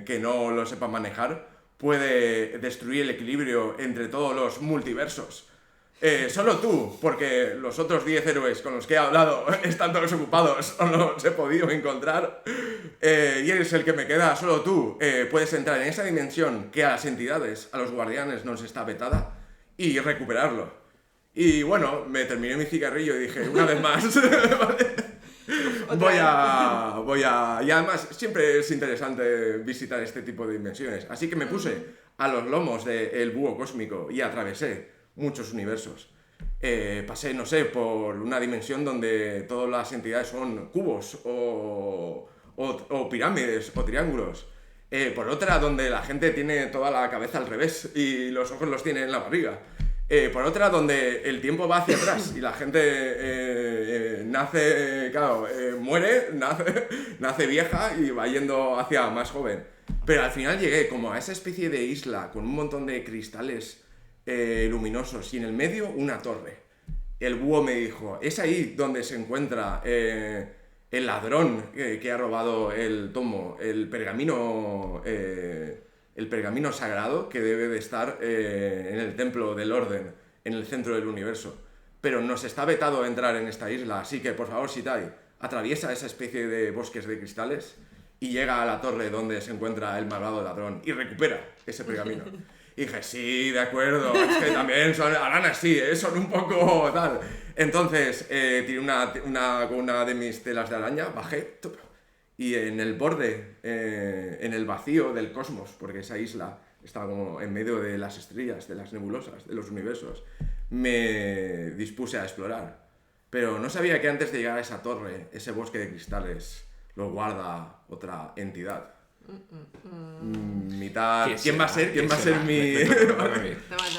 Speaker 1: que no lo sepa manejar puede destruir el equilibrio entre todos los multiversos. Solo tú, porque los otros 10 héroes con los que he hablado están todos ocupados o no los he podido encontrar, y eres el que me queda, solo tú puedes entrar en esa dimensión que a las entidades, a los guardianes nos está vetada y recuperarlo. Y bueno, me terminé mi cigarrillo y dije, una vez más, ¿vale? Voy a... Y además, siempre es interesante visitar este tipo de dimensiones. Así que me puse a los lomos del búho cósmico y atravesé muchos universos. Pasé, no sé, por una dimensión donde todas las entidades son cubos o pirámides o triángulos. Por otra, donde la gente tiene toda la cabeza al revés y los ojos los tiene en la barriga. Por otra, donde el tiempo va hacia atrás y la gente nace, claro, muere, nace vieja y va yendo hacia más joven. Pero al final llegué como a esa especie de isla con un montón de cristales luminosos y en el medio una torre. El búho me dijo, es ahí donde se encuentra el ladrón que ha robado el tomo, el pergamino sagrado que debe de estar en el templo del orden, en el centro del universo. Pero nos está vetado entrar en esta isla, así que por favor, Shitai, atraviesa esa especie de bosques de cristales y llega a la torre donde se encuentra el malvado ladrón y recupera ese pergamino. Y dije, sí, de acuerdo, es que también son aranas, sí, son un poco tal. Entonces, tiré una de mis telas de araña, bajé, y en el borde, en el vacío del cosmos, porque esa isla está como en medio de las estrellas, de las nebulosas, de los universos, me dispuse a explorar. Pero no sabía que antes de llegar a esa torre, ese bosque de cristales, lo guarda otra entidad. Mitad... ¿Quién va a ser? ¿Quién va a ser mi...?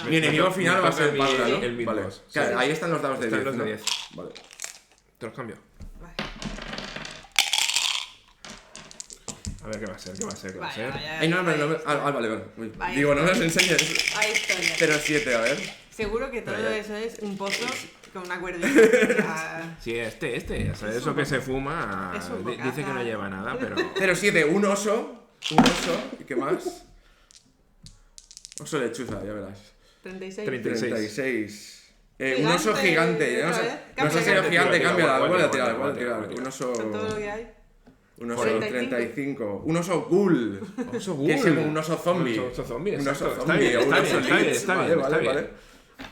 Speaker 1: Mi enemigo final va a ser Paula, ¿no?
Speaker 3: El mismo.
Speaker 1: Vale. Claro, ahí están los dados de 10.
Speaker 3: Están los de
Speaker 1: ¿no?
Speaker 3: 10.
Speaker 1: Vale.
Speaker 3: Te los cambio.
Speaker 2: Vale.
Speaker 3: A ver qué va a ser, qué va a ser, qué va a ser.
Speaker 1: Ay, no, vale. Uy.
Speaker 2: Vaya.
Speaker 1: Digo, no me los enseñes.
Speaker 2: Ahí está.
Speaker 1: 0-7, a ver.
Speaker 2: Seguro que todo eso es un pozo con una cuerdita.
Speaker 3: Sí, este, o sea, eso que se fuma,
Speaker 2: Es un
Speaker 3: dice que no
Speaker 2: bocata.
Speaker 3: lleva nada, pero...
Speaker 1: 0-7, un oso. ¿Y qué más? Oso lechuza, ya verás.
Speaker 2: 36.
Speaker 1: 36.
Speaker 2: Gigante,
Speaker 1: Un oso gigante.
Speaker 2: otra
Speaker 1: No sé
Speaker 2: vez.
Speaker 1: si
Speaker 2: Cambia,
Speaker 1: era
Speaker 3: cambia.
Speaker 1: gigante,
Speaker 3: Tira,
Speaker 1: cámbiala.
Speaker 3: tira,
Speaker 1: Vuelve a
Speaker 3: tira,
Speaker 1: tirar, vuelve a
Speaker 3: tira,
Speaker 1: tirar.
Speaker 3: tira.
Speaker 1: Un oso...
Speaker 2: Con todo lo que hay.
Speaker 1: Un oso
Speaker 2: 35.
Speaker 1: 35. Un oso ghoul.
Speaker 3: Oso
Speaker 1: Que es
Speaker 3: ghoul.
Speaker 1: un oso zombie.
Speaker 3: Un oso zombie,
Speaker 1: Un oso
Speaker 3: exacto.
Speaker 1: zombie.
Speaker 3: Está bien,
Speaker 1: o un
Speaker 3: está
Speaker 1: oso
Speaker 3: bien,
Speaker 1: lich.
Speaker 3: está
Speaker 1: Vale,
Speaker 3: bien,
Speaker 1: vale,
Speaker 3: está
Speaker 1: vale.
Speaker 3: bien.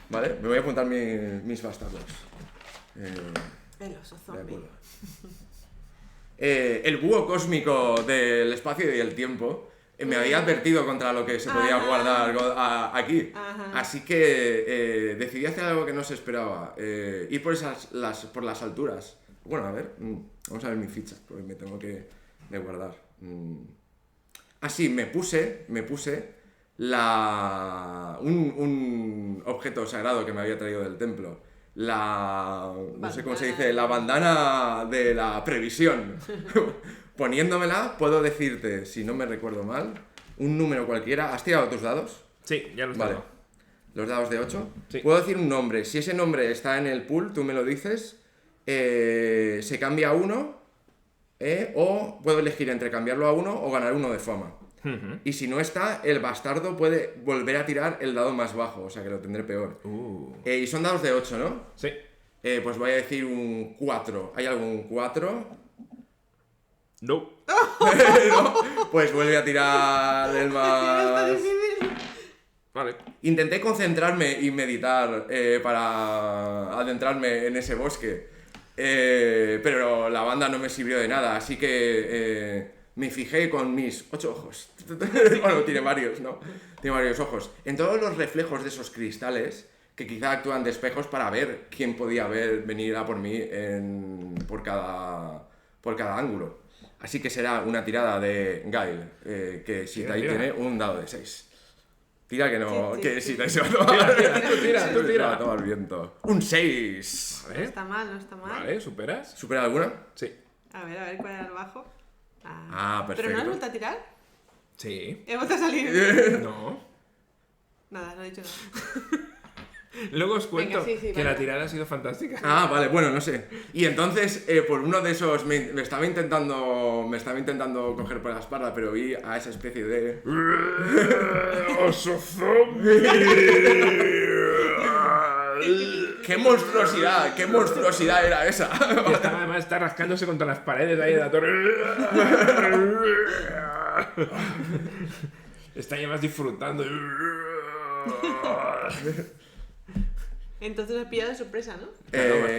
Speaker 1: Vale, me voy a apuntar mis bastardos.
Speaker 2: El oso
Speaker 1: De
Speaker 2: zombie.
Speaker 1: acuerdo. El búho cósmico del espacio y del tiempo me había advertido contra lo que se podía
Speaker 2: Ajá.
Speaker 1: guardar aquí.
Speaker 2: Ajá.
Speaker 1: Así que decidí hacer algo que no se esperaba. Ir por las alturas. Bueno, a ver, vamos a ver mi ficha, porque me tengo que guardar. Así, me puse un objeto sagrado que me había traído del templo. No sé cómo se dice, la bandana de la previsión. Poniéndomela, puedo decirte, si no me recuerdo mal, un número cualquiera. ¿Has tirado tus dados?
Speaker 3: Sí, ya los
Speaker 1: Vale.
Speaker 3: tengo.
Speaker 1: Los dados de 8.
Speaker 3: Sí.
Speaker 1: Puedo decir un nombre. Si ese nombre está en el pool, tú me lo dices. Se cambia a 1. O puedo elegir entre cambiarlo a 1 o ganar 1 de fama.
Speaker 3: Ujú.
Speaker 1: Y si no está, el bastardo puede volver a tirar el dado más bajo, o sea que lo tendré peor. Y son dados de 8, ¿no?
Speaker 3: Sí.
Speaker 1: Pues voy a decir un 4. ¿Hay algún 4?
Speaker 3: No.
Speaker 1: No, pues vuelve a tirar el
Speaker 2: Está
Speaker 1: más...
Speaker 2: difícil.
Speaker 3: Vale.
Speaker 1: Intenté concentrarme y meditar para adentrarme en ese bosque, pero la banda no me sirvió de nada, así que me fijé con mis 8 ojos. Bueno, tiene varios, ¿no? Tiene varios ojos. En todos los reflejos de esos cristales, que quizá actúan de espejos para ver quién podía venir a por mí por cada ángulo. Así que será una tirada de Guile, que si ahí tiene un dado de 6. Tira que no,
Speaker 2: Sí,
Speaker 1: que
Speaker 2: sí.
Speaker 1: si se va a tomar.
Speaker 3: Tú tira.
Speaker 1: Se va a tomar viento. Un 6.
Speaker 2: No
Speaker 3: Vale.
Speaker 2: está mal, no está mal.
Speaker 3: Vale, ¿superas?
Speaker 1: ¿Supera alguna?
Speaker 3: Sí.
Speaker 2: A ver cuál era el bajo.
Speaker 1: Ah,
Speaker 2: ¿Pero no
Speaker 1: perfecto.
Speaker 2: has vuelto a tirar?
Speaker 3: Sí.
Speaker 2: He vuelto a salir.
Speaker 3: No.
Speaker 2: Nada, no he dicho nada.
Speaker 3: Luego os cuento
Speaker 2: Venga, sí,
Speaker 3: que
Speaker 2: vale.
Speaker 3: la tirada ha sido fantástica.
Speaker 1: Ah, vale, bueno, no sé. Y entonces, por uno de esos, me estaba intentando coger por la espalda, pero vi a esa especie de...
Speaker 3: ¡Oso zombie!
Speaker 1: ¡Qué monstruosidad era esa!
Speaker 3: Y además está rascándose contra las paredes ahí de la torre. Está además disfrutando.
Speaker 2: Entonces has pillado de sorpresa, ¿no?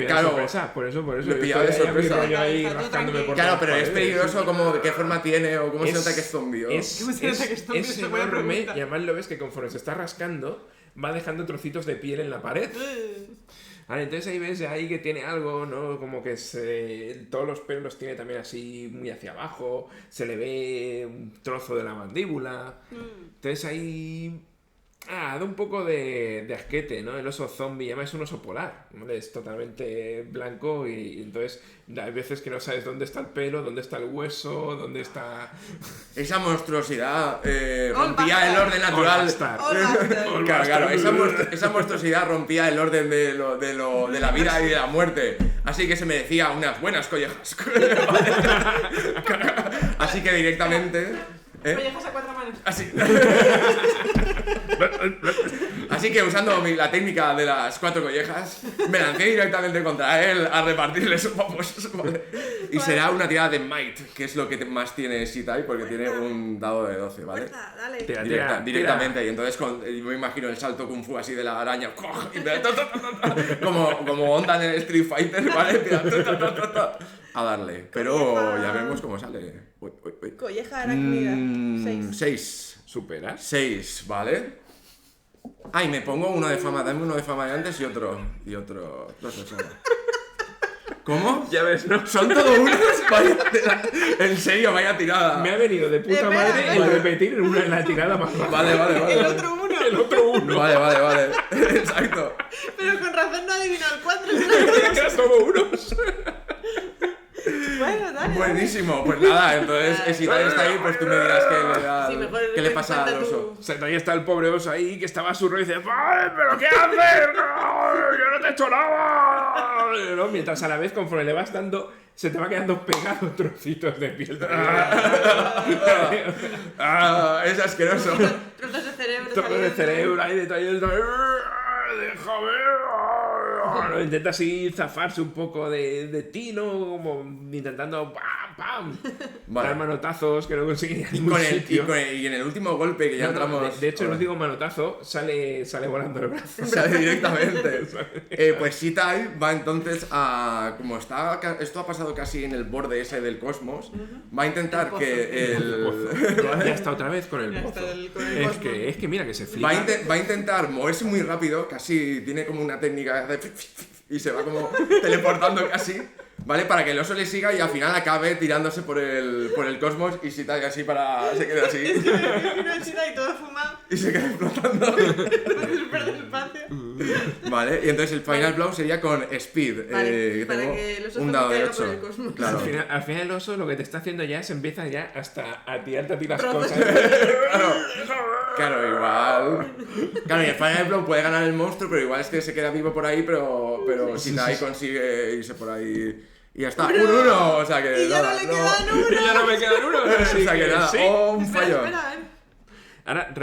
Speaker 1: Claro,
Speaker 3: sorpresa, por eso.
Speaker 1: me he
Speaker 3: Yo
Speaker 1: pillado de
Speaker 3: estoy ahí a mi
Speaker 1: sorpresa.
Speaker 3: rollo ahí
Speaker 2: Está todo
Speaker 3: rascándome por
Speaker 1: claro,
Speaker 3: todas
Speaker 1: pero
Speaker 3: las
Speaker 1: es
Speaker 3: paredes.
Speaker 1: peligroso como de qué forma tiene o cómo se nota que es zombie. ¿O?
Speaker 2: ¿Cómo se nota que es zombie?
Speaker 3: Es
Speaker 2: Esa buena
Speaker 3: enorme
Speaker 2: pregunta.
Speaker 3: y además lo ves que conforme se está rascando va dejando trocitos de piel en la pared. Vale, entonces ahí ves ahí que tiene algo, ¿no? Como que todos los pelos los tiene también así muy hacia abajo, se le ve un trozo de la mandíbula. Entonces ahí... da un poco de asquete, ¿no? El oso zombie, además es un oso polar, ¿vale? Es totalmente blanco y entonces hay veces que no sabes dónde está el pelo, dónde está el hueso, dónde está...
Speaker 1: Esa monstruosidad
Speaker 2: All
Speaker 1: rompía el
Speaker 2: bastard.
Speaker 1: orden natural.
Speaker 3: All bastard.
Speaker 2: All bastard.
Speaker 1: Claro, esa monstruosidad rompía el orden de la vida y de la muerte. Así que se merecía unas buenas collejas. Así que directamente...
Speaker 2: Collejas a 4 manos.
Speaker 1: Así que usando la técnica de las 4 collejas, me lancé directamente contra él a repartirle sus popos, ¿vale? Y será una tirada de might, que es lo que más tiene Sitai, porque tiene un dado de 12, ¿vale?
Speaker 2: Fuerza, dale.
Speaker 3: Tira.
Speaker 1: Directamente, y entonces me imagino el salto kung fu así de la araña, y como onda en el Street Fighter, ¿vale? A darle, pero ya vemos cómo sale. Uy.
Speaker 2: Colleja arácnida. 6.
Speaker 1: 6.
Speaker 3: ¿Superas?
Speaker 1: 6, ¿vale? Ay, me pongo uno de fama, dame uno de fama de antes y otro. Dos de fama. ¿Cómo?
Speaker 3: Ya ves, ¿no?
Speaker 1: Son todos unos. Vaya, en serio, vaya tirada.
Speaker 3: Me ha venido de puta
Speaker 2: Espera,
Speaker 3: madre
Speaker 2: espera.
Speaker 3: el repetir en la tirada más baja.
Speaker 1: Vale.
Speaker 2: El otro 1.
Speaker 3: El otro uno.
Speaker 1: Vale. Exacto.
Speaker 2: Pero con razón no ha adivinado el 4.
Speaker 3: Era todo unos.
Speaker 2: Bueno, dale.
Speaker 1: Buenísimo, pues nada, entonces si nadie está ahí, pues tú me dirás
Speaker 2: Sí, mejor
Speaker 1: qué le pasa al
Speaker 2: cuenta
Speaker 1: oso.
Speaker 2: tú.
Speaker 3: O sea, ahí está el pobre oso ahí que estaba a su rollo y dice: ¡Vale, pero qué haces! ¡No, yo no te he hecho nada! ¿No? Mientras a la vez, conforme le vas dando, se te va quedando pegados trocitos de piel.
Speaker 1: Es asqueroso.
Speaker 2: Trozos de cerebro.
Speaker 3: Todo
Speaker 2: saliendo.
Speaker 3: el cerebro ahí detrás. ¡Déjame! No, intenta así zafarse un poco de ti, ¿no? Como intentando ¡pam!
Speaker 1: Vale.
Speaker 3: Dar manotazos que no conseguiría
Speaker 1: Y,
Speaker 3: ningún
Speaker 1: con el,
Speaker 3: sitio.
Speaker 1: y en el último golpe que ya
Speaker 3: No, no,
Speaker 1: entramos.
Speaker 3: de hecho, el último manotazo sale volando el brazo.
Speaker 1: Sale directamente. Pues Sitai va entonces a. Como esto ha pasado casi en el borde ese del cosmos, va a intentar
Speaker 2: El pozo.
Speaker 1: que el.
Speaker 3: Ya está otra vez con el
Speaker 2: Ya
Speaker 3: pozo.
Speaker 2: está con el
Speaker 3: Es
Speaker 2: cosmos.
Speaker 3: que mira que se flipa.
Speaker 1: Va a intentar moverse muy rápido, casi tiene como una técnica de y se va como teleportando casi, ¿vale? Para que el oso le siga y al final acabe tirándose por el cosmos y Sitai así se quede así
Speaker 2: Una china y todo fumado.
Speaker 1: y se queda flotando.
Speaker 2: Pierde el espacio.
Speaker 1: Vale, y entonces el final blow sería con speed.
Speaker 2: Vale,
Speaker 1: que
Speaker 2: para
Speaker 1: tengo
Speaker 2: que el oso
Speaker 1: un
Speaker 2: no
Speaker 1: dado de
Speaker 2: caiga por
Speaker 1: 8.
Speaker 2: el cosmos.
Speaker 1: Claro.
Speaker 3: Al final el oso lo que te está haciendo ya es empieza ya hasta a tirarte a ti las
Speaker 2: Trozos.
Speaker 3: cosas.
Speaker 1: Claro, igual. Claro, y el final blow puede ganar el monstruo, pero igual es que se queda vivo por ahí, pero Sitai consigue irse por ahí. Y ya está, un 1, o sea que
Speaker 2: Y ya
Speaker 1: nada,
Speaker 2: no le quedan uno.
Speaker 3: Y ya no me quedan uno.
Speaker 1: O sea que nada,
Speaker 3: sí.
Speaker 1: un fallo.
Speaker 2: Espera,
Speaker 3: Ahora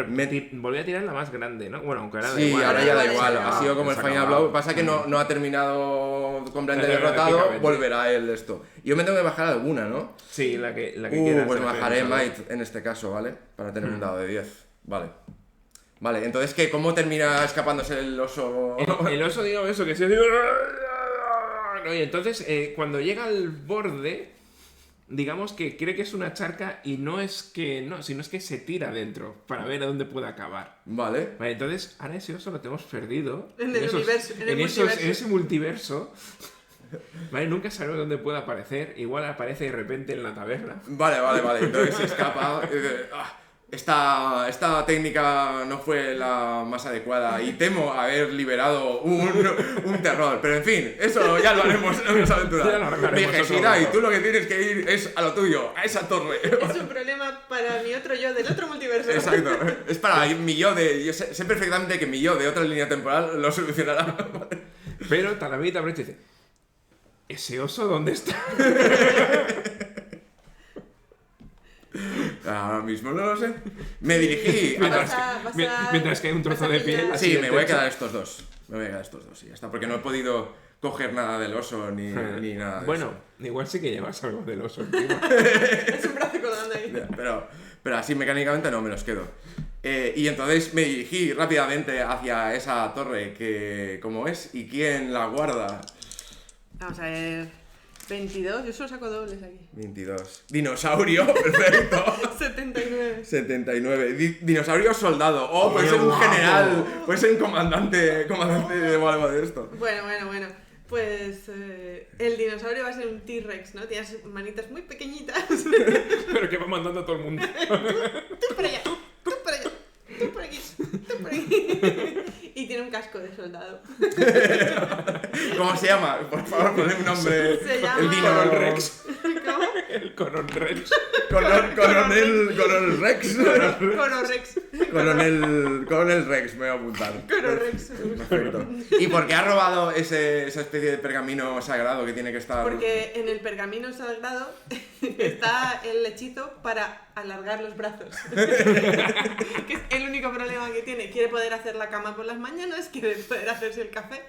Speaker 3: volví a tirar la más grande, ¿no? Bueno, aunque ahora da
Speaker 1: Sí,
Speaker 3: igual.
Speaker 1: ahora ya da
Speaker 2: Vale,
Speaker 1: igual,
Speaker 2: se
Speaker 1: ha
Speaker 2: acabó.
Speaker 1: sido como el
Speaker 3: Se
Speaker 1: final
Speaker 3: acabó.
Speaker 1: blow. Pasa que no ha terminado completamente
Speaker 3: Terminado
Speaker 1: derrotado,
Speaker 3: épicamente.
Speaker 1: volverá él esto. Yo me tengo que bajar alguna, ¿no?
Speaker 3: Sí, la que quieras.
Speaker 1: Pues
Speaker 3: la que
Speaker 1: bajaré
Speaker 3: quieras.
Speaker 1: Might en este caso, ¿vale? Para tener un dado de 10. Vale. Vale, entonces, ¿qué? ¿Cómo termina escapándose el oso?
Speaker 3: El oso, digo eso, que se... ¿no? Y entonces, cuando llega al borde, digamos que cree que es una charca y no es que no, sino es que se tira dentro para ver a dónde puede acabar.
Speaker 1: Vale.
Speaker 3: Vale, entonces, ahora ese oso lo tenemos perdido.
Speaker 2: En el universo, en el
Speaker 3: en
Speaker 2: multiverso.
Speaker 3: ese multiverso. Vale, nunca sabemos dónde puede aparecer. Igual aparece de repente en la taberna.
Speaker 1: Vale. Entonces se escapa. Esta técnica no fue la más adecuada y temo haber liberado un terror. Pero en fin, eso ya lo haremos en nuestra aventura.
Speaker 3: Ya lo arreglaremos
Speaker 1: Dije,
Speaker 3: otro
Speaker 1: Shirai,
Speaker 3: rato.
Speaker 1: tú lo que tienes que ir es a lo tuyo, a esa torre.
Speaker 2: Es un problema para mi otro yo del otro multiverso.
Speaker 1: Exacto. Es para mi yo de... Yo sé perfectamente que mi yo de otra línea temporal lo solucionará.
Speaker 3: Pero Talamita Brecht dice: ¿ese oso dónde está?
Speaker 1: Ahora mismo no lo sé. Me dirigí a
Speaker 3: Mientras que hay un trozo de piel.
Speaker 2: pillar-
Speaker 3: así
Speaker 1: Sí,
Speaker 3: en
Speaker 1: me
Speaker 3: el
Speaker 1: voy a
Speaker 3: techo.
Speaker 1: quedar estos dos. Y ya está. Porque no he podido coger nada del oso ni nada de
Speaker 3: Bueno,
Speaker 1: eso.
Speaker 3: igual sí que llevas algo del oso encima.
Speaker 2: Es un brazo colgando ahí.
Speaker 1: Pero así mecánicamente no me los quedo. Y entonces me dirigí rápidamente hacia esa torre que... ¿Cómo es? ¿Y quién la guarda?
Speaker 2: Vamos a ver. 22, yo solo saco dobles aquí.
Speaker 1: 22. Dinosaurio, perfecto.
Speaker 2: 79.
Speaker 1: 79. Dinosaurio soldado. Oh, puede ser un general. Puede ser un comandante de algo de esto.
Speaker 2: Bueno. Pues el dinosaurio va a ser un T-Rex, ¿no? Tienes manitas muy pequeñitas.
Speaker 3: Pero que va mandando a todo el mundo.
Speaker 2: Tú para allá, tú para allá, tú por aquí, tú por aquí. Y tiene un casco de soldado.
Speaker 1: ¿Cómo se llama? Por favor, ponle un nombre.
Speaker 2: Se llama-
Speaker 1: El Dino
Speaker 3: Coronel Rex.
Speaker 2: ¿Cómo?
Speaker 3: El Coronel Rex.
Speaker 1: Coronel Rex.
Speaker 2: Cororex.
Speaker 1: Coronel Rex, me voy a apuntar.
Speaker 2: Cororex.
Speaker 1: Perfecto. ¿Y por qué ha robado esa especie de pergamino sagrado que tiene que estar?
Speaker 2: Porque en el pergamino sagrado está el hechizo para alargar los brazos. Que es el único problema que tiene. Quiere poder hacer la cama por las mañanas, quiere poder hacerse el café.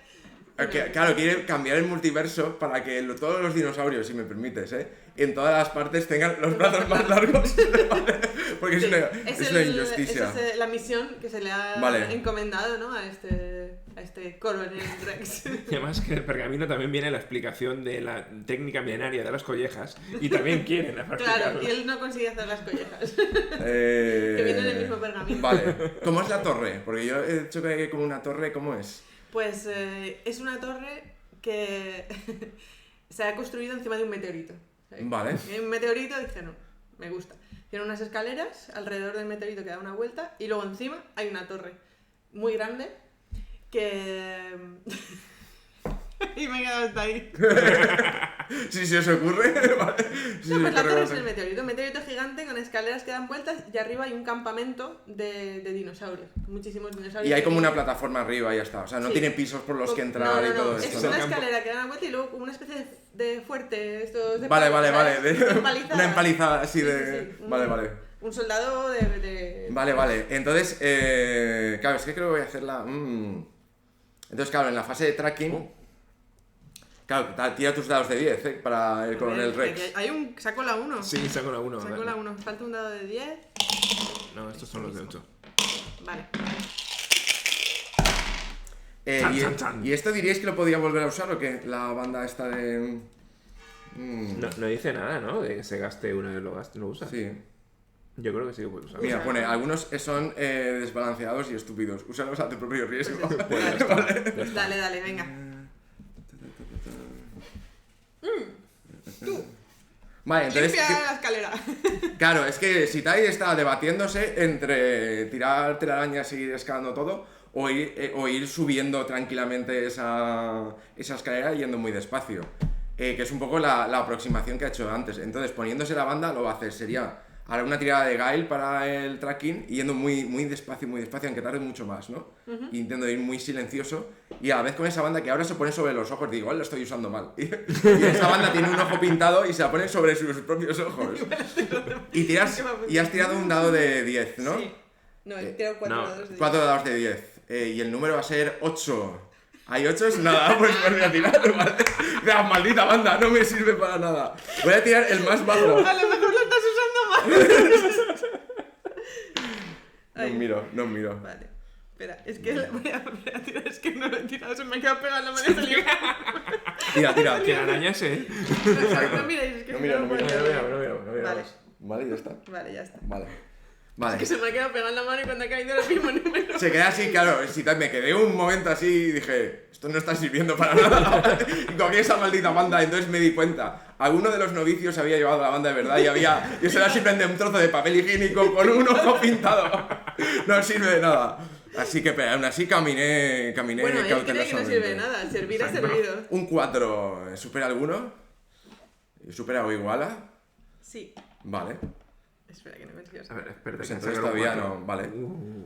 Speaker 1: Claro, quiere cambiar el multiverso para que todos los dinosaurios, si me permites, en todas las partes tengan los brazos más largos. Porque
Speaker 2: Sí,
Speaker 1: es una injusticia.
Speaker 2: Esa es la misión que se le ha
Speaker 1: Vale.
Speaker 2: encomendado, ¿no? A este Coronel Rex.
Speaker 3: Y además que en el pergamino también viene la explicación de la técnica milenaria de las collejas. Y también quieren practicarlo.
Speaker 2: Claro, y él no consigue hacer las collejas. Que viene en el mismo pergamino.
Speaker 1: Vale. ¿Cómo es la torre? Porque yo he dicho que hay como una torre, ¿cómo es?
Speaker 2: Pues es una torre que se ha construido encima de un meteorito. ¿sabes?
Speaker 1: Vale.
Speaker 2: Y un meteorito dije, no, me gusta. Tiene unas escaleras alrededor del meteorito que da una vuelta y luego encima hay una torre muy grande que... y me he quedado hasta ahí.
Speaker 1: Si se os ocurre, vale. Si
Speaker 2: No,
Speaker 1: se
Speaker 2: pues la
Speaker 1: ocurre,
Speaker 2: torre es
Speaker 1: vale.
Speaker 2: el meteorito. Un meteorito gigante con escaleras que dan vueltas y arriba hay un campamento de dinosaurios. Muchísimos dinosaurios.
Speaker 1: Y hay como una plataforma arriba y ya está. O sea, no
Speaker 2: Sí.
Speaker 1: tiene pisos por los que entrar
Speaker 2: no,
Speaker 1: y todo
Speaker 2: es
Speaker 1: esto.
Speaker 2: una
Speaker 1: ¿no?
Speaker 2: escalera que da una vuelta y luego como una especie de fuerte. Estos de
Speaker 1: Vale.
Speaker 2: ¿sabes?
Speaker 1: De-
Speaker 2: Empalizada.
Speaker 1: Una empalizada así
Speaker 2: Sí,
Speaker 1: de...
Speaker 2: sí, sí.
Speaker 1: Vale.
Speaker 2: Un soldado de...
Speaker 1: Vale. Entonces, claro, es que creo que voy a hacerla... Entonces, claro, en la fase de tracking... Claro, tira tus dados de 10, para el Coronel Rex.
Speaker 2: Hay un... Saco la 1.
Speaker 3: Sí, saco la 1.
Speaker 2: Saco la 1. Falta un dado de 10.
Speaker 3: No, estos son los de 8.
Speaker 2: Vale.
Speaker 3: Chan.
Speaker 1: ¿Y esto diríais que lo podía volver a usar o qué? La banda esta de...
Speaker 3: No dice nada, ¿no? De que se gaste uno y lo usa.
Speaker 1: Sí.
Speaker 3: Yo creo que sí que puede usar.
Speaker 1: Mira, pone, algunos son desbalanceados y estúpidos. Úsalos a tu propio riesgo.
Speaker 3: Pues ya está, ya está.
Speaker 2: Dale, venga.
Speaker 1: Vale, entonces...
Speaker 2: Limpia la escalera.
Speaker 1: Claro, es que Shitai está debatiéndose entre tirar telarañas y ir escalando todo o ir subiendo tranquilamente esa escalera yendo muy despacio. Que es un poco la aproximación que ha hecho antes. Entonces, poniéndose la banda, lo va a hacer. Sería ahora una tirada de Guile para el tracking y yendo muy despacio, aunque tarde mucho más, ¿no? Y intento ir muy silencioso y a la vez con esa banda que ahora se pone sobre los ojos, digo, igual lo estoy usando mal. Y esa banda tiene un ojo pintado y se la pone sobre sus propios ojos. Y has tirado un dado de 10, ¿no?
Speaker 2: Sí. No, he tirado 4
Speaker 3: no,
Speaker 2: dados de 10.
Speaker 1: 4 dados de 10. Y el número va a ser 8. ¿Hay 8? Nada, pues voy a tirar, ¿vale? La maldita banda, no me sirve para nada. Voy a tirar el más bajo.
Speaker 2: A lo mejor lo estás usando mal.
Speaker 1: No miro.
Speaker 2: Vale. Espera, es que voy a tirar, es que no lo he tirado, se me ha quedado pegado en la mano y salió.
Speaker 1: Tira.
Speaker 3: Que la araña es él.
Speaker 2: No miréis, es que
Speaker 1: No
Speaker 2: si
Speaker 1: mira,
Speaker 2: no
Speaker 1: no
Speaker 2: lo
Speaker 1: mira,
Speaker 2: puedo
Speaker 1: no
Speaker 2: leer. Vale,
Speaker 1: Vale, ya está.
Speaker 2: vale, ya está.
Speaker 1: Vale.
Speaker 2: Es
Speaker 1: Vale.
Speaker 2: que se me ha quedado pegado en la mano y cuando ha caído era el mismo número.
Speaker 1: Se queda así, claro, me quedé un momento así y dije, esto no está sirviendo para nada. Y cogí esa maldita banda, entonces me di cuenta. Alguno de los novicios había llevado la banda de verdad y eso era simplemente un trozo de papel higiénico con un ojo pintado. No sirve de nada. Así que, pero aún así caminé
Speaker 2: Bueno, él cree que no
Speaker 1: cautelosamente.
Speaker 2: sirve de nada, servir ha servido.
Speaker 1: Un 4, ¿supera alguno? ¿Supera o iguala?
Speaker 2: Sí.
Speaker 1: Vale.
Speaker 2: Espera que no me sigas.
Speaker 3: A ver, espera.
Speaker 1: Pues
Speaker 3: que
Speaker 1: entonces
Speaker 3: sacar un
Speaker 1: todavía
Speaker 3: cuatro.
Speaker 1: no, vale.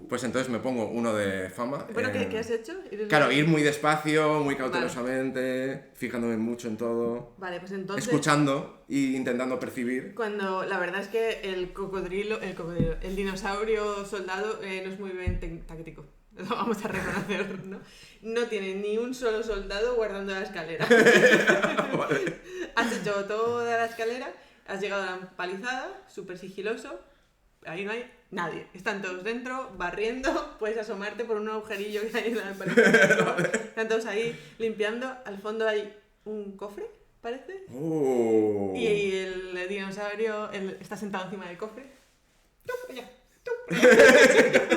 Speaker 1: Pues entonces me pongo uno de fama.
Speaker 2: Bueno, ¿qué has hecho?
Speaker 1: Claro, ir muy despacio, muy cautelosamente, fijándome mucho en todo,
Speaker 2: Vale, pues entonces...
Speaker 1: escuchando e intentando percibir.
Speaker 2: Cuando la verdad es que el dinosaurio soldado no es muy bien táctico. Lo vamos a reconocer, ¿no? No tiene ni un solo soldado guardando la escalera.
Speaker 1: Vale.
Speaker 2: Has hecho toda la escalera, has llegado a la empalizada, súper sigiloso. Ahí no hay nadie. Están todos dentro, barriendo. Puedes asomarte por un agujerillo que hay en la empalizada. Están todos ahí limpiando. Al fondo hay un cofre, parece.
Speaker 1: Oh.
Speaker 2: Y el dinosaurio está sentado encima del cofre. ¡Tú para allá! ¡Tú para allá!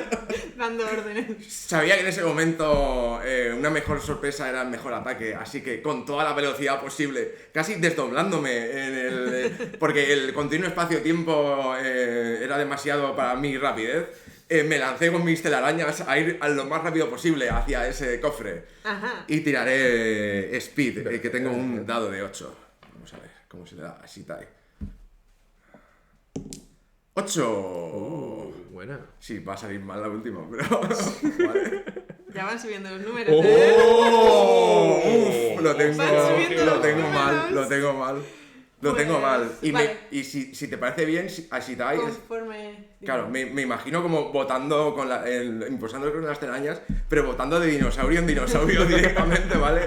Speaker 2: Dando órdenes.
Speaker 1: Sabía que en ese momento una mejor sorpresa era el mejor ataque, así que con toda la velocidad posible, casi desdoblándome porque el continuo espacio-tiempo era demasiado para mi rapidez, me lancé con mis telarañas a ir a lo más rápido posible hacia ese cofre.
Speaker 2: Ajá.
Speaker 1: Y tiraré Speed, que tengo un dado de 8. Vamos a ver cómo se le da. Así está. 8.
Speaker 3: Buena.
Speaker 1: Sí, va a salir mal la última, pero... Vale.
Speaker 2: Ya van subiendo los números.
Speaker 1: ¡Oh! Uf, lo tengo
Speaker 2: Van subiendo los
Speaker 1: mal,
Speaker 2: números.
Speaker 1: lo tengo mal. Lo
Speaker 2: Pues,
Speaker 1: tengo mal. Y,
Speaker 2: vale.
Speaker 1: y si te parece bien, así está.
Speaker 2: Conforme...
Speaker 1: Claro, me imagino como botando impulsando con las telarañas, pero botando de dinosaurio en dinosaurio directamente, ¿vale?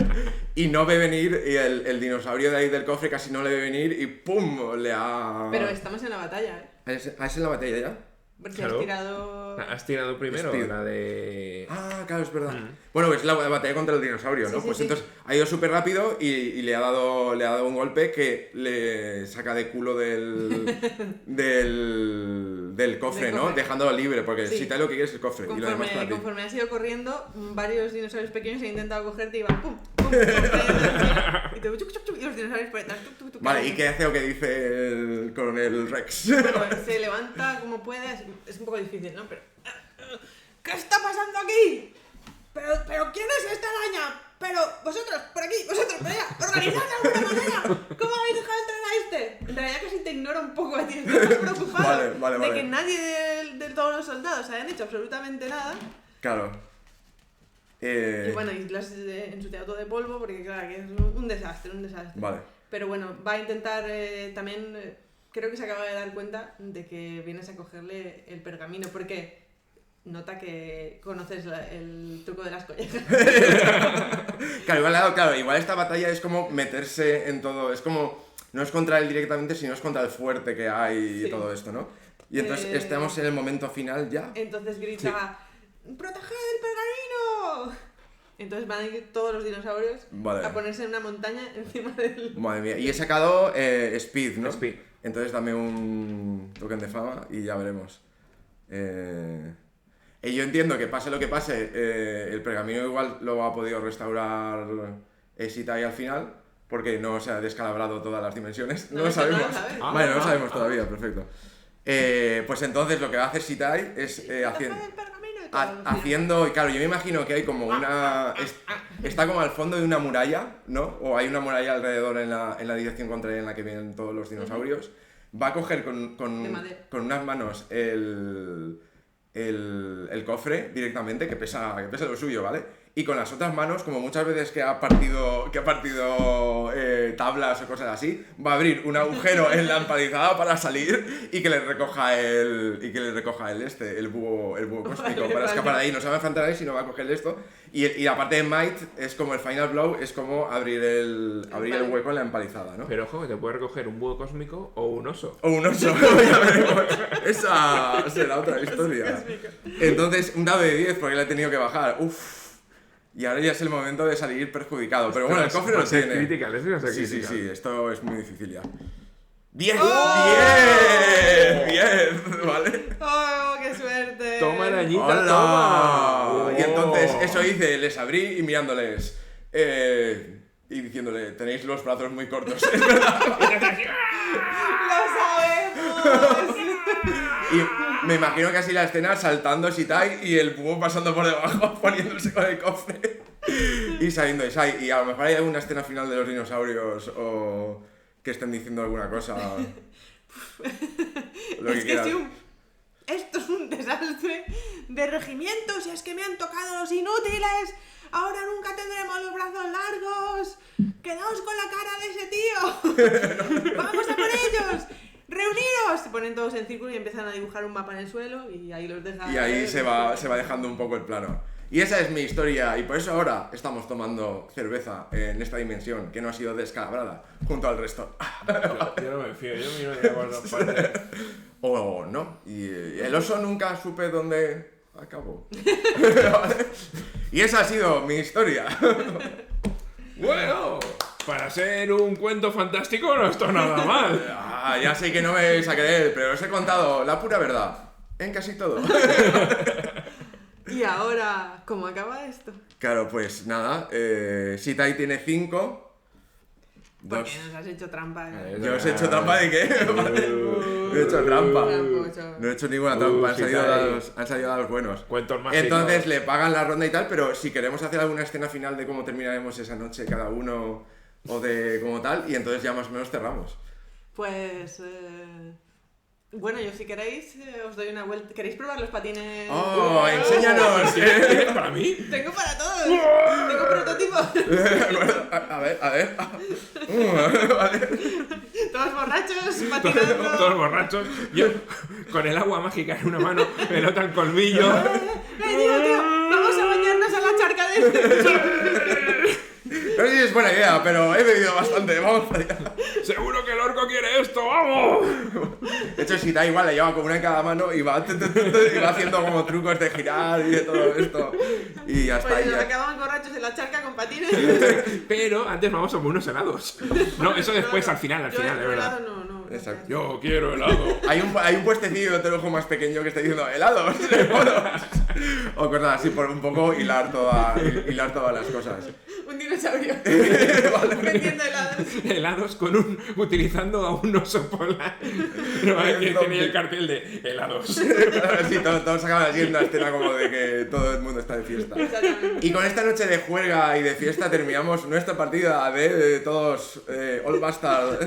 Speaker 1: Y no ve venir, y el dinosaurio de ahí del cofre casi no le ve venir y ¡pum! Le ha...
Speaker 2: Pero estamos en la batalla, ¿eh?
Speaker 1: ¿Es en la batalla ya?
Speaker 2: Porque
Speaker 3: Claro.
Speaker 2: has tirado...
Speaker 3: ¿Has tirado primero
Speaker 1: Speed.
Speaker 3: la de...?
Speaker 1: Ah, claro, es verdad. Bueno, es la batalla contra el dinosaurio, ¿no?
Speaker 2: Sí,
Speaker 1: Pues
Speaker 2: sí.
Speaker 1: entonces ha ido súper rápido y le ha dado un golpe que le saca de culo del cofre,
Speaker 2: Del
Speaker 1: ¿no?
Speaker 2: cofre.
Speaker 1: dejándolo libre, porque
Speaker 2: Sí.
Speaker 1: si tal lo que quieres es el cofre y lo demás para ti.
Speaker 2: Conforme has ido corriendo, varios dinosaurios pequeños han intentado cogerte y van pum, pum, pum, cayendo. Y te chuc, chuc, chuc, y los dinosaurios por detrás. Tuc, tuc, tuc,
Speaker 1: Vale, ¿y
Speaker 2: cayendo.
Speaker 1: qué hace o qué dice el coronel Rex?
Speaker 2: Bueno, se levanta como puede, es un poco difícil, ¿no? Pero... ¿Qué está pasando aquí? ¿Pero quién es esta araña? Pero vosotros, por aquí, vosotros, por allá, organizad de alguna manera. ¿Cómo habéis dejado entrar a este? En realidad casi te ignora un poco a ti, estás preocupado
Speaker 1: Vale.
Speaker 2: de que nadie de todos los soldados hayan hecho absolutamente nada.
Speaker 1: Claro.
Speaker 2: Y bueno, y lo has ensuciado todo de polvo porque claro, que es un desastre, un desastre.
Speaker 1: Vale.
Speaker 2: Pero bueno, va a intentar también, creo que se acaba de dar cuenta de que vienes a cogerle el pergamino porque nota que conoces el truco de las collejas.
Speaker 1: Claro, igual esta batalla es como meterse en todo, es como, no es contra él directamente, sino es contra el fuerte que hay
Speaker 2: Sí.
Speaker 1: y todo esto, ¿no? Y entonces
Speaker 2: Eh,
Speaker 1: estamos en el momento final ya.
Speaker 2: Entonces grita, ¡proteged el pergamino! Entonces van a ir todos los dinosaurios
Speaker 1: Vale.
Speaker 2: a ponerse en una montaña encima del...
Speaker 1: Madre mía, y he sacado Speed, ¿no?
Speaker 3: Speed.
Speaker 1: Entonces dame un token de fama y ya veremos. Y yo entiendo que pase lo que pase, el pergamino igual lo ha podido restaurar Shitai al final, porque no se ha descalabrado todas las dimensiones. No lo
Speaker 2: eso no lo
Speaker 1: sabemos.
Speaker 2: sabes.
Speaker 1: Vale, no lo sabemos todavía, perfecto. Pues entonces lo que va a hacer Shitai es
Speaker 2: Proteged el pergamino y todos los
Speaker 1: haciendo, y claro, yo me imagino que hay como una... está como al fondo de una muralla, ¿no? O hay una muralla alrededor en la dirección contraria en la que vienen todos los dinosaurios. Va a coger
Speaker 2: De madera.
Speaker 1: con unas manos el cofre directamente, que pesa lo suyo, ¿vale? y con las otras manos, como muchas veces que ha partido tablas o cosas así, va a abrir un agujero en la empalizada para salir y que le recoja el búho cósmico
Speaker 2: Vale,
Speaker 1: para escapar de
Speaker 2: vale.
Speaker 1: ahí. No se va a enfrentar ahí, sino va a coger esto. Y la parte de Might es como el final blow, es como abrir el hueco en la empalizada, ¿no?
Speaker 3: Pero ojo, que te puede recoger un búho cósmico o un oso.
Speaker 1: O un oso, ya veremos. Esa será otra historia. Entonces, un dado de 10 porque le he tenido que bajar. Uf. Y ahora ya es el momento de salir perjudicado. Pero bueno, el cofre lo tiene.
Speaker 3: Critical, eso va a ser
Speaker 1: Sí, sí,
Speaker 3: critical.
Speaker 1: sí, esto es muy difícil ya. ¡10!
Speaker 2: ¡Oh!
Speaker 1: ¡10! ¿Vale?
Speaker 2: ¡Oh, qué suerte!
Speaker 3: Toma arañita,
Speaker 1: ¡Hola!
Speaker 3: toma.
Speaker 1: Y entonces, eso hice, les abrí y mirándoles. Y diciéndole, tenéis los brazos muy cortos. Es verdad.
Speaker 2: ¡Lo sabemos!
Speaker 1: Y me imagino que así la escena saltando Shitai y el búho pasando por debajo, poniéndose con el cofre y saliendo de Shai. Y a lo mejor hay alguna escena final de los dinosaurios o que estén diciendo alguna cosa. Lo
Speaker 2: Es que
Speaker 1: quieras.
Speaker 2: sí, esto es un desastre de regimientos y es que me han tocado los inútiles. Ahora nunca tendremos los brazos largos. Quedaos con la cara de ese tío. Vamos a por ellos. ¡Reuniros! Se ponen todos en círculo y empiezan a dibujar un mapa en el suelo y ahí los dejan.
Speaker 1: Y ahí se va dejando un poco el plano. Y esa es mi historia, y por eso ahora estamos tomando cerveza en esta dimensión, que no ha sido descalabrada, junto al resto.
Speaker 3: Yo no me fío, yo miro de por dos partes.
Speaker 1: O no. Y el oso nunca supe dónde acabó. Y esa ha sido mi historia.
Speaker 3: Bueno, para ser un cuento fantástico no está nada mal.
Speaker 1: Ya sé que no me vais a creer, pero os he contado la pura verdad. En casi todo.
Speaker 2: Y ahora, ¿cómo acaba esto?
Speaker 1: Claro, pues nada. Shitai tiene 5.
Speaker 2: ¿Por
Speaker 1: 2.
Speaker 2: qué nos has hecho trampa?
Speaker 1: ¿Yo os he hecho trampa de qué? No he hecho trampa.
Speaker 2: Tramposo.
Speaker 1: No he hecho ninguna trampa, han salido
Speaker 3: Shitai.
Speaker 1: dados buenos.
Speaker 3: Cuentos mágicos.
Speaker 1: Entonces le pagan la ronda y tal, pero si queremos hacer alguna escena final de cómo terminaremos esa noche cada uno o de cómo tal, y entonces ya más o menos cerramos.
Speaker 2: Pues... Bueno, yo si queréis os doy una vuelta. ¿Queréis probar los patines?
Speaker 1: ¡Oh, enséñanos!
Speaker 3: ¿Tienes para mí?
Speaker 2: Tengo para todos. Tengo prototipos.
Speaker 1: A ver. Vale.
Speaker 2: Todos borrachos, patinando.
Speaker 3: Todos borrachos. Yo con el agua mágica en una mano, pelota en colmillo.
Speaker 2: Tío, vamos a bañarnos a la charca de este.
Speaker 1: No sé si es buena idea, pero he bebido bastante, vamos allá.
Speaker 3: Seguro que el orco quiere esto, vamos.
Speaker 1: De hecho, Shitai igual le lleva como una en cada mano y va haciendo como trucos de girar y de todo esto. Y ya está.
Speaker 2: Pues
Speaker 1: y
Speaker 2: nos
Speaker 1: ya.
Speaker 2: acabamos borrachos en la charca con patines.
Speaker 3: Pero antes vamos a por unos helados. No, eso después, al final,
Speaker 2: Yo
Speaker 3: de
Speaker 2: el
Speaker 3: verdad.
Speaker 2: helado no.
Speaker 1: Exacto.
Speaker 3: Yo quiero helado.
Speaker 1: Hay un puestecillo de ojo más pequeño que está diciendo helados, monos. O cosas así, por un poco hilar todas las cosas.
Speaker 2: Un dinosaurio. Vendiendo helados.
Speaker 3: Helados utilizando a un oso polar. No, que tenía el cartel de helados.
Speaker 1: Sí, todos acaban así en una escena como de que todo el mundo está de fiesta.
Speaker 2: Exactamente.
Speaker 1: Y con esta noche de juerga y de fiesta terminamos nuestra partida de todos All Bastard,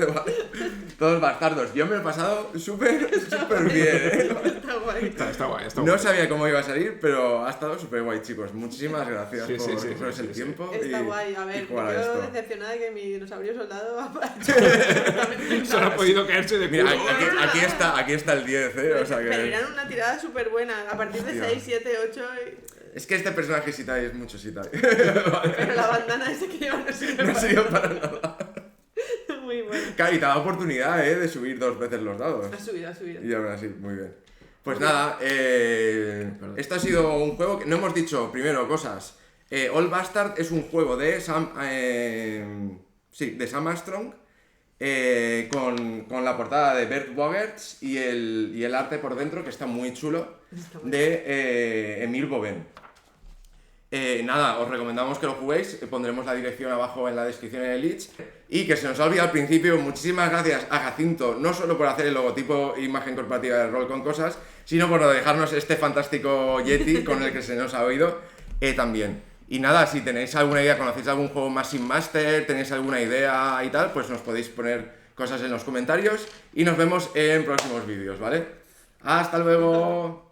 Speaker 1: todos bastardos. Yo me lo he pasado súper bien.
Speaker 2: Está guay.
Speaker 3: Está guay, está
Speaker 1: No
Speaker 3: guay.
Speaker 1: sabía cómo iba a salir, pero ha estado súper guay, chicos. Muchísimas gracias
Speaker 3: Sí,
Speaker 1: por
Speaker 3: sí, sí,
Speaker 1: cogeros
Speaker 3: sí,
Speaker 1: el
Speaker 3: sí.
Speaker 1: tiempo.
Speaker 2: Está
Speaker 1: y,
Speaker 2: guay. A
Speaker 1: y
Speaker 2: ver, me
Speaker 1: jugar a
Speaker 2: quedo
Speaker 1: esto.
Speaker 2: decepcionada de que mi dinosaurio soldado
Speaker 3: Solo ha podido caerse de
Speaker 1: Mira,
Speaker 3: culo.
Speaker 1: aquí está el 10, o sea
Speaker 2: Pero
Speaker 1: que...
Speaker 2: eran una tirada súper buena. A partir de
Speaker 1: Hostia.
Speaker 2: 6, 7, 8.
Speaker 1: Es que este personaje Shitai es mucho Shitai.
Speaker 2: Pero la bandana ese que lleva no sirve
Speaker 1: No
Speaker 2: para
Speaker 1: sirve para nada.
Speaker 2: Muy bueno.
Speaker 1: Claro, y te da oportunidad, de subir 2 veces los dados.
Speaker 2: Ha subido.
Speaker 1: Y aún así, muy bien. Pues nada, esto ha sido un juego que no hemos dicho primero cosas. All Bastard es un juego de Sam Armstrong con la portada de Bert Bogerts y el arte por dentro, que está muy chulo, de Emile Boven. Nada, os recomendamos que lo juguéis, pondremos la dirección abajo en la descripción en el Itch. Y que se nos ha olvidado al principio, muchísimas gracias a Jacinto, no solo por hacer el logotipo e imagen corporativa del rol con cosas, sino por dejarnos este fantástico Yeti con el que se nos ha oído también. Y nada, si tenéis alguna idea, conocéis algún juego más sin máster, tenéis alguna idea y tal, pues nos podéis poner cosas en los comentarios y nos vemos en próximos vídeos, ¿vale? ¡Hasta luego!